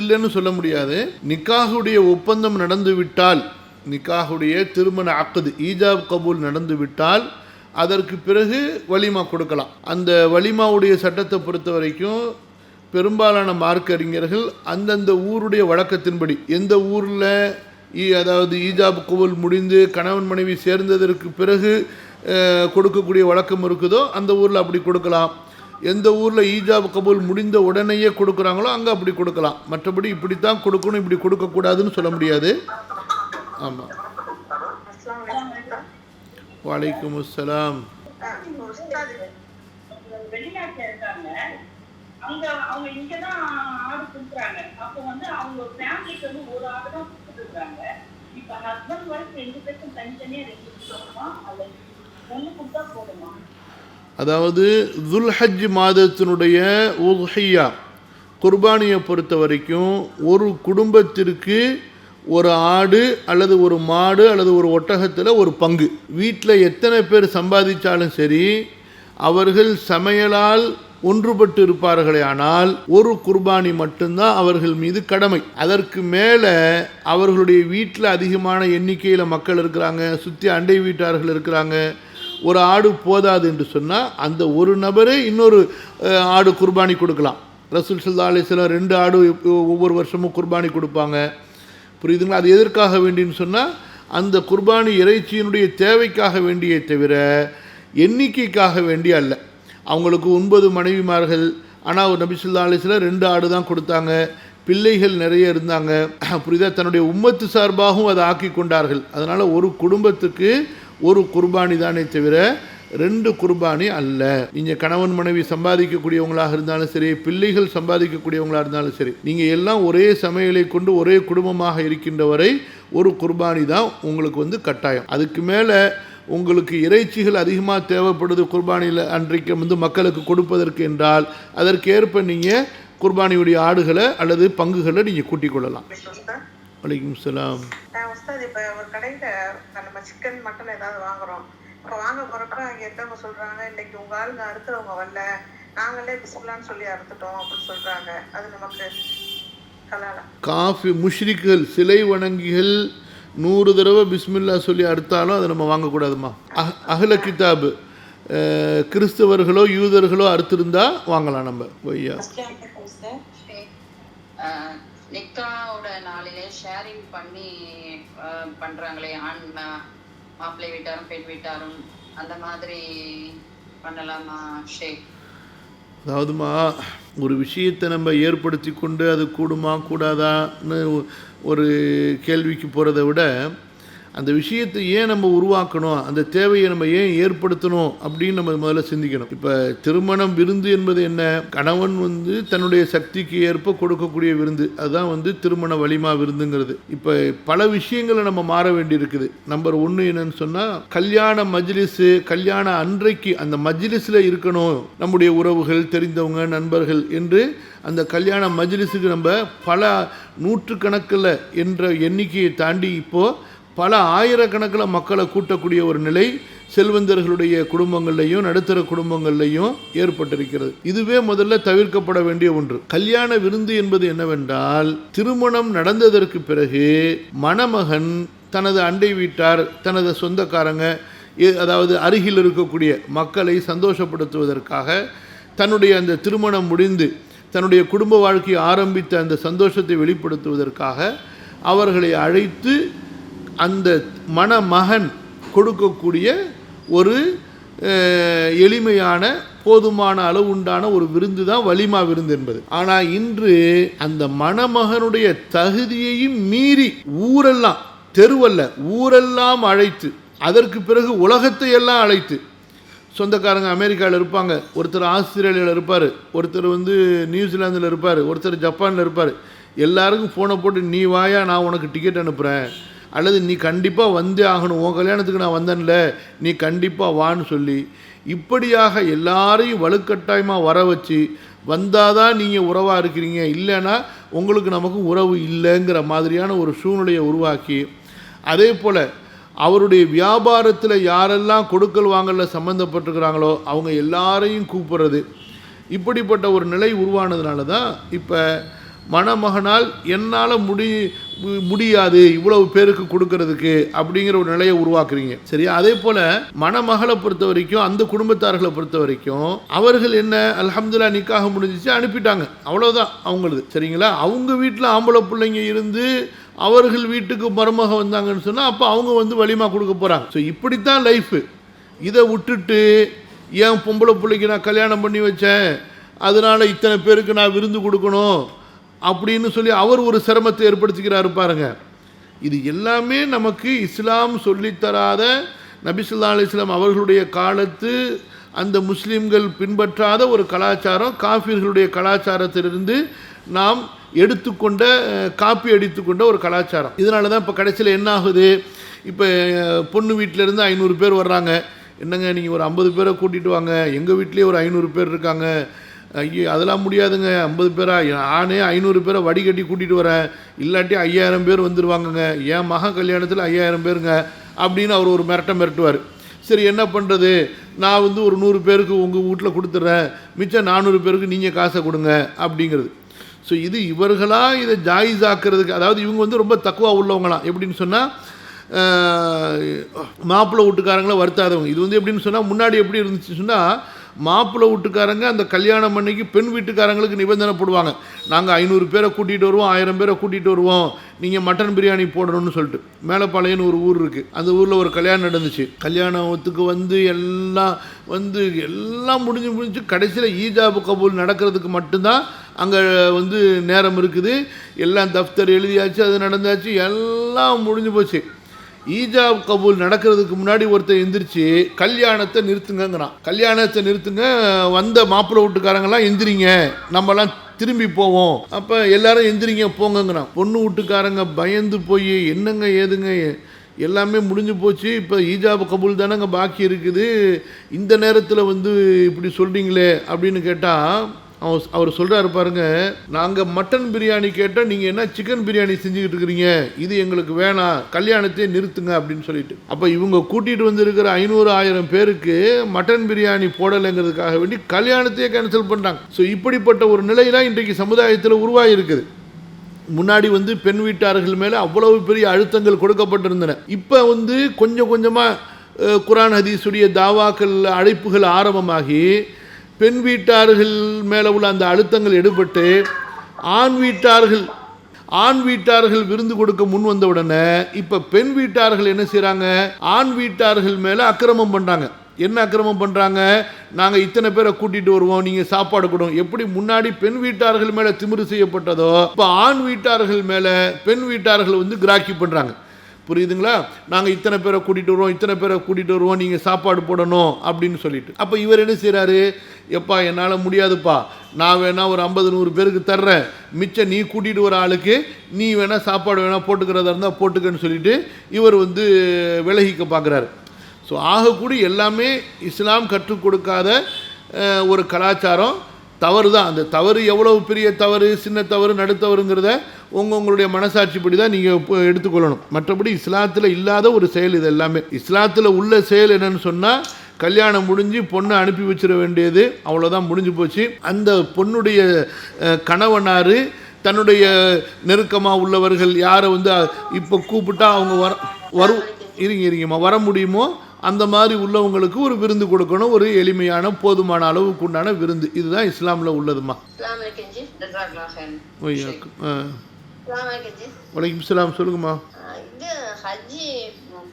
இல்லைன்னு சொல்ல முடியாது. நிக்காஹுடைய ஒப்பந்தம் நடந்து விட்டால், நிக்காஹுடைய திருமண அக்து ஈஜாப் கபூல் நடந்து விட்டால் அதற்கு பிறகு வலிமா கொடுக்கலாம். அந்த வலிமாவுடைய சட்டத்தை பொறுத்த வரைக்கும் பெரும்பாலான மார்க்க அறிஞர்கள் அந்தந்த ஊருடைய வழக்கத்தின்படி, எந்த ஊரில் அதாவது ஈஜாப் கபூல் முடிந்து கணவன் மனைவி சேர்ந்ததற்கு பிறகு கொடுக்கக்கூடிய வழக்கம் இருக்குதோ அந்த ஊரில் அப்படி கொடுக்கலாம். எந்த ஊரில் ஈஜாப் கபூல் முடிந்த உடனேயே கொடுக்குறாங்களோ அங்கே அப்படி கொடுக்கலாம். மற்றபடி இப்படித்தான் கொடுக்கணும், இப்படி கொடுக்கக்கூடாதுன்னு சொல்ல முடியாது. ஆமாம். வலைக்கும் அஸ்ஸலாம். அவங்க இங்க தான் ஆடு கொடுக்குறாங்க. அப்போ வந்து அவங்க ஃபேமிலிக்கு வந்து ஒரு ஆடு தான் கொடுத்துருக்காங்க. இப்போ ஹஸ்பண்ட் ஒய்ஃப் 2 பேருக்கும் தனித்தனியாக 2 கொடுக்கணுமா அல்லது 1 கொடுத்தா போதுமா? அதாவது துல்ஹஜ் மாதத்தினுடைய உத்ஹியா குர்பானியை பொறுத்த வரைக்கும் ஒரு குடும்பத்திற்கு ஒரு ஆடு அல்லது ஒரு மாடு அல்லது ஒரு ஒட்டகத்தில் ஒரு பங்கு. வீட்டில் எத்தனை பேர் சம்பாதிச்சாலும் சரி, அவர்கள் சமையலால் ஒன்றுபட்டு இருப்பார்களே ஆனால் ஒரு குர்பானி மட்டும்தான் அவர்கள் மீது கடமை. அதற்கு மேலே அவர்களுடைய வீட்டில் அதிகமான எண்ணிக்கையில் மக்கள் இருக்கிறாங்க, சுற்றி அண்டை வீட்டார்கள் இருக்கிறாங்க, ஒரு ஆடு போதாது என்று சொன்னால் அந்த ஒரு நபரே இன்னொரு ஆடு குர்பானி கொடுக்கலாம். ரசூல் ஸல்லல்லாஹு அலைஹி வஸல்லம் 2 ஆடு ஒவ்வொரு வருஷமும் குர்பானி கொடுப்பாங்க. புரியுதுங்களா? அது எதற்காக வேண்டின்னு சொன்னால் அந்த குர்பானி இறைச்சியினுடைய தேவைக்காக வேண்டியே தவிர எண்ணிக்கைக்காக வேண்டிய அல்ல. அவங்களுக்கு 9 மனைவிமார்கள், ஆனால் நபி ஸல்லல்லாஹு அலைஹி வஸல்லம் 2 ஆடு தான் கொடுத்தாங்க. பிள்ளைகள் நிறைய இருந்தாங்க. புரியுதா? தன்னுடைய உம்மத்து சார்பாகவும் அதை ஆக்கி கொண்டார்கள். அதனால் ஒரு குடும்பத்துக்கு ஒரு குர்பானி தானே தவிர 2 குர்பானி அல்ல. நீங்கள் கணவன் மனைவி சம்பாதிக்கக்கூடியவங்களாக இருந்தாலும் சரி, பிள்ளைகள் சம்பாதிக்கக்கூடியவங்களாக இருந்தாலும் சரி, நீங்கள் எல்லாம் ஒரே சமையலை கொண்டு ஒரே குடும்பமாக இருக்கின்ற வரை ஒரு குர்பானி தான் உங்களுக்கு கட்டாயம். அதுக்கு மேலே உங்களுக்கு இறைச்சிகள் அதிகமாக தேவைப்படுது குர்பானியில் அன்றைக்கு மக்களுக்கு கொடுப்பதற்கு என்றால் அதற்கேற்ப நீங்கள் குர்பானியுடைய ஆடுகளை அல்லது பங்குகளை நீங்கள் கூட்டிக் கொள்ளலாம். வலைக்கும் சலாம். இப்போ ஒரு கடையில் நம்ம சிக்கன் மட்டன் ஏதாவது வாங்குறோம். இப்போ வாங்க போகிறப்ப அங்கே இருக்கவங்க சொல்கிறாங்க, இன்னைக்கு உங்கள் ஆளுங்க அறுக்கிறவங்க வரல, நாங்களே பிஸ்மில்லான்னு சொல்லி அறுத்துட்டோம் அப்படின்னு சொல்கிறாங்க. அது நமக்கு கலாலா? காஃபி முஷ்ரிக்குகள் சிலை வணங்கிகள் 100 தடவை பிஸ்மில்லா சொல்லி அறுத்தாலும் அதை நம்ம வாங்கக்கூடாதுமா. அஹ்ல கிதாபு கிறிஸ்தவர்களோ யூதர்களோ அறுத்திருந்தா வாங்கலாம் நம்ம. வையா நிக்காவோட நாளிலே ஷேரிங் பண்ணி பண்றாங்களே, ஆண் மாப்பிள்ளை வீட்டாரும் பெண் வீட்டாரும், அந்த மாதிரி பண்ணலாமா ஷேக்? அதாவதுமா, ஒரு விஷயத்தை நம்ம ஏற்படுத்தி கொண்டு அது கூடுமா கூடாதான்னு ஒரு கேள்விக்கு போகிறத விட அந்த விஷயத்தை ஏன் நம்ம உருவாக்கணும், அந்த தேவையை நம்ம ஏன் ஏற்படுத்தணும் அப்படின்னு நம்ம முதல்ல சிந்திக்கணும். இப்போ திருமணம் விருந்து என்பது என்ன? கணவன் தன்னுடைய சக்திக்கு ஏற்ப கொடுக்கக்கூடிய விருந்து, அதுதான் திருமண வலிமா விருந்துங்கிறது. இப்போ பல விஷயங்களை நம்ம மாற வேண்டி இருக்குது. நம்பர் 1 என்னன்னு சொன்னால், கல்யாண மஜ்லிஸு, கல்யாண அன்றைக்கு அந்த மஜ்லிஸில் இருக்கணும் நம்முடைய உறவுகள், தெரிந்தவங்க, நண்பர்கள் என்று அந்த கல்யாண மஜ்லிஸுக்கு நம்ம பல நூற்றுக்கணக்கில் என்ற எண்ணிக்கையை தாண்டி இப்போது பல ஆயிரக்கணக்கில் மக்களை கூட்டக்கூடிய ஒரு நிலை செல்வந்தர்களுடைய குடும்பங்கள்லையும் நடுத்தர குடும்பங்கள்லையும் ஏற்பட்டிருக்கிறது. இதுவே முதல்ல தவிர்க்கப்பட வேண்டிய ஒன்று. கல்யாண விருந்து என்பது என்னவென்றால், திருமணம் நடந்ததற்கு பிறகு மணமகன் தனது அண்டை வீட்டார், தனது சொந்தக்காரங்க, அதாவது அருகில் இருக்கக்கூடிய மக்களை சந்தோஷப்படுத்துவதற்காக, தன்னுடைய அந்த திருமணம் முடிந்து தன்னுடைய குடும்ப வாழ்க்கையை ஆரம்பித்த அந்த சந்தோஷத்தை வெளிப்படுத்துவதற்காக அவர்களை அழைத்து அந்த மணமகன் கொடுக்கக்கூடிய ஒரு எளிமையான போதுமான அளவு உண்டான ஒரு விருந்து தான் வலிமா விருந்து என்பது. ஆனால் இன்று அந்த மணமகனுடைய தகுதியையும் மீறி ஊரெல்லாம், தெருவல்ல ஊரெல்லாம் அழைத்து, அதற்கு பிறகு உலகத்தை எல்லாம் அழைத்து, சொந்தக்காரங்க அமெரிக்காவில் இருப்பாங்க, ஒருத்தர் ஆஸ்திரேலியாவில் இருப்பார், ஒருத்தர் நியூசிலாந்தில் இருப்பார், ஒருத்தர் ஜப்பானில் இருப்பார், எல்லாருக்கும் ஃபோனை போட்டு நீ வாயா நான் உனக்கு டிக்கெட் அனுப்புகிறேன், அல்லது நீ கண்டிப்பாக வந்தே ஆகணும், உன் கல்யாணத்துக்கு நான் வந்தேன்ல நீ கண்டிப்பாக வான்னு சொல்லி இப்படியாக எல்லாரையும் வலுக்கட்டாயமாக வர வச்சு வந்தாதான் நீங்கள் உறவாக இருக்கிறீங்க, இல்லைன்னா உங்களுக்கு நமக்கு உறவு இல்லைங்கிற மாதிரியான ஒரு சூழ்நிலையை உருவாக்கி, அதே போல் அவருடைய வியாபாரத்தில் யாரெல்லாம் கொடுக்கல் வாங்கலில் சம்மந்தப்பட்டிருக்கிறாங்களோ அவங்க எல்லாரையும் கூப்பிட்றது, இப்படிப்பட்ட ஒரு நிலை உருவானதுனால தான் இப்போ மணமகனால் என்னால் முடியாது இவ்வளவு பேருக்கு கொடுக்கறதுக்கு அப்படிங்கிற ஒரு நிலையை உருவாக்குறீங்க. சரியா? அதே போல் மணமகளை பொறுத்த வரைக்கும், அந்த குடும்பத்தார்களை பொறுத்த வரைக்கும் அவர்கள் என்ன, அல்ஹம்துலில்லாஹ் நிக்காக முடிஞ்சிச்சு அனுப்பிட்டாங்க, அவ்வளோதான் அவங்களது. சரிங்களா? அவங்க வீட்டில் ஆம்பளை பிள்ளைங்க இருந்து அவர்கள் வீட்டுக்கு மருமக வந்தாங்கன்னு சொன்னால் அப்போ அவங்க வலிமா கொடுக்க போகிறாங்க. ஸோ இப்படித்தான் லைஃபு. இதை விட்டுட்டு ஏன் பொம்பளை பிள்ளைக்கு நான் கல்யாணம் பண்ணி வச்சேன், அதனால் இத்தனை பேருக்கு நான் விருந்து கொடுக்கணும் அப்படின்னு சொல்லி அவர் ஒரு சிரமத்தை ஏற்படுத்திக்கிறாரு பாருங்க. இது எல்லாமே நமக்கு இஸ்லாம் சொல்லித்தராத, நபி ஸல்லல்லாஹு அலைஹி வஸல்லம் அவர்களுடைய காலத்து அந்த முஸ்லீம்கள் பின்பற்றாத ஒரு கலாச்சாரம், காஃபிர்களுடைய கலாச்சாரத்திலிருந்து நாம் எடுத்துக்கொண்ட, காப்பி அடித்துக்கொண்ட ஒரு கலாச்சாரம். இதனால தான் இப்போ கடைசியில் என்ன ஆகுது, இப்போ பொண்ணு வீட்டிலேருந்து 500 பேர் வர்றாங்க, என்னங்க நீங்கள் ஒரு 50 பேரை கூட்டிகிட்டு வாங்க, எங்கள் வீட்லேயே ஒரு 500 பேர் இருக்காங்க, ஐயோ அதெல்லாம் முடியாதுங்க, 50 பேரா, நானே 500 பேரை வடிகட்டி கூட்டிகிட்டு வரேன், இல்லாட்டி 5000 பேர் வந்துடுவாங்கங்க, என் மகன் கல்யாணத்தில் 5000 பேருங்க அப்படின்னு அவர் ஒரு மிரட்டுவார். சரி என்ன பண்ணுறது, நான் ஒரு 100 பேருக்கு உங்கள் வீட்டில் கொடுத்துட்றேன், மிச்சம் 400 பேருக்கு நீங்கள் காசை கொடுங்க அப்படிங்கிறது. ஸோ இது இவர்களாக இதை ஜாயிஸ் ஆக்கிறதுக்கு, அதாவது இவங்க ரொம்ப தக்குவா உள்ளவங்களாம். எப்படின்னு சொன்னால், மாப்பிள்ளை வீட்டுக்காரங்கள வருத்தாதவங்க. இது எப்படின்னு சொன்னால், முன்னாடி எப்படி இருந்துச்சு சொன்னால், மாப்பிள்ளை வீட்டுக்காரங்க அந்த கல்யாணம் அன்னைக்கு பெண் வீட்டுக்காரங்களுக்கு நிபந்தனை போடுவாங்க, நாங்கள் 500 பேரை கூட்டிகிட்டு வருவோம், 1000 பேரை கூட்டிகிட்டு வருவோம், நீங்கள் மட்டன் பிரியாணி போடணும்னு சொல்லிட்டு. மேலப்பாளையம்னு ஒரு ஊர் இருக்குது, அந்த ஊரில் ஒரு கல்யாணம் நடந்துச்சு. கல்யாணத்துக்கு எல்லாம் முடிஞ்சு கடைசியில் ஈஜாபு கபூல் நடக்கிறதுக்கு மட்டும்தான் அங்கே நேரம் இருக்குது. எல்லாம் தஃப்தர் எழுதியாச்சு, அது நடந்தாச்சு, எல்லாம் முடிஞ்சு போச்சு. ஈஜாப் கபூல் நடக்கிறதுக்கு முன்னாடி ஒருத்தர் எந்திரிச்சு கல்யாணத்தை நிறுத்துங்கிறான். கல்யாணத்தை நிறுத்துங்க, வந்த மாப்பிள்ளை வீட்டுக்காரங்கெல்லாம் எந்திரிங்க, நம்மலாம் திரும்பி போவோம். அப்போ எல்லாரும் எந்திரிங்க போங்கங்கிறான். பொண்ணு வீட்டுக்காரங்க பயந்து போய் என்னங்க ஏதுங்க எல்லாமே முடிஞ்சு போச்சு, இப்போ ஈஜாப் கபூல் தானேங்க பாக்கி இருக்குது, இந்த நேரத்தில் வந்து இப்படி சொல்கிறீங்களே அப்படின்னு கேட்டால் அவர் சொல்கிறாரு பாருங்க, நாங்கள் மட்டன் பிரியாணி கேட்டால் நீங்கள் என்ன சிக்கன் பிரியாணி செஞ்சுக்கிட்டு இருக்கிறீங்க, இது எங்களுக்கு வேணாம், கல்யாணத்தையே நிறுத்துங்க அப்படின்னு சொல்லிட்டு. அப்போ இவங்க கூட்டிகிட்டு வந்திருக்கிற 500,000 பேருக்கு மட்டன் பிரியாணி போடலைங்கிறதுக்காக வேண்டி கல்யாணத்தையே கேன்சல் பண்ணுறாங்க. ஸோ இப்படிப்பட்ட ஒரு நிலையெல்லாம் இன்றைக்கு சமுதாயத்தில் உருவாகி இருக்குது. முன்னாடி வந்து பெண் வீட்டார்கள் மேலே அவ்வளவு பெரிய அழுத்தங்கள் கொடுக்கப்பட்டிருந்தன. இப்போ வந்து கொஞ்சம் கொஞ்சமாக குர்ஆன் ஹதீஸுடைய தாவாக்கள் அழைப்புகள் ஆரம்பமாகி பெண் வீட்டார்கள் மேலே உள்ள அந்த அழுத்தங்கள் எடுபட்டு ஆண் வீட்டார்கள் விருந்து கொடுக்க முன் வந்த உடனே இப்போ பெண் வீட்டார்கள் என்ன செய்கிறாங்க, ஆண் வீட்டார்கள் மேலே அக்கிரமம் பண்ணுறாங்க. என்ன அக்கிரமம் பண்ணுறாங்க, நாங்கள் இத்தனை பேரை கூட்டிகிட்டு வருவோம், நீங்கள் சாப்பாடு கொடுங்க. எப்படி முன்னாடி பெண் வீட்டார்கள் மேலே திமிரு செய்யப்பட்டதோ இப்போ ஆண் வீட்டார்கள் மேலே பெண் வீட்டார்கள் வந்து கிராக்கி பண்ணுறாங்க. புரியுதுங்களா? நாங்கள் இத்தனை பேரை கூட்டிகிட்டு வருவோம், நீங்கள் சாப்பாடு போடணும் அப்படின்னு சொல்லிட்டு. அப்போ இவர் என்ன செய்கிறாரு, எப்பா என்னால் முடியாதுப்பா, நான் வேணால் ஒரு 50-100 பேருக்கு தர்றேன், மிச்சம் நீ கூட்டிகிட்டு வர ஆளுக்கு நீ வேணால் சாப்பாடு வேணால் போட்டுக்கிறதா இருந்தால் போட்டுக்கன்னு சொல்லிட்டு இவர் வந்து விலகிக்க பார்க்குறாரு. ஸோ ஆகக்கூடி எல்லாமே இஸ்லாம் கற்றுக் கொடுக்காத ஒரு கலாச்சாரம், தவறு தான். அந்த தவறு எவ்வளவு பெரிய தவறு, சின்ன தவறு, நடுத்தவறுங்கிறத உங்களுடைய மனசாட்சிப்படி தான் நீங்கள் எடுத்துக்கொள்ளணும். மற்றபடி இஸ்லாத்தில் இல்லாத ஒரு செயல் இது எல்லாமே. இஸ்லாத்தில் உள்ள செயல் என்னன்னு சொன்னால், கல்யாணம் முடிஞ்சு பொண்ணை அனுப்பி வச்சிட வேண்டியது, அவ்வளோதான், முடிஞ்சு போச்சு. அந்த பொண்ணுடைய கணவனார் தன்னுடைய நெருக்கமாக உள்ளவர்கள் யாரை வந்து இப்போ கூப்பிட்டா அவங்க இருங்கம்மா வர முடியுமோ அந்த மாதிரி உள்ளவங்களுக்கு ஒரு விருந்து கொடுக்கணும், ஒரு எளிமையான போதுமான அளவுக்கு உண்டான விருந்து. இதுதான் இஸ்லாமில் உள்ளதுமா. வலைக்கும் சலாம், சொல்லுங்கம்மா. இது ஹஜ்ஜி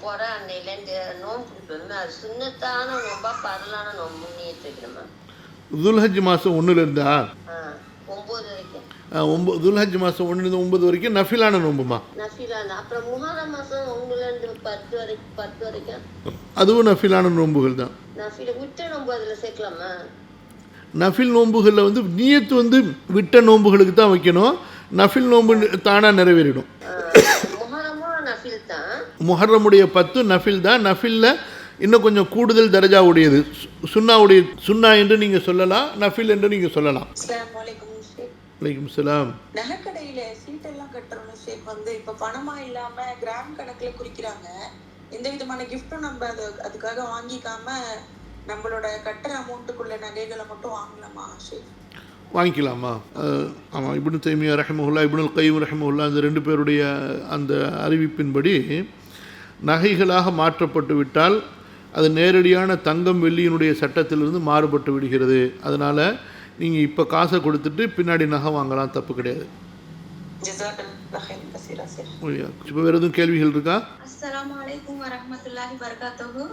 போற அன்னையிலேருந்து நோம்பு பிடிப்போம்னா அது சுன்னத்தான நோம்பா பரலான நோம்பு நீட்டுமா? துல்ஹஜ் மாதம் 1லேருந்தா 9 வரைக்கும். துல்ஹஜ் மாதம் 1லேருந்து 9 வரைக்கும் நஃபிலான நோம்புமா? நஃபிலான. அப்புறம் முஹர்ரம் மாதம் 1லேருந்து 10 வரைக்கும் அதுவும் நஃபிலான நோம்புகள் தான். நஃபில விட்ட நோம்பு அதில் சேர்க்கலாமா? நஃபில் நோம்புகளில் வந்து நியத்து வந்து விட்ட நோம்புகளுக்கு தான் வைக்கணும், நஃபில் நோம்பு தானாக நிறைவேறிடும். முஹர்ரமுடைய 10 நஃபில் தான். நஃபிலில் இன்னும் கொஞ்சம் கூடுதல் தரஜா உடையது. சுன்னா என்று நீங்கள் சொல்லலாம், நஃபில் என்று நீங்கள் சொல்லலாம். வலைக்கும் சலாம். நகைக்கடையில சீட்டெல்லாம் கட்டுறோம்னு ஷேக் வந்து இப்போ பணமா இல்லாம கிராம் கணக்குல குறிக்கிறாங்க. எந்த விதமான கிஃப்டும் நம்ம அதுக்காக வாங்கிக்காம நம்மளோட கட்டுற அமௌண்ட்டுக்குள்ள நகைகளை மட்டும் வாங்கலாமா ஷேக்? வாங்கிக்கலாமா? ஆமாம், இப்னு தைமியா ரஹ்மஹுல்லா, இப்னுல் கைம் ரஹ்மஹுல்லா, அந்த 2 பேருடைய அந்த அறிவிப்பின்படி நகைகளாக மாற்றப்பட்டு விட்டால் அது நேரடியான தங்கம் வெள்ளியினுடைய சட்டத்திலிருந்து மாறுபட்டு விடுகிறது. அதனால் நீங்கள் இப்போ காசை கொடுத்துட்டு பின்னாடி நகை வாங்கலாம், தப்பு கிடையாது. இப்போ வேறு எதுவும் கேள்விகள் இருக்கா? அஸ்ஸலாமு அலைக்கும் வரஹ்மத்துல்லாஹி வபரகாத்துஹு.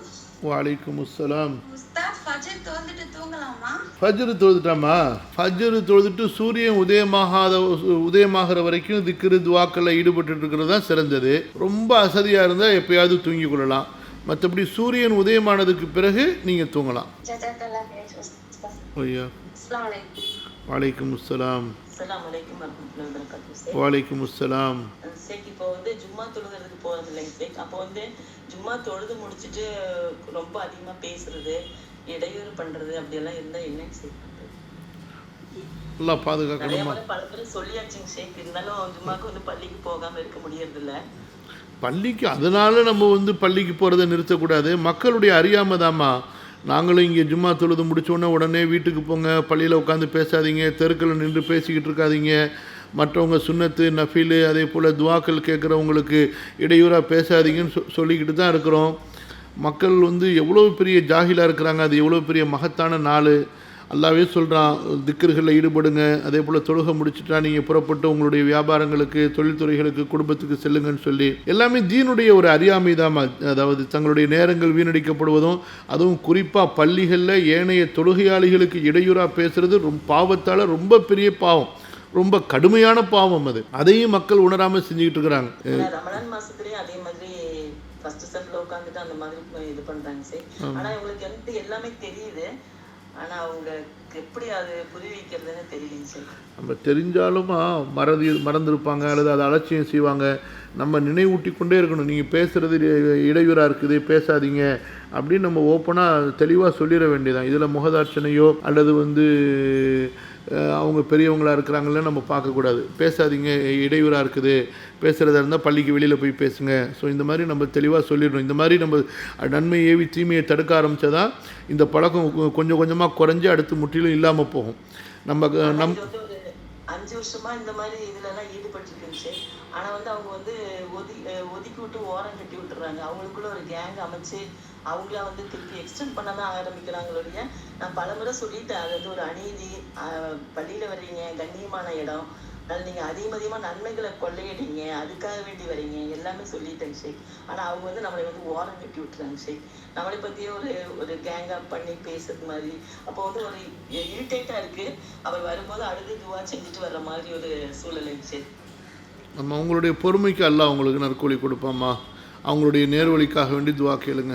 வலைக்கும் அஸ்ஸலாம். உஸ்தாத் ஃபஜ்ர் தொழுதுட்டு தூங்கலாமா? ஃபஜ்ர் தொழுதுட்டாமா? ஃபஜ்ர் தொழுதுட்டு சூரியன் உதயமாகிற வரைக்கும் திக்ரு துவாக்களில் ஈடுபட்டு இருக்கிறது தான் சிறந்தது. ரொம்ப அசதியாக இருந்தால் எப்பயாவது தூங்கி கொள்ளலாம், மற்றபடி சூரியன் உதயமானதுக்கு பிறகு நீங்கள் தூங்கலாம். வலைக்கும் அஸ்ஸலாம். வலைக்கும் அஸ்ஸலாம். இப்போ வந்து ஜும்மா தொழுகிறதுக்கு போறது இல்லைங்க. அப்போ வந்து ஜும்மா தொழுது முடிச்சுட்டு ரொம்ப அதிகமா பேசுறது, இடையூறு பண்றது அப்படியெல்லாம் இருந்தா என்ன செய்யறது? நல்லா பாதுகாக்கணுமா? பல பேர் சொல்லியாச்சுங்க ஷேக், இருந்தாலும் ஜும்மாக்கு வந்து பள்ளிக்கு போகாம இருக்க முடியறது இல்லை. பள்ளிக்கு அதனால நம்ம வந்து பள்ளிக்கு போகிறத நிறுத்தக்கூடாது. மக்களுடைய அறியாமை தாம்மா. நாங்களும் இங்கே ஜும்மா தொழுது முடித்தோடனே உடனே வீட்டுக்கு போங்க, பள்ளியில் உட்காந்து பேசாதீங்க, தெருக்களில் நின்று பேசிக்கிட்டு இருக்காதீங்க, மற்றவங்க சுன்னத்து நஃபிலு அதே போல் துவாக்கள் கேட்குறவங்களுக்கு இடையூறாக பேசாதீங்கன்னு சொல்லிக்கிட்டு தான் இருக்கிறோம். மக்கள் வந்து எவ்வளோ பெரிய ஜாகிலாக இருக்கிறாங்க, அது எவ்வளோ பெரிய மகத்தான நாள். அல்லாவே சொல்கிறான், திக்ருகளில் ஈடுபடுங்க, அதே போல் தொழுகை முடிச்சுட்டா நீங்கள் புறப்பட்டு உங்களுடைய வியாபாரங்களுக்கு, தொழில்துறைகளுக்கு, குடும்பத்துக்கு செல்லுங்கன்னு சொல்லி எல்லாமே தீனுடைய ஒரு அறியாமை தான். அதாவது தங்களுடைய நேரங்கள் வீணடிக்கப்படுவதும், அதுவும் குறிப்பாக பள்ளிகளில் ஏனைய தொழுகையாளிகளுக்கு இடையூறாக பேசுகிறது பாவத்தால் ரொம்ப பெரிய பாவம், ரொம்ப கடுமையான பாவம். அதையும் மக்கள் உணராமல் செஞ்சுக்கிட்டு இருக்கிறாங்க. ரமலான் மாசத்துலேயே அதே மாதிரி ஃபர்ஸ்ட் செம்ல உட்காந்துட்டு அந்த மாதிரி இது பண்றாங்க சார். ஆனா இவங்களுக்கு வந்து எல்லாமே தெரியுது, ஆனா அவங்களுக்கு எப்படி அது புரிவிக்கிறதுன்னு தெரியலைங்க சார். நம்ம தெரிஞ்சாலும் மறந்துருப்பாங்க அல்லது அதை அலட்சியம் செய்வாங்க. நம்ம நினைவூட்டி கொண்டே இருக்கணும், நீங்கள் பேசுகிறது இடையூறாக இருக்குது, பேசாதீங்க அப்படின்னு நம்ம ஓப்பனாக தெளிவாக சொல்லிட வேண்டியதான். இதில் முகதாட்சணையோ அல்லது அவங்க பெரியவங்களாக இருக்கிறாங்களே நம்ம பார்க்கக்கூடாது. பேசாதீங்க, இடையூறாக இருக்குது, பேசுகிறதா இருந்தால் பள்ளிக்கு வெளியில் போய் பேசுங்க. ஸோ இந்த மாதிரி நம்ம தெளிவாக சொல்லிடணும். இந்த மாதிரி நம்ம நன்மை ஏவி தீமையை தடுக்க ஆரம்பித்ததான் இந்த பழக்கம் கொஞ்சம் கொஞ்சமாக குறைஞ்சி அடுத்து முற்றிலும் இல்லாமல் போகும். நம்ம இது வந்து ஒரு 5 வருஷமா இந்த மாதிரி இதுல எல்லாம் ஈடுபட்டிருக்குங்க சார். ஆனா வந்து அவங்க வந்து ஒதுக்கி விட்டு ஓரம் கட்டி விட்டுறாங்க. அவங்களுக்குள்ள ஒரு கேங் அமைச்சு அவங்கள வந்து திருப்பி எக்ஸ்டெண்ட் பண்ண தான் ஆரம்பிக்கிறாங்களுடைய. நான் பலமுறை சொல்லிட்டேன், அது வந்து ஒரு அநீதி. பள்ளியில வர்றீங்க, கண்ணியமான இடம், அதில் நீங்கள் அதிகமாக நன்மைகளை கொள்ளையடிங்க, அதுக்காக வேண்டி வரீங்க, எல்லாமே சொல்லிட்டேங்க ஷேக். ஆனால் அவங்க வந்து நம்மளை வந்து ஓரம் கட்டி விட்டுறாங்க ஷேக். நம்மளை பற்றியே ஒரு கேங் அப் பண்ணி பேசுறது மாதிரி. அப்போ வந்து ஒரு இரிட்டேட்டாக இருக்குது. அவர் வரும்போது அழுது துவா செஞ்சுட்டு வர்ற மாதிரி ஒரு சூழலைங்க ஷேக். நம்ம அவங்களுடைய பொறுமைக்கு அல்லாஹ் அவங்களுக்கு நற்கூலி கொடுப்பாமா. அவங்களுடைய நேர்வழிக்காக வேண்டி துவா கேளுங்க.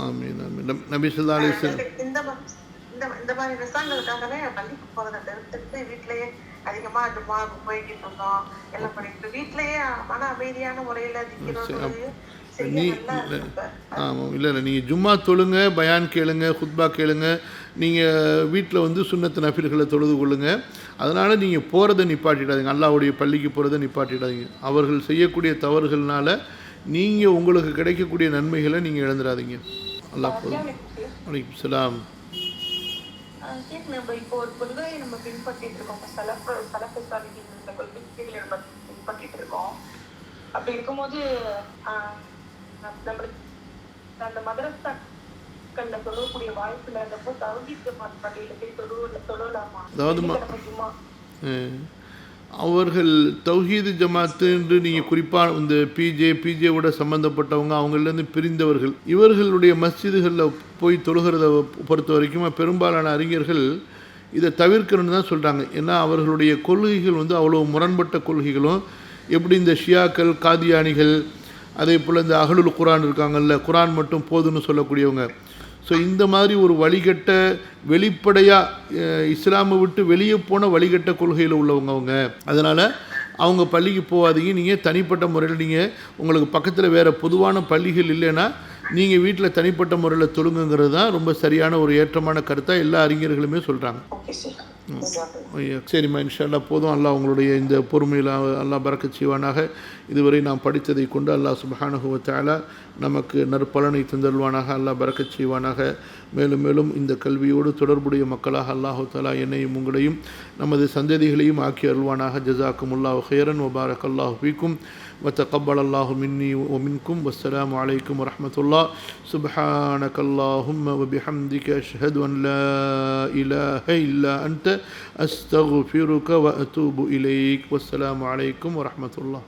ஆமீன் ஆமீன். நபி ஸல்லல்லாஹு அலைஹி வஸல்லம் இந்த மாதிரி விஷயங்களுக்காகவே பள்ளிக்கு போறதை தவிர்த்துட்டு வீட்டிலேயே அதிகமா போய்கிட்டு இருந்தோம். எல்லாம் பண்ணிட்டு வீட்டிலேயே மன அமைதியான முறையில ஆமாம். இல்லை நீங்கள் ஜும்மா தொழுங்க, பயான் கேளுங்க, குத்பா கேளுங்க. நீங்கள் வீட்டில் சுன்னத்து நஃபில்களை தொழுது கொள்ளுங்க. அதனால் நீங்கள் போகிறத நிப்பாட்டிடாதீங்க, அல்லாஹ்வுடைய பள்ளிக்கு போகிறத நிப்பாட்டிடாதீங்க. அவர்கள் செய்யக்கூடிய தவறுகள்னால நீங்கள் உங்களுக்கு கிடைக்கக்கூடிய நன்மைகளை நீங்கள் இழந்துடாதீங்க. அல்லாஹ் போதும். வலைக்கும் சலாம். நம்ம இப்போ ஒரு கொள்கையை நம்ம பின்பற்றிட்டு இருக்கோம், கொள்கைகளை நம்ம பின்பற்றிட்டு இருக்கோம். அப்படி இருக்கும்போது நம்மளுக்கு அந்த மதரசாக்கள்ல தொழக்கூடிய வாய்ப்புல இருந்தப்போ தௌஹீத் பள்ளியில போய் தொழலாமா? அதாவது அவர்கள் தௌஹீது ஜமாத்து என்று நீங்கள் குறிப்பாக இந்த பிஜேவோட சம்மந்தப்பட்டவங்க, அவங்கள்லேருந்து பிரிந்தவர்கள், இவர்களுடைய மஸ்ஜிதுகளில் போய் தொழுகிறத பொறுத்த வரைக்கும் பெரும்பாலான அறிஞர்கள் இதை தவிர்க்கணும்னு தான் சொல்கிறாங்க. ஏன்னா அவர்களுடைய கொள்கைகள் அவ்வளோ முரண்பட்ட கொள்கைகளும், எப்படி இந்த ஷியாக்கள், காதியானிகள், அதே போல் இந்த அஹ்லுல் குரான் இருக்காங்கல்ல, குரான் மட்டும் போதுன்னு சொல்லக்கூடியவங்க. ஸோ இந்த மாதிரி ஒரு வழிகட்ட வெளிப்படையாக இஸ்லாமை விட்டு வெளியே போன வழிகட்ட கொள்கையில் உள்ளவங்க அவங்க. அதனால் அவங்க பள்ளிக்கு போகாதீங்க. நீங்கள் தனிப்பட்ட முறையில் நீங்கள் உங்களுக்கு பக்கத்தில் வேறு பொதுவான பள்ளிகள் இல்லைன்னா நீங்கள் வீட்டில் தனிப்பட்ட முறையில் தொழுங்குங்கிறது தான் ரொம்ப சரியான ஒரு ஏற்றமான கருத்தாக எல்லா அறிஞர்களுமே சொல்கிறாங்க. சரிம்மா, இன்ஷா அல்லாஹ் போதும். அல்லாஹ் உங்களுடைய இந்த பொறுமையில் அல்லாஹ் பரக்கத் செய்வானாக. இதுவரை நாம் படித்ததை கொண்டு அல்லாஹ் சுப்ஹானஹு வ தஆலா நமக்கு நற்பலனை தந்தருள்வானாக. அல்லாஹ் பரக்கத் செய்வானாக. மேலும் மேலும் இந்த கல்வியோடு தொடர்புடைய மக்களாக அல்லாஹு தஆலா என்னையும் உங்களையும் நமது சந்ததிகளையும் ஆக்கி அருள்வானாக. ஜஸாக்குமுல்லாஹு ஹைரன் வ பாரக்கல்லாஹு ஃபீக்கும் வ தகப்பலல்லாஹு மின்னி வ மின்கும். வஸ்ஸலாமு அலைக்கும் வ ரஹ்மத்துல்லாஹ். சுப்ஹானக்கல்லாஹும்ம வ பிஹம்திக அஷ்ஹது அன் லா இலாஹ இல்லா அன்த அஸ்தக்ஃபிருக வ அத்தூபு இலைக். வஸ்ஸலாமு அலைக்கும் வ ரஹ்மத்துல்லாஹ்.